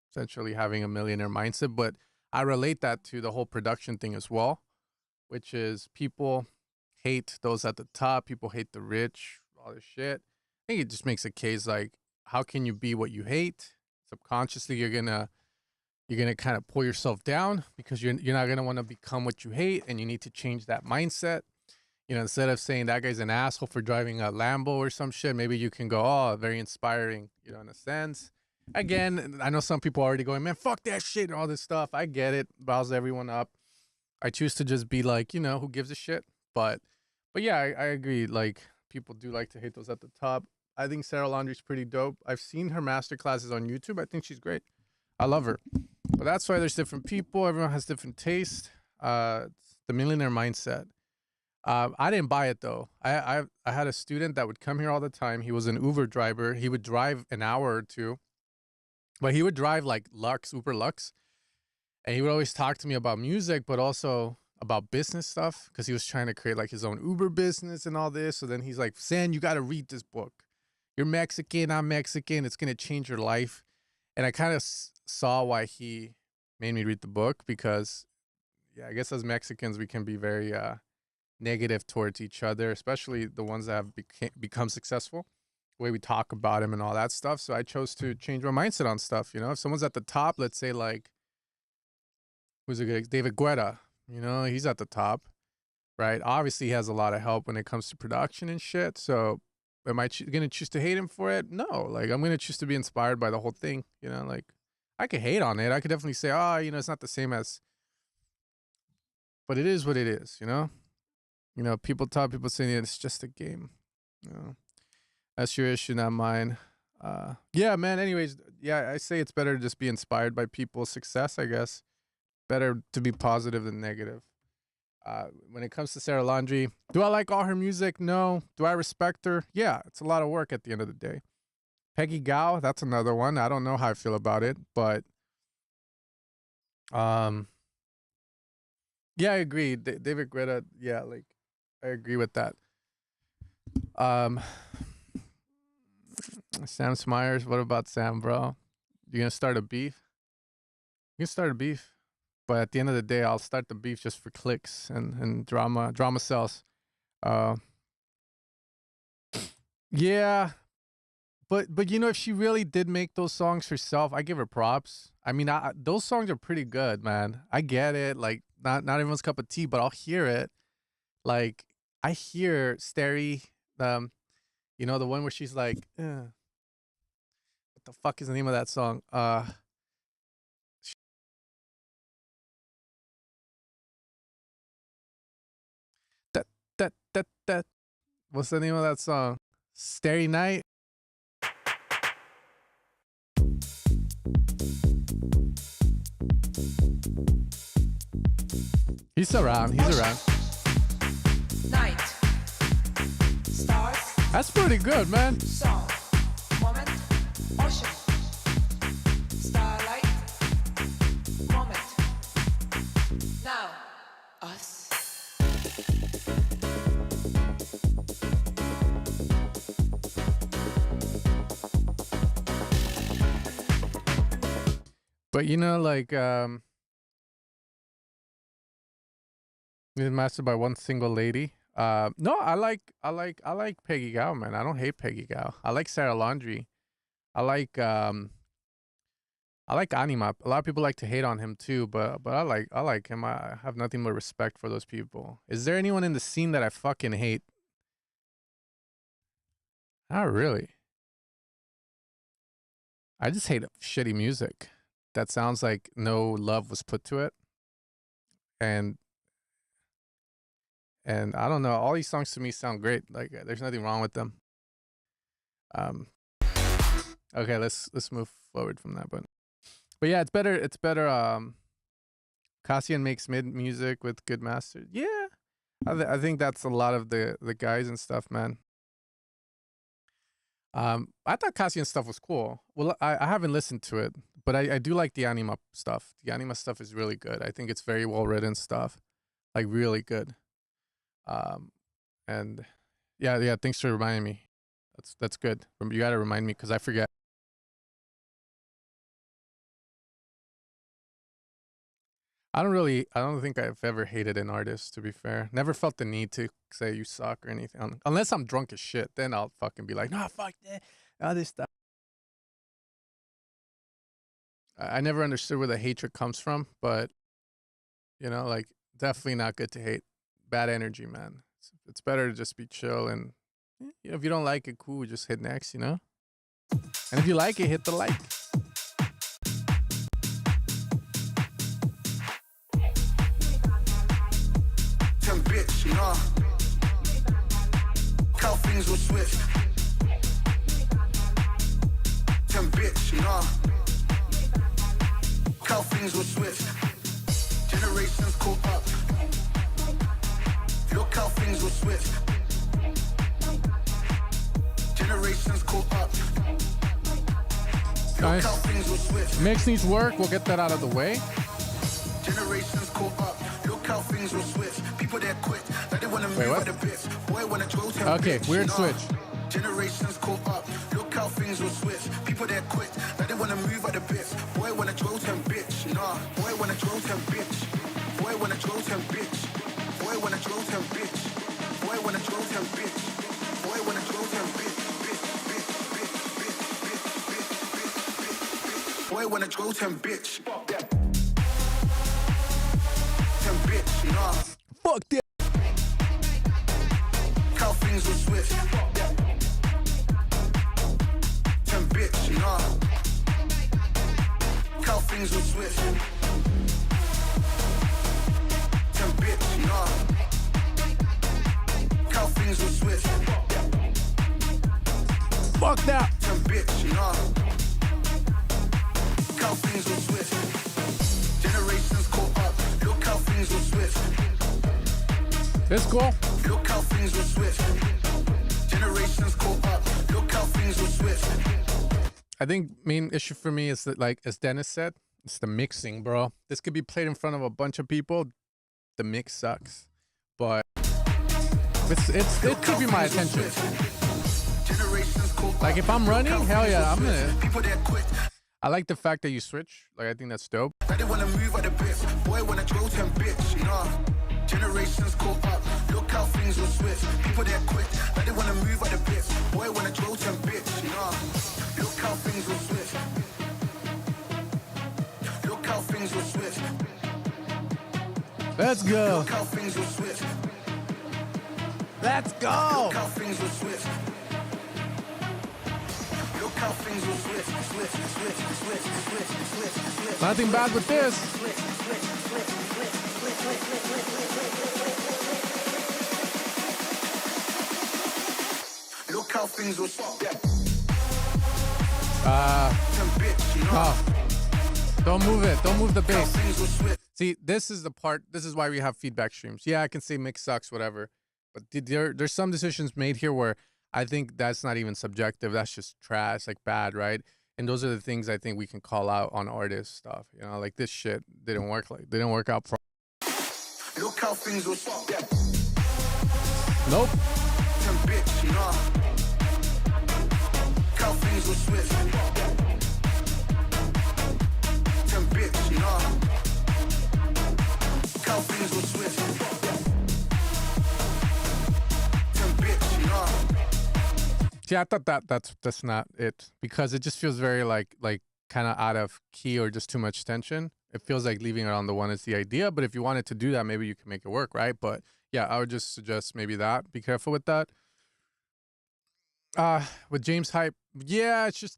essentially having a millionaire mindset, but I relate that to the whole production thing as well, which is people hate those at the top, people hate the rich, all this shit. I think it just makes a case like, how can you be what you hate? Subconsciously, you're gonna kind of pull yourself down because you're not gonna want to become what you hate, and you need to change that mindset. You know, instead of saying that guy's an asshole for driving a Lambo or some shit, maybe you can go, oh, very inspiring, you know, in a sense. Again, I know some people are already going, man, fuck that shit and all this stuff. I get it, riles everyone up. I choose to just be like, you know, who gives a shit? But yeah, I agree. Like, people do like to hate those at the top. I think Sarah Laundry's pretty dope. I've seen her master classes on YouTube. I think she's great. I love her. But that's why there's different people. Everyone has different taste. It's the millionaire mindset. I didn't buy it though. I had a student that would come here all the time. He was an Uber driver. He would drive an hour or two, but he would drive like Lux, Uber Lux, and he would always talk to me about music, but also about business stuff because he was trying to create like his own Uber business and all this. So then he's like, "San, you got to read this book. You're Mexican. I'm Mexican. It's gonna change your life." And I kind of saw why he made me read the book because, yeah, I guess as Mexicans we can be very negative towards each other, especially the ones that have become successful, the way we talk about him and all that stuff. So I chose to change my mindset on stuff. You know, if someone's at the top, let's say like, who's a good, David Guetta, you know, he's at the top, right? Obviously he has a lot of help when it comes to production and shit. So am I going to choose to hate him for it? No, like I'm going to choose to be inspired by the whole thing. You know, like I could hate on it. I could definitely say, oh, you know, it's not the same as, but it is what it is, you know? You know, people talk, people saying it's just a game. You know, that's your issue, not mine. Yeah, man. Anyways, yeah, I say it's better to just be inspired by people's success, I guess. Better to be positive than negative. When it comes to Sarah Laundry, do I like all her music? No. Do I respect her? Yeah, it's a lot of work at the end of the day. Peggy Gao, that's another one. I don't know how I feel about it, but yeah, I agree. David Guetta, yeah, like I agree with that. Sam Smyers, what about Sam, bro? You gonna start a beef? You can start a beef, but at the end of the day, I'll start the beef just for clicks and drama. Drama sells. Uh, yeah, but you know, if she really did make those songs herself, I give her props. I mean, those songs are pretty good, man. I get it. Like, not everyone's cup of tea, but I'll hear it. Like, I hear Starry, you know, the one where she's like, what the fuck is the name of that song? That that. What's the name of that song? Starry Night. He's around. He's around. Night. Stars. That's pretty good, man. Song. Moment. Ocean. Starlight. Moment. Now. Us. But you know, like, he's mastered by one single lady. No, I like Peggy Gao, man. I don't hate Peggy Gao. I like Sarah Laundry. I like Anima. A lot of people like to hate on him too, but I like him. I have nothing but respect for those people. Is there anyone in the scene that I fucking hate? Not really. I just hate shitty music that sounds like no love was put to it. And I don't know, all these songs to me sound great. Like there's nothing wrong with them. Um okay, let's move forward from that, but yeah, it's better Cassian makes mid music with good masters. Yeah. I think that's a lot of the guys and stuff, man. I thought Cassian's stuff was cool. Well, I haven't listened to it, but I do like the anima stuff. The anima stuff is really good. I think it's very well written stuff, like really good. And yeah. Thanks for reminding me. That's good. You got to remind me because I forget. I don't think I've ever hated an artist, to be fair. Never felt the need to say you suck or anything. Unless I'm drunk as shit, then I'll fucking be like, nah, fuck that. All this stuff. I never understood where the hatred comes from, but, like, definitely not good to hate. Bad energy, man. It's better to just be chill and, if you don't like it, cool, just hit next, And if you like it, hit the like. Bitch, nah. How things will switch. Bitch, nah. How things will switch. Generations caught up. Look how things will switch. Generations caught up. Look how things will switch. Mix needs work. We'll get that out of the way. Generations caught up. Look how things will switch. People that quit, that they wanna move out the bits. Boy wanna throw them. Okay, weird switch. Generations caught up. Look how things will switch. People that quit, that they wanna move out the bits. Boy wanna throw them bitch. Nah, boy wanna throw them bitch. Boy wanna throw them bitch. Boy wanna throw them bitch. Boy wanna throw them bitch. Boy wanna throw them bitch. Boy wanna throw them bitch. Bitch, nah. Fuck that. How things will switch. Bitch, nah. How things will switch. Bitch, nah. How things will switch. Fuck that. Bitch, nah. How things will switch. Generations caught up. Look how things will switch. It's cool. Look how things will switch. Generations caught up. Look how things will switch. I think main issue for me is that, like, as Dennis said, it's the mixing, bro. This could be played in front of a bunch of people. The mix sucks, but it's keeping my attention. Like if I'm running, hell yeah, I'm gonna. I like the fact that you switch. Like I think that's dope. They wanna move at the bits. Boy wanna throw them bitch. Nah. Generations caught up. Look how things will switch. People that quit. They wanna move at the bits. Boy wanna throw them bitch. Nah. Look how things will switch. Look how things will switch. Let's go. Look how things will switch. Let's go. Look how things will switch. Look how things will switch. Switch. Nothing bad with this. Look how things will switch. Don't move it. Don't move the bass. See, this is the part. This is why we have feedback streams. Yeah, I can say mix sucks, whatever. But there's some decisions made here where I think that's not even subjective. That's just trash, like bad, right? And those are the things I think we can call out on artist stuff. You know, like this shit didn't work out. Look how things will Nope. Bitch, nah. How things will switch. Bitch, nah. How things will switch. Bitch, nah. See, I thought that's not it because it just feels very like kind of out of key or just too much tension. It feels like leaving it on the one is the idea, but if you wanted to do that, maybe you can make it work, right? But yeah, I would just suggest maybe that. Be careful with that. With James Hype, yeah, it's just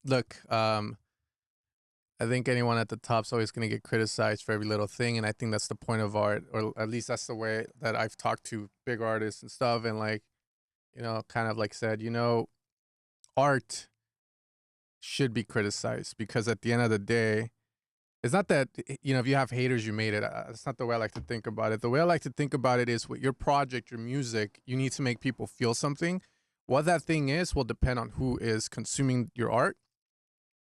look, I think anyone at the top's always going to get criticized for every little thing, and I think that's the point of art, or at least that's the way that I've talked to big artists and stuff, and like, kind of like said, art should be criticized because at the end of the day, it's not that, if you have haters, you made it. That's not the way I like to think about it. The way I like to think about it is with your project, your music, you need to make people feel something. What that thing is will depend on who is consuming your art.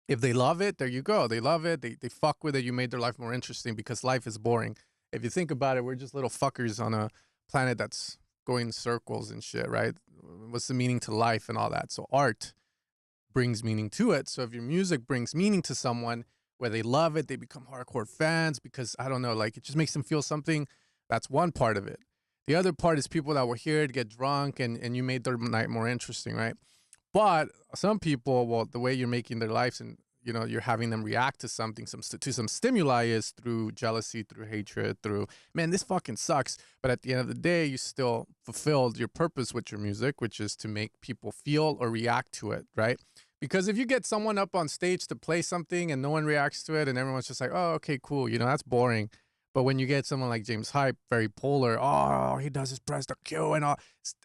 If they love it, there you go. They love it. They fuck with it. You made their life more interesting because life is boring. If you think about it, we're just little fuckers on a planet that's going in circles and shit, right? What's the meaning to life and all that? So art brings meaning to it. So if your music brings meaning to someone where they love it, they become hardcore fans because, I don't know, like it just makes them feel something. That's one part of it. The other part is people that were here to get drunk and you made their night more interesting, right? But some people, well, the way you're making their lives and, you're having them react to something, to some stimuli is through jealousy, through hatred, through, man, this fucking sucks. But at the end of the day, you still fulfilled your purpose with your music, which is to make people feel or react to it, right? Because if you get someone up on stage to play something and no one reacts to it and everyone's just like, oh, okay, cool, that's boring. But when you get someone like James Hype, very polar, oh, he does his press the Q and all.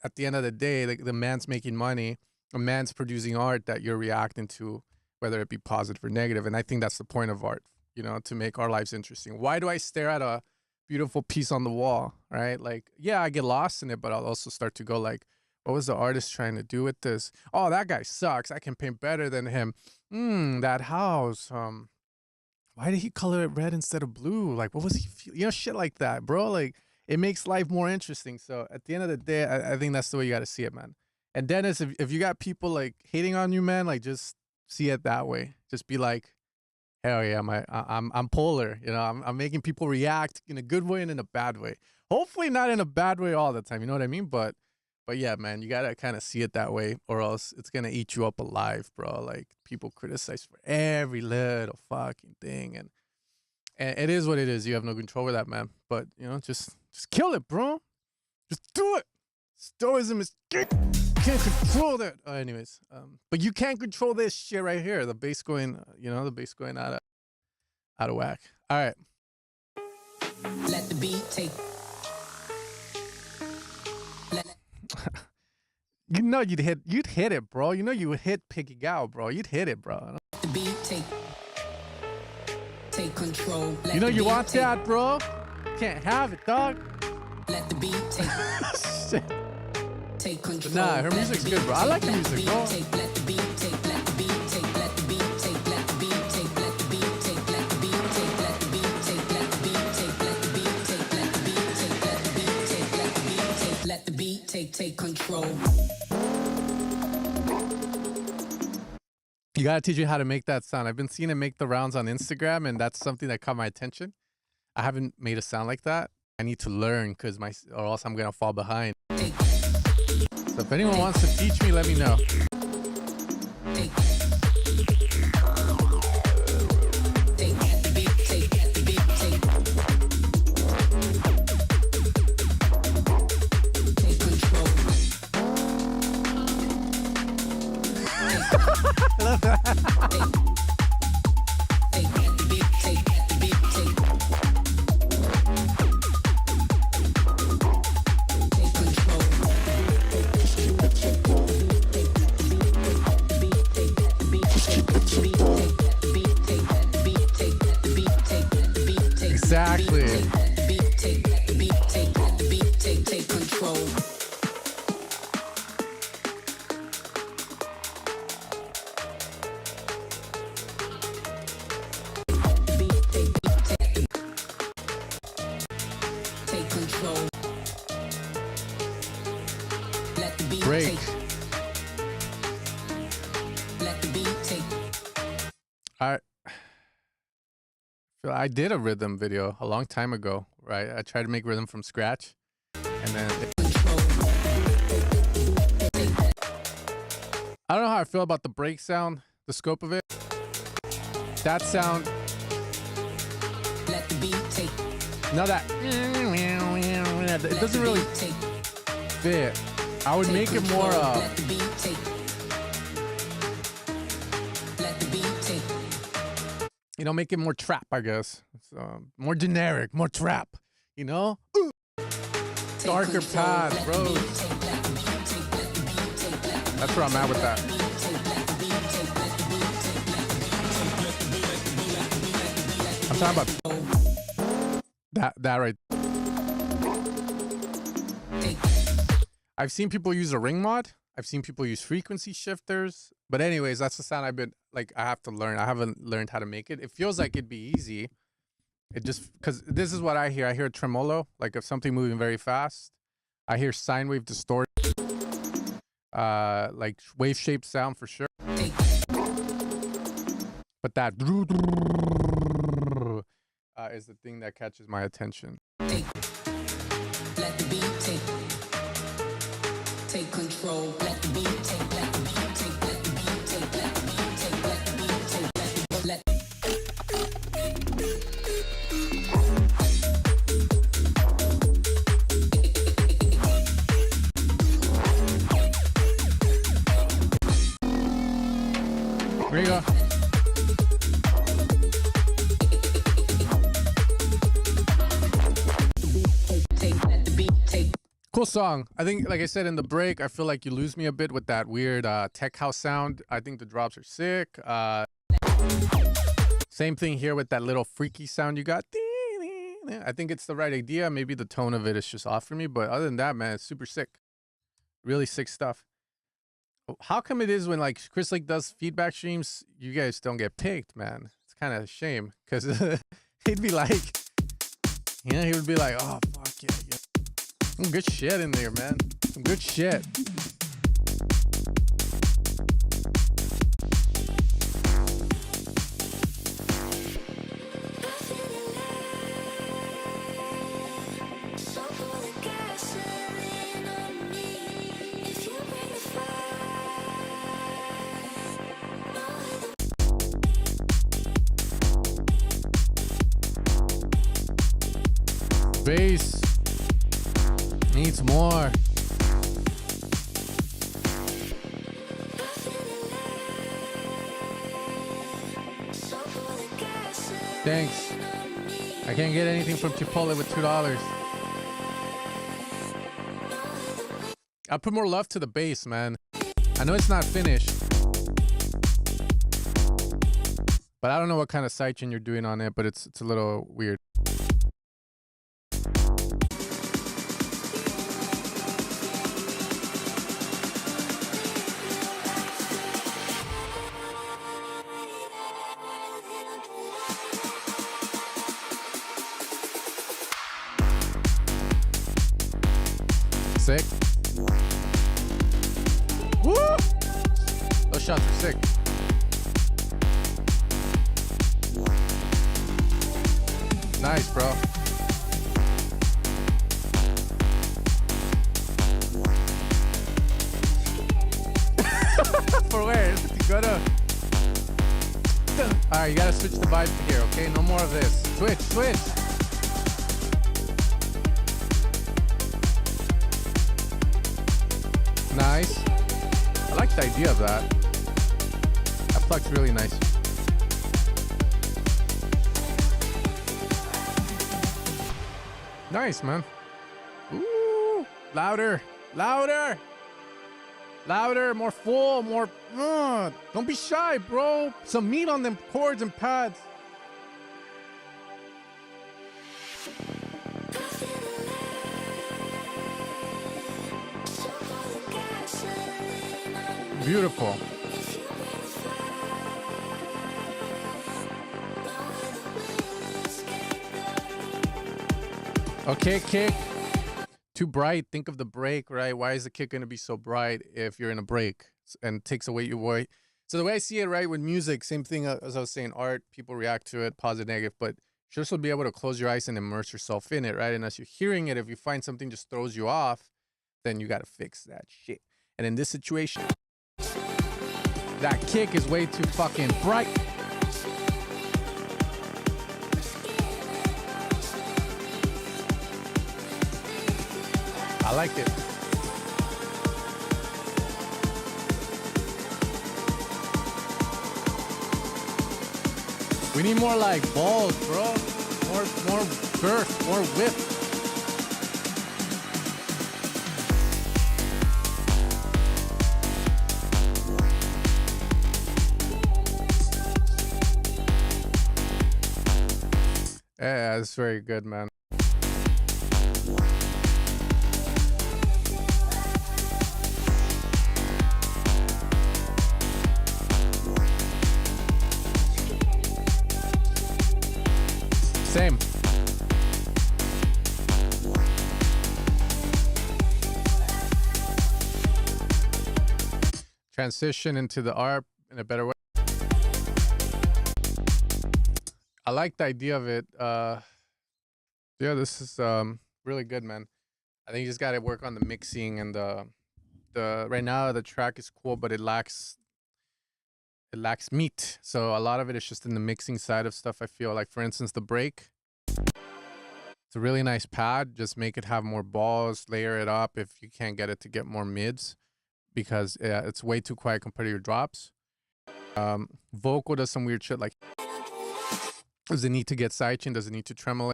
At the end of the day, the man's making money. A man's producing art that you're reacting to, whether it be positive or negative. And I think that's the point of art, to make our lives interesting. Why do I stare at a beautiful piece on the wall, right? Like, yeah, I get lost in it, but I'll also start to go like, what was the artist trying to do with this? Oh, that guy sucks. I can paint better than him. That house. Why did he color it red instead of blue? Like, what was he feel? Shit like that, bro. Like, it makes life more interesting. So at the end of the day, I think that's the way you got to see it, man. And Dennis, if you got people like hating on you, man, like just see it that way. Just be like, hell yeah, I'm polar. I'm making people react in a good way and in a bad way. Hopefully not in a bad way all the time. You know what I mean? But yeah, man, you gotta kind of see it that way, or else it's gonna eat you up alive, bro. Like people criticize for every little fucking thing, and it is what it is. You have no control over that, man. But just kill it, bro. Just do it. Stoicism is. Can't control that. Anyways, but you can't control this shit right here. The bass going, the bass going out of whack. All right. Let the beat take. You'd hit it, bro. You would hit Piggy Gal, bro. You'd hit it, bro. The beat take control. You want that, bro? Can't have it, dog. Let the beat take. Shit. Take control. Nah, her music's good, bro. I like the music, bro. Let the beat take, let the beat take, let the beat take, let the beat take, let the beat take, let the beat take, let the beat take, let the beat take, let the beat take, let the beat take, let the beat take, let the beat take, let the beat take control. You gotta teach me how to make that sound. I've been seeing it make the rounds on Instagram, and that's something that caught my attention. I haven't made a sound like that. I need to learn or else I'm gonna fall behind. So if anyone wants to teach me, let me know. I love that. Exactly. Take control. Take control. Let the beat Break. take. Let the beat take. I did a rhythm video a long time ago, right? I tried to make rhythm from scratch, and then I don't know how I feel about the break sound, the scope of it. That sound. Let the beat take. No, that it doesn't really fit. I would make it more Let the beat take. Let the beat You know, make it more trap, I guess. So, more generic, more trap. You know? Darker path, bro. That's where I'm at with that. I'm talking about that right. I've seen people use a ring mod. I've seen people use frequency shifters. But anyways, that's the sound I've been, like, I have to learn. I haven't learned how to make it. It feels like it'd be easy. It just, because this is what I hear. I hear a tremolo, like of something moving very fast. I hear sine wave distort. Like wave-shaped sound for sure. But that is the thing that catches my attention. Let the beat take control. Let the beat take, let the beat take, let the beat take, let the beat take, let the beat take, let the Here you go. Cool song. I think, like I said in the break, I feel like you lose me a bit with that weird tech house sound. I think the drops are sick. Same thing here with that little freaky sound you got. I think it's the right idea. Maybe the tone of it is just off for me. But other than that, man, it's super sick. Really sick stuff. How come it is when like Chris Lake does feedback streams, you guys don't get picked, man? It's kind of a shame because he'd be like, you know, he would be like, oh, fuck yeah, yeah. Some good shit in there, man. Some good shit. Bass needs more. Thanks. I can't get anything from Chipotle with $2. I'll put more love to the bass, man. I know it's not finished, but I don't know what kind of sidechain you're doing on it, but it's a little weird. Sick. Woo! Those shots are sick. Nice, bro. For where? You gotta. Alright, you gotta switch the vibe here, okay? No more of this. Switch. Nice. I like the idea of that. That pluck's really nice. Nice, man. Ooh, louder, more full, more. Don't be shy, bro. Some meat on them chords and pads. Beautiful. Okay, kick. Too bright. Think of the break, right? Why is the kick going to be so bright if you're in a break and takes away your voice? So the way I see it, right, with music, same thing as I was saying, art, people react to it, positive, negative, but you're supposed to be able to close your eyes and immerse yourself in it, right? And as you're hearing it, if you find something just throws you off, then you got to fix that shit. And in this situation, that kick is way too fucking bright. I like it. We need more like balls, bro. More girth, more whip. Yeah, it's very good, man. Same. Transition into the ARP in a better way. I like the idea of it. Yeah, this is really good, man. I think you just got to work on the mixing and the right now the track is cool, but it lacks meat. So a lot of it is just in the mixing side of stuff. I feel like, for instance, the break. It's a really nice pad. Just make it have more balls, layer it up if you can't get it to get more mids, because it's way too quiet compared to your drops. Vocal does some weird shit like, does it need to get sidechain? Does it need to tremolo?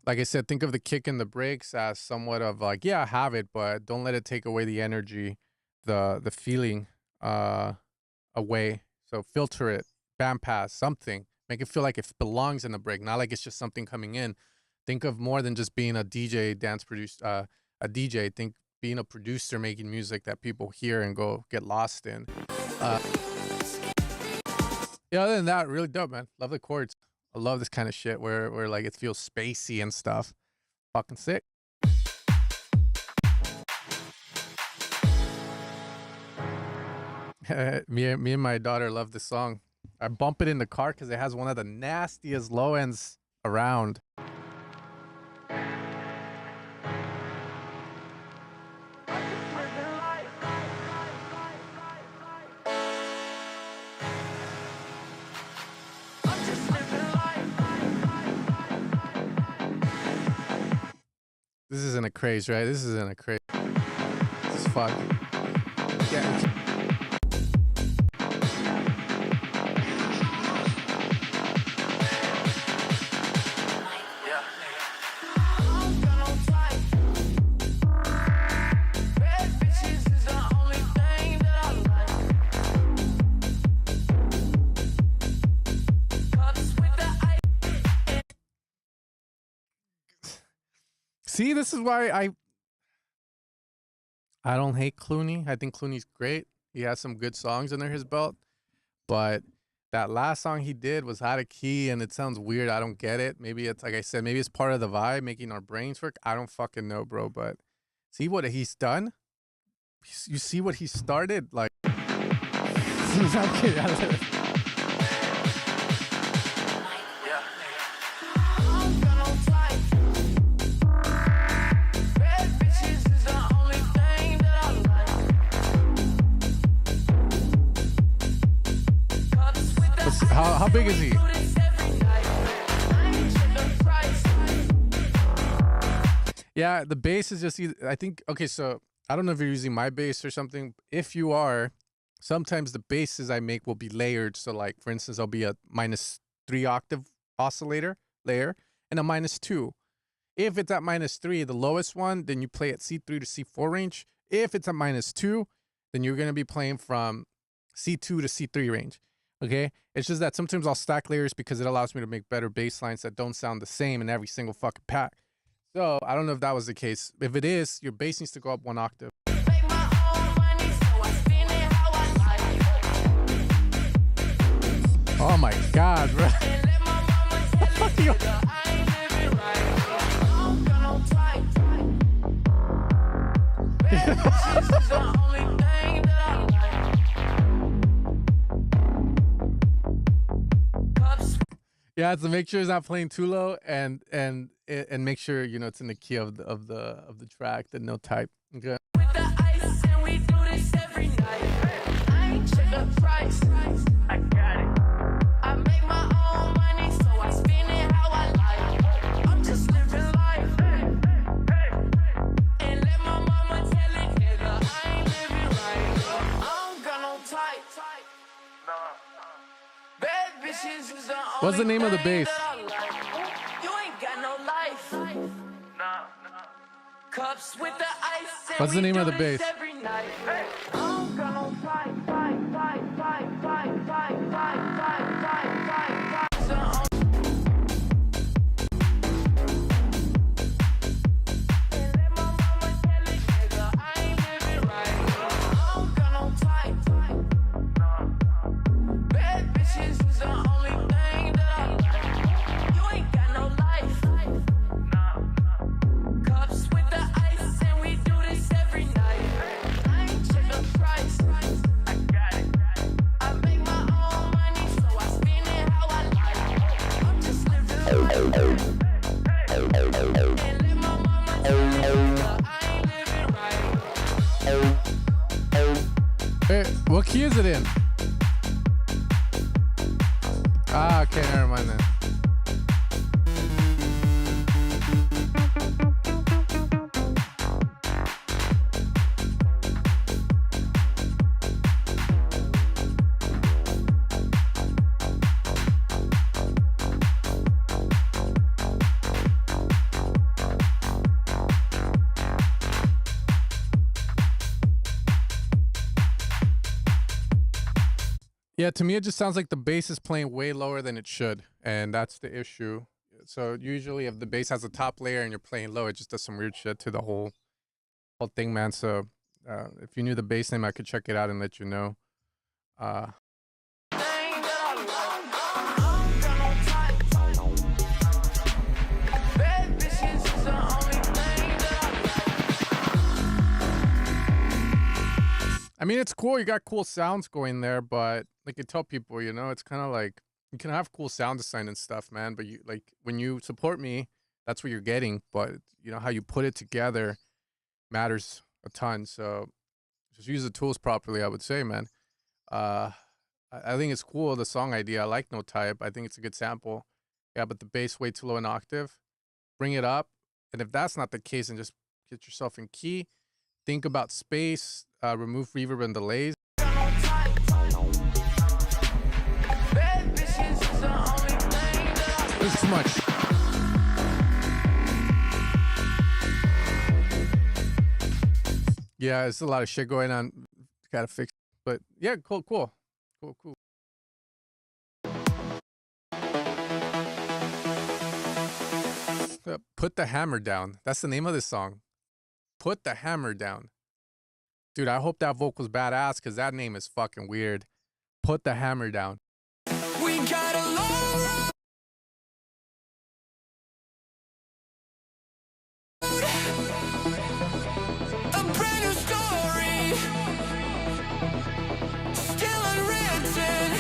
Like I said, think of the kick and the breaks as somewhat of like, yeah, have it, but don't let it take away the energy, the feeling away. So filter it, bandpass, something. Make it feel like it belongs in the break, not like it's just something coming in. Think of more than just being a DJ, dance producer, a DJ. Think being a producer making music that people hear and go get lost in. Yeah, other than that, really dope, man. Love the chords. I love this kind of shit where like it feels spacey and stuff. Fucking sick. me and my daughter love this song. I bump it in the car because it has one of the nastiest low ends around. This isn't a craze, right? This isn't a craze. This is fuck. Yeah. See, this is why I don't hate Clooney. I think Clooney's great. He has some good songs under his belt. But that last song he did was out of key and it sounds weird. I don't get it. Maybe it's like I said, maybe it's part of the vibe, making our brains work. I don't fucking know, bro. But see what he's done? You see what he started? Like, I'm kidding. How big is he? Yeah, the bass is just, I think, okay, so I don't know if you're using my bass or something. If you are, sometimes the basses I make will be layered. So like, for instance, I'll be a -3 octave oscillator layer and a -2. If it's at -3, the lowest one, then you play at C3 to C4 range. If it's at -2, then you're going to be playing from C2 to C3 range. Okay, it's just that sometimes I'll stack layers because it allows me to make better bass lines that don't sound the same in every single fucking pack. So I don't know if that was the case. If it is, your bass needs to go up 1 octave. Oh my god, bro. Yeah, so make sure it's not playing too low, and make sure you know it's in the key of the track, the note type. Okay. With the ice and we do this every night. I ain't check the price. I got it. I make my own money, so I spend it how I like. I'm just living life. And let my mama tell it, nigga, I ain't living right. I don't got no type. What's the name of the bass? You ain't got no life. Cups with the ice. And What's the we name do of the this bass? every night. I don't got no fight. So Hey, what key is it in? Ah, okay, never mind then. Yeah, to me, it just sounds like the bass is playing way lower than it should, and that's the issue. So usually, if the bass has a top layer and you're playing low, it just does some weird shit to the whole thing, man. So if you knew the bass name, I could check it out and let you know. I mean, it's cool. You got cool sounds going there, but like I tell people, you know, it's kind of like you can have cool sound design and stuff, man. But you like when you support me, that's what you're getting. But you know how you put it together matters a ton. So just use the tools properly, I would say, man. I think it's cool, the song idea. I like No Type. I think it's a good sample. Yeah, but the bass way too low an octave. Bring it up, and if that's not the case, then just get yourself in key. Think about space. Remove reverb and delays. There's too much. Yeah, there's a lot of shit going on. Gotta fix it. But yeah, cool. Put the Hammer Down. That's the name of this song. Put the Hammer Down. Dude, I hope that vocal's badass because that name is fucking weird. Put the Hammer Down. we got a long road. A brand new story. Still unwritten.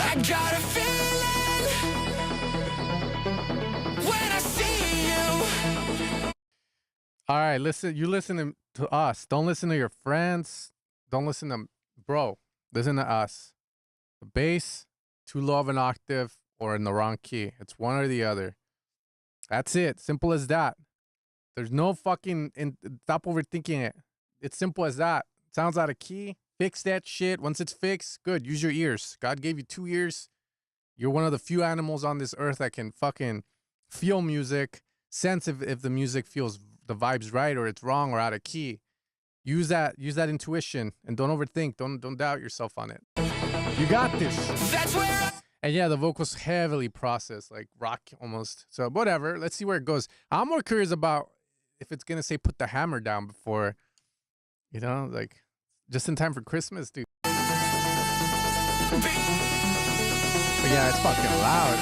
I got a feeling when I see you. All right, listen. You listen to us. Don't listen to your friends. Don't listen to bro. Listen to us. The bass, too low of an octave or in the wrong key. It's one or the other. That's it. Simple as that. There's no fucking stop overthinking it. It's simple as that. Sounds out of key. Fix that shit. Once it's fixed, good. Use your ears. God gave you 2 ears. You're one of the few animals on this earth that can fucking feel music, sense if the music feels the vibe's right or it's wrong or out of key. Use that intuition and don't overthink. Don't doubt yourself on it. You got this. That's where And yeah, the vocals heavily processed, like rock almost. So whatever. Let's see where it goes. I'm more curious about if it's gonna say put the hammer down before, you know, like just in time for Christmas, dude. But yeah, it's fucking loud.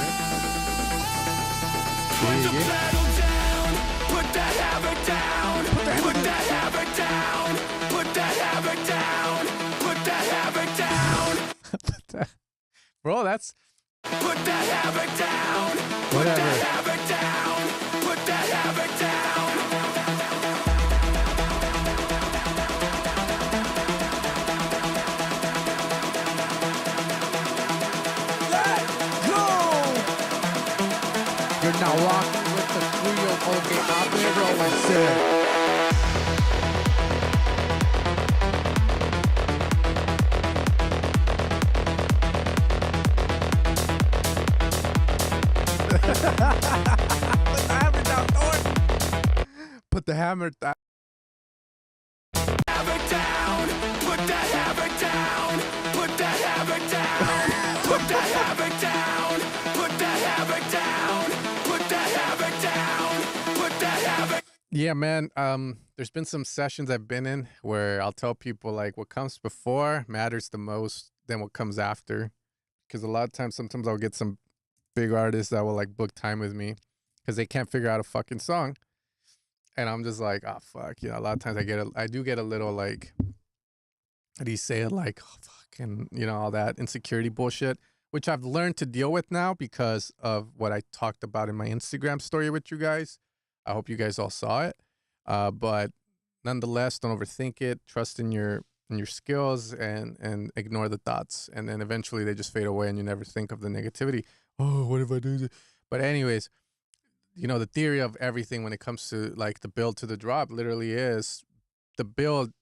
put the Yeah. pedal down. Put that hammer down. Put that hammer down. Put that hammer down. Put that hammer down. Bro, that's Put that hammer down. Put whatever. that hammer down. Put that hammer down. Let go. You're now rocking with the trio. Okay, I'll be rolling, sir. the hammer. Hammer down, put that hammer down, put that hammer down, put that hammer down, put that hammer down, put that hammer down, put that hammer. Yeah, man. There's been some sessions I've been in where I'll tell people like what comes before matters the most than what comes after. Because a lot of times, sometimes I'll get some big artists that will like book time with me because they can't figure out a fucking song. And I'm just like, oh fuck, you know. A lot of times I do get a little like, how do you say it? Like, oh, fuck, and you know all that insecurity bullshit, which I've learned to deal with now because of what I talked about in my Instagram story with you guys. I hope you guys all saw it, but nonetheless, don't overthink it. Trust in your skills and ignore the thoughts, and then eventually they just fade away, and you never think of the negativity. Oh, what if I do this? But anyways. You know, the theory of everything when it comes to like the build to the drop literally is the build.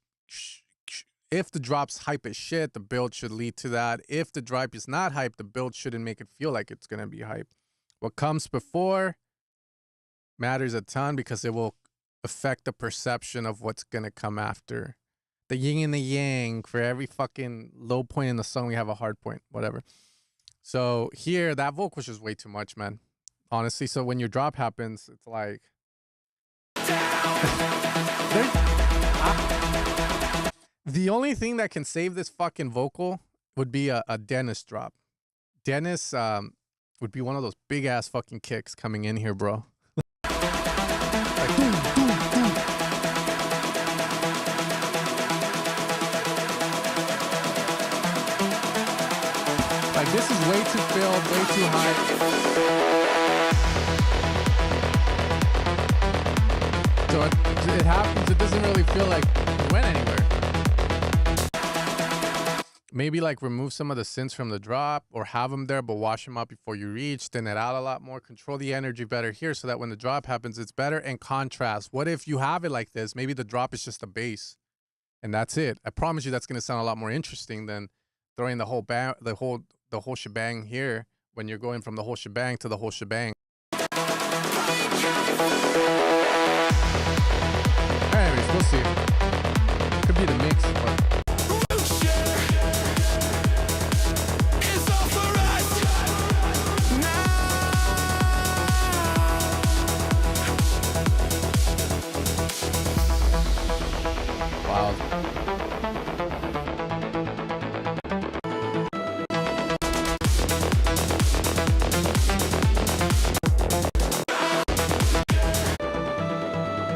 If the drop's hype as shit, the build should lead to that. If the drop is not hype, the build shouldn't make it feel like it's going to be hype. What comes before matters a ton because it will affect the perception of what's going to come after. The yin and the yang. For every fucking low point in the song, we have a hard point, whatever. So here, that vocal was just way too much, man. Honestly, so when your drop happens, it's like the only thing that can save this fucking vocal would be a Dennis drop. Dennis would be one of those big ass fucking kicks coming in here, bro. Like, like this is way too filled, way too high. So it happens, it doesn't really feel like it went anywhere. Maybe like remove some of the synths from the drop or have them there but wash them out before you reach, thin it out a lot more, control the energy better here so that when the drop happens, it's better. And contrast. What if you have it like this? Maybe the drop is just a bass and that's it. I promise you that's going to sound a lot more interesting than throwing the whole the whole shebang here when you're going from the whole shebang to the whole shebang. Anyways, we'll see. Could be the mix, but wow.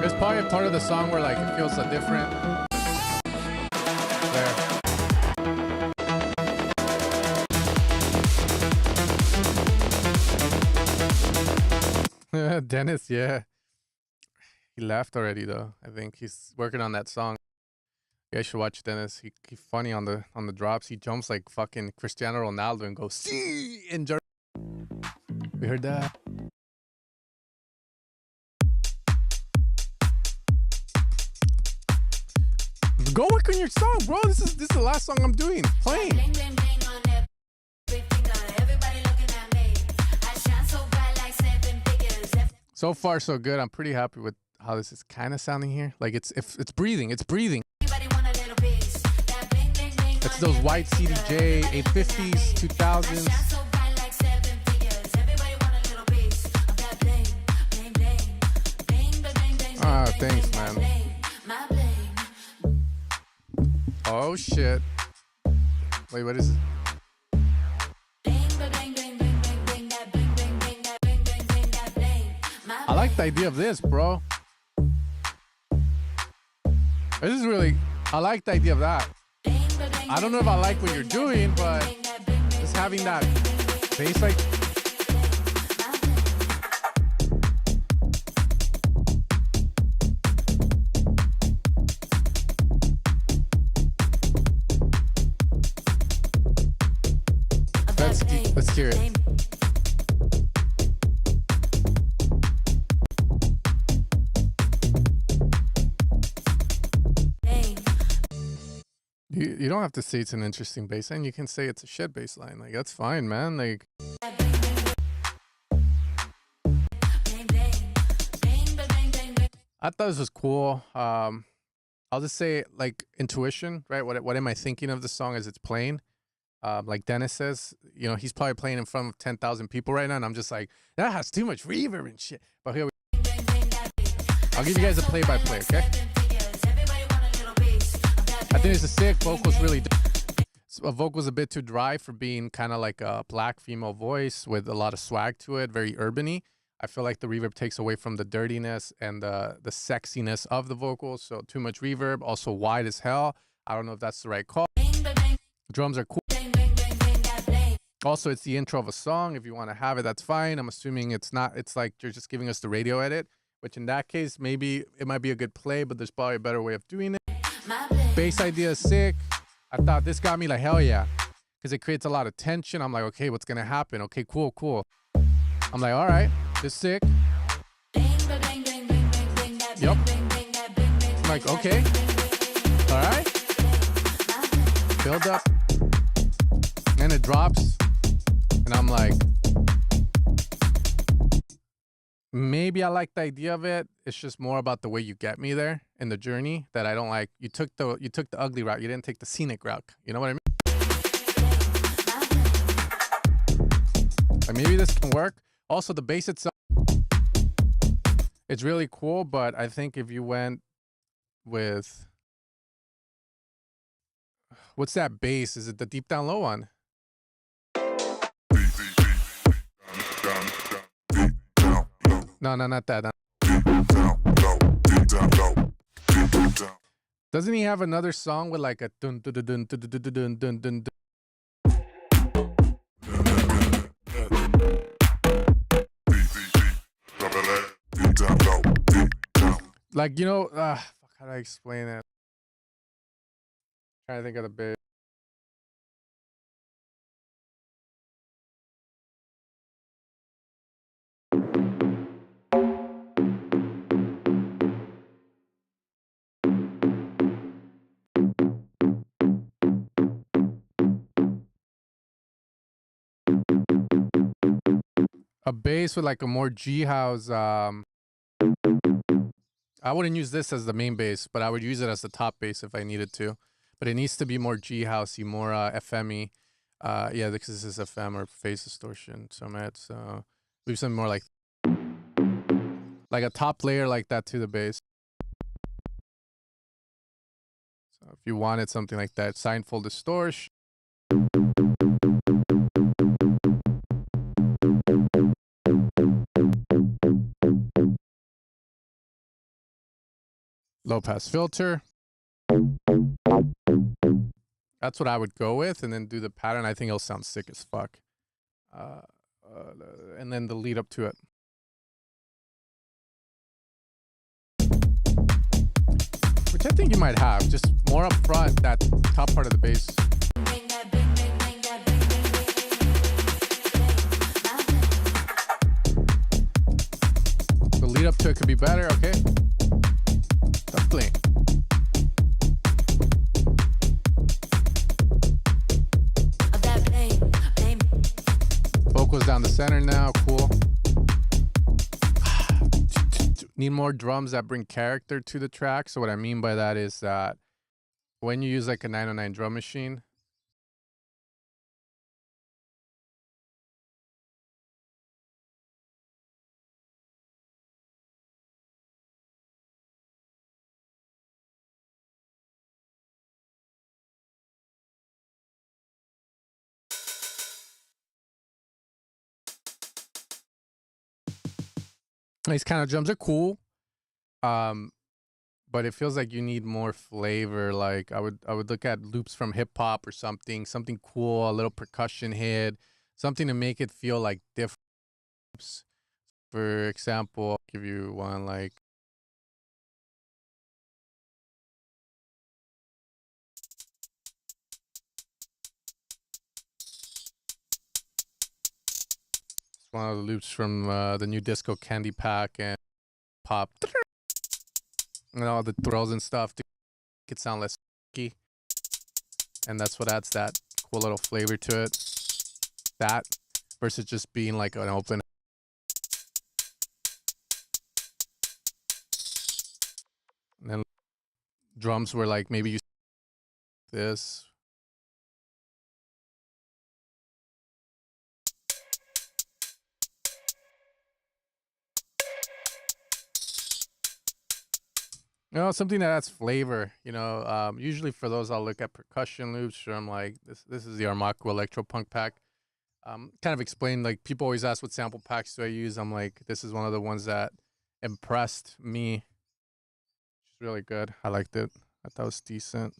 There's probably a part of the song where like it feels a different. There. Dennis, yeah. He left already though. I think he's working on that song. You guys should watch Dennis. He's funny on the drops. He jumps like fucking Cristiano Ronaldo and goes see in German. We heard that. Go work on your song, bro. This is the last song I'm doing. Playing. So far, so good. I'm pretty happy with how this is kind of sounding here. Like it's breathing. It's breathing. It's those white CDJ 850s, 2000s. Ah, thanks, man. Oh shit. Wait, what is it? I like the idea of this, bro. This is really, I like the idea of that. I don't know if I like what you're doing, but just having that bass like. Let's hear it. You don't have to say it's an interesting bass line. You can say it's a shit bass line. Like that's fine, man. Like I thought this was cool. I'll just say like intuition, right? What am I thinking of the song as it's playing? Like Dennis says, you know, he's probably playing in front of 10,000 people right now, and I'm just like, that has too much reverb and shit. But here I'll give you guys a play-by-play, okay? I think it's a sick vocals, really. Vocals a bit too dry for being kind of like a black female voice with a lot of swag to it, very urban-y. I feel like the reverb takes away from the dirtiness and the sexiness of the vocals. So too much reverb, also wide as hell. I don't know if that's the right call. Drums are cool. Also, it's the intro of a song. If you want to have it, that's fine. I'm assuming it's not. It's like you're just giving us the radio edit, which in that case, maybe it might be a good play, but there's probably a better way of doing it. Bass idea is sick. I thought this got me like, hell yeah. Because it creates a lot of tension. I'm like, okay, what's going to happen? Okay, cool, cool. I'm like, all right, this is sick. Yep. I'm like, okay. All right. Build up. And it drops. And I'm like, maybe I like the idea of it. It's just more about the way you get me there in the journey that I don't like. You took the ugly route. You didn't take the scenic route. You know what I mean? Like maybe this can work. Also, the bass itself, it's really cool, but I think if you went with, what's that bass? Is it the deep down low one? No, not that. Doesn't he have another song with like a dun dun dun dun dun dun dun dun dun? Like, you know, fuck, how do I explain it? Trying to think of the bass. A bass with like a more G house. I wouldn't use this as the main bass, but I would use it as the top bass if I needed to. But it needs to be more G housey, more FM-y. Yeah, because this is FM or phase distortion. So let's leave something more like a top layer like that to the bass. So if you wanted something like that, Seinfeld distortion. Low pass filter. That's what I would go with, and then do the pattern. I think it'll sound sick as fuck. And then the lead up to it. Which I think you might have, just more up front, that top part of the bass. The lead up to it could be better, okay? Definitely. Vocals down the center now, cool. Need more drums that bring character to the track. So what I mean by that is that when you use like a 909 drum machine, these kind of drums are cool. But it feels like you need more flavor. Like I would look at loops from hip hop or something cool, a little percussion hit, something to make it feel like different. For example, I'll give you one like it's one of the loops from the new Disco Candy Pack and Pop. And all the thrills and stuff to make it sound less funky. And that's what adds that cool little flavor to it. That versus just being like an open. And then drums were like maybe you this. You know, something that adds flavor. You know, usually for those, I'll look at percussion loops. Sure, I'm like, this is the Armaco Electro Punk pack. Kind of explain, like, people always ask what sample packs do I use. I'm like, this is one of the ones that impressed me. It's really good. I liked it. I thought it was decent.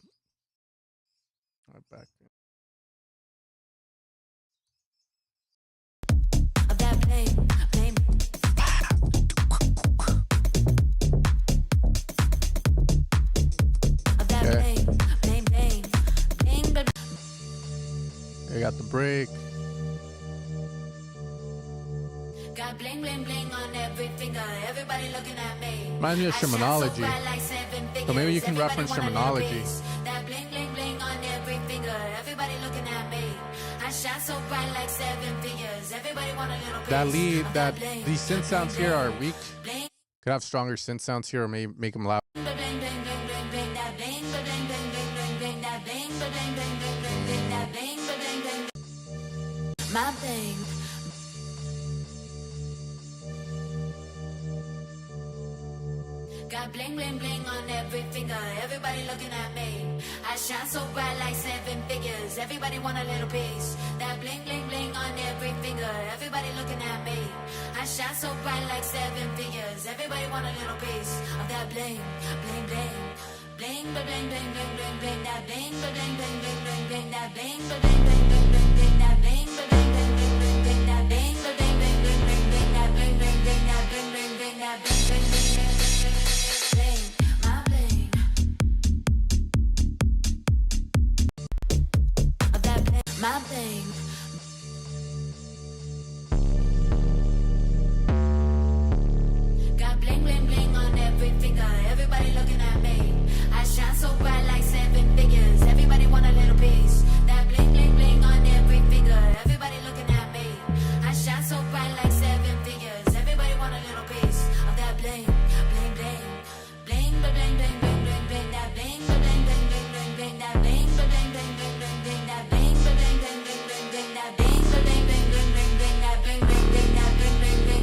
Right back. Okay. I got the break. Got bling bling bling on every finger. Everybody looking at me. Reminds me of terminology. So maybe you can reference terminology. That bling bling bling on every finger. Everybody looking at me. I shine so bright like 7 figures. Everybody want a little piece. That lead, that these synth sounds here are weak. Could have stronger synth sounds here, or maybe make them loud. My thing. Got bling bling bling on every finger. Everybody looking at me. I shine so bright like 7 figures. Everybody want a little piece. That bling bling bling on every finger. Everybody looking at me. I shine so bright like 7 figures. Everybody want a little piece of that bling bling bling. Bling bling bling bling bling bling. That bling bling bling bling bling bling. That bling bling bling bling bling bling. That bling bling bling bling bling bling. That bling bling bling bling bling bling. That bling bling bling. That bling bling bling. That bling bling bling. My thing. Got bling bling bling on every finger. Everybody looking at me. I shine so bright like 7 figures. Everybody want a little piece. That bling bling bling on every finger. Everybody looking at me. I shine so bright like 7 figures. Everybody want a little piece of that bling bling bling. Bling bling bling bling bling bling. That bling bling bling bling bling bling. That bling bling bling bling bling bling. That bling bling bling bling bling bling. That bling bling bling bling bling bling. That bling bling bling. That bling bling bling. That bling bling bling.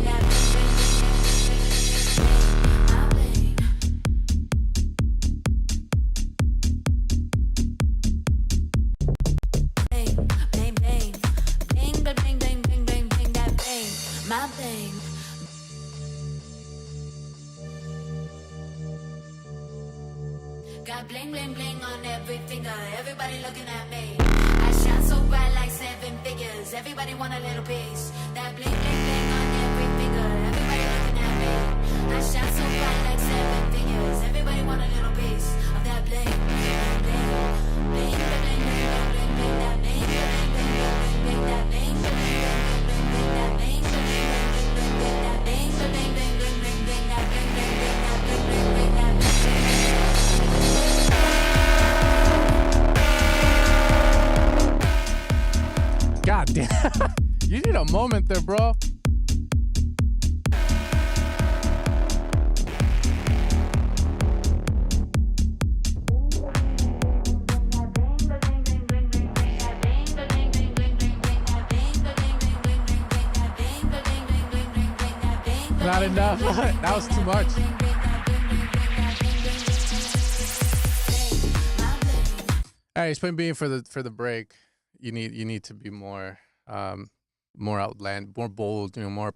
My thing. Got bling bling bling on every finger. Everybody looking at me. I shine so bright like 7 figures. Everybody want a little piece. That bling bling bling on every finger. Everybody looking at me. I shine so bright like 7 figures. Everybody want a little piece of that bling bling bling. Bling bling bling bling bling bling. That bling bling bling bling bling. That bling bling bling bling bling. That bling bling bling bling bling. That bling bling bling bling bling bling. That bling bling bling. That bling bling bling. That bling bling bling. God damn. You need a moment there, bro. Not enough. That was too much. All right, explain being for the break. You need to be more more outland, more bold, you know, more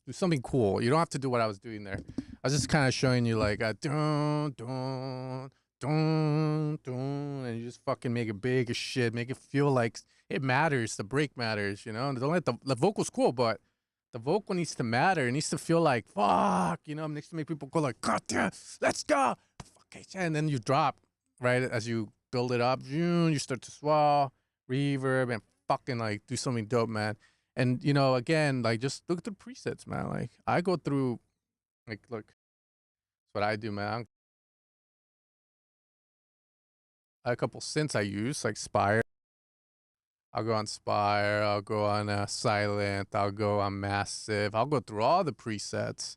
do something cool. You don't have to do what I was doing there. I was just kind of showing you like dun dun dun dun, and you just fucking make it big as shit, make it feel like it matters. The break matters, you know. And don't let the vocal's cool, but the vocal needs to matter. It needs to feel like fuck, you know. It needs to make people go like, God damn, let's go, okay, and then you drop right as you build it up. You start to swell, reverb, and fucking like do something dope, man. And you know, again, like just look at the presets, man. Like I go through, like, look, that's what I do, man. I have a couple synths I use, like Spire. I'll go on Spire. I'll go on Silent. I'll go on Massive. I'll go through all the presets,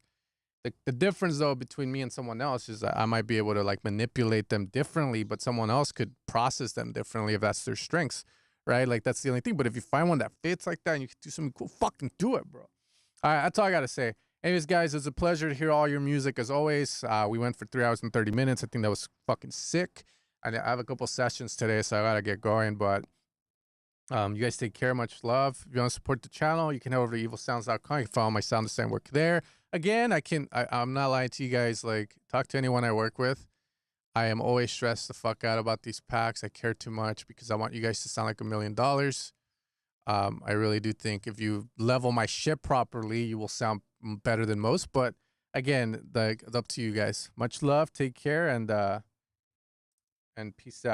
The difference though between me and someone else is that I might be able to like manipulate them differently, but someone else could process them differently if that's their strengths, right? Like that's the only thing. But if you find one that fits like that and you can do something cool, fucking do it, bro. All right, that's all I gotta say. Anyways, guys, it's a pleasure to hear all your music as always. We went for 3 hours and 30 minutes. I think that was fucking sick. I have a couple sessions today, so I gotta get going. But you guys take care. Much love. If you want to support the channel, you can head over to evilsounds.com. You can follow my sound design work there. Again, I'm not lying to you guys. Like, talk to anyone I work with. I am always stressed the fuck out about these packs. I care too much because I want you guys to sound like $1 million. I really do think if you level my shit properly, you will sound better than most. But again, it's up to you guys. Much love. Take care and peace out.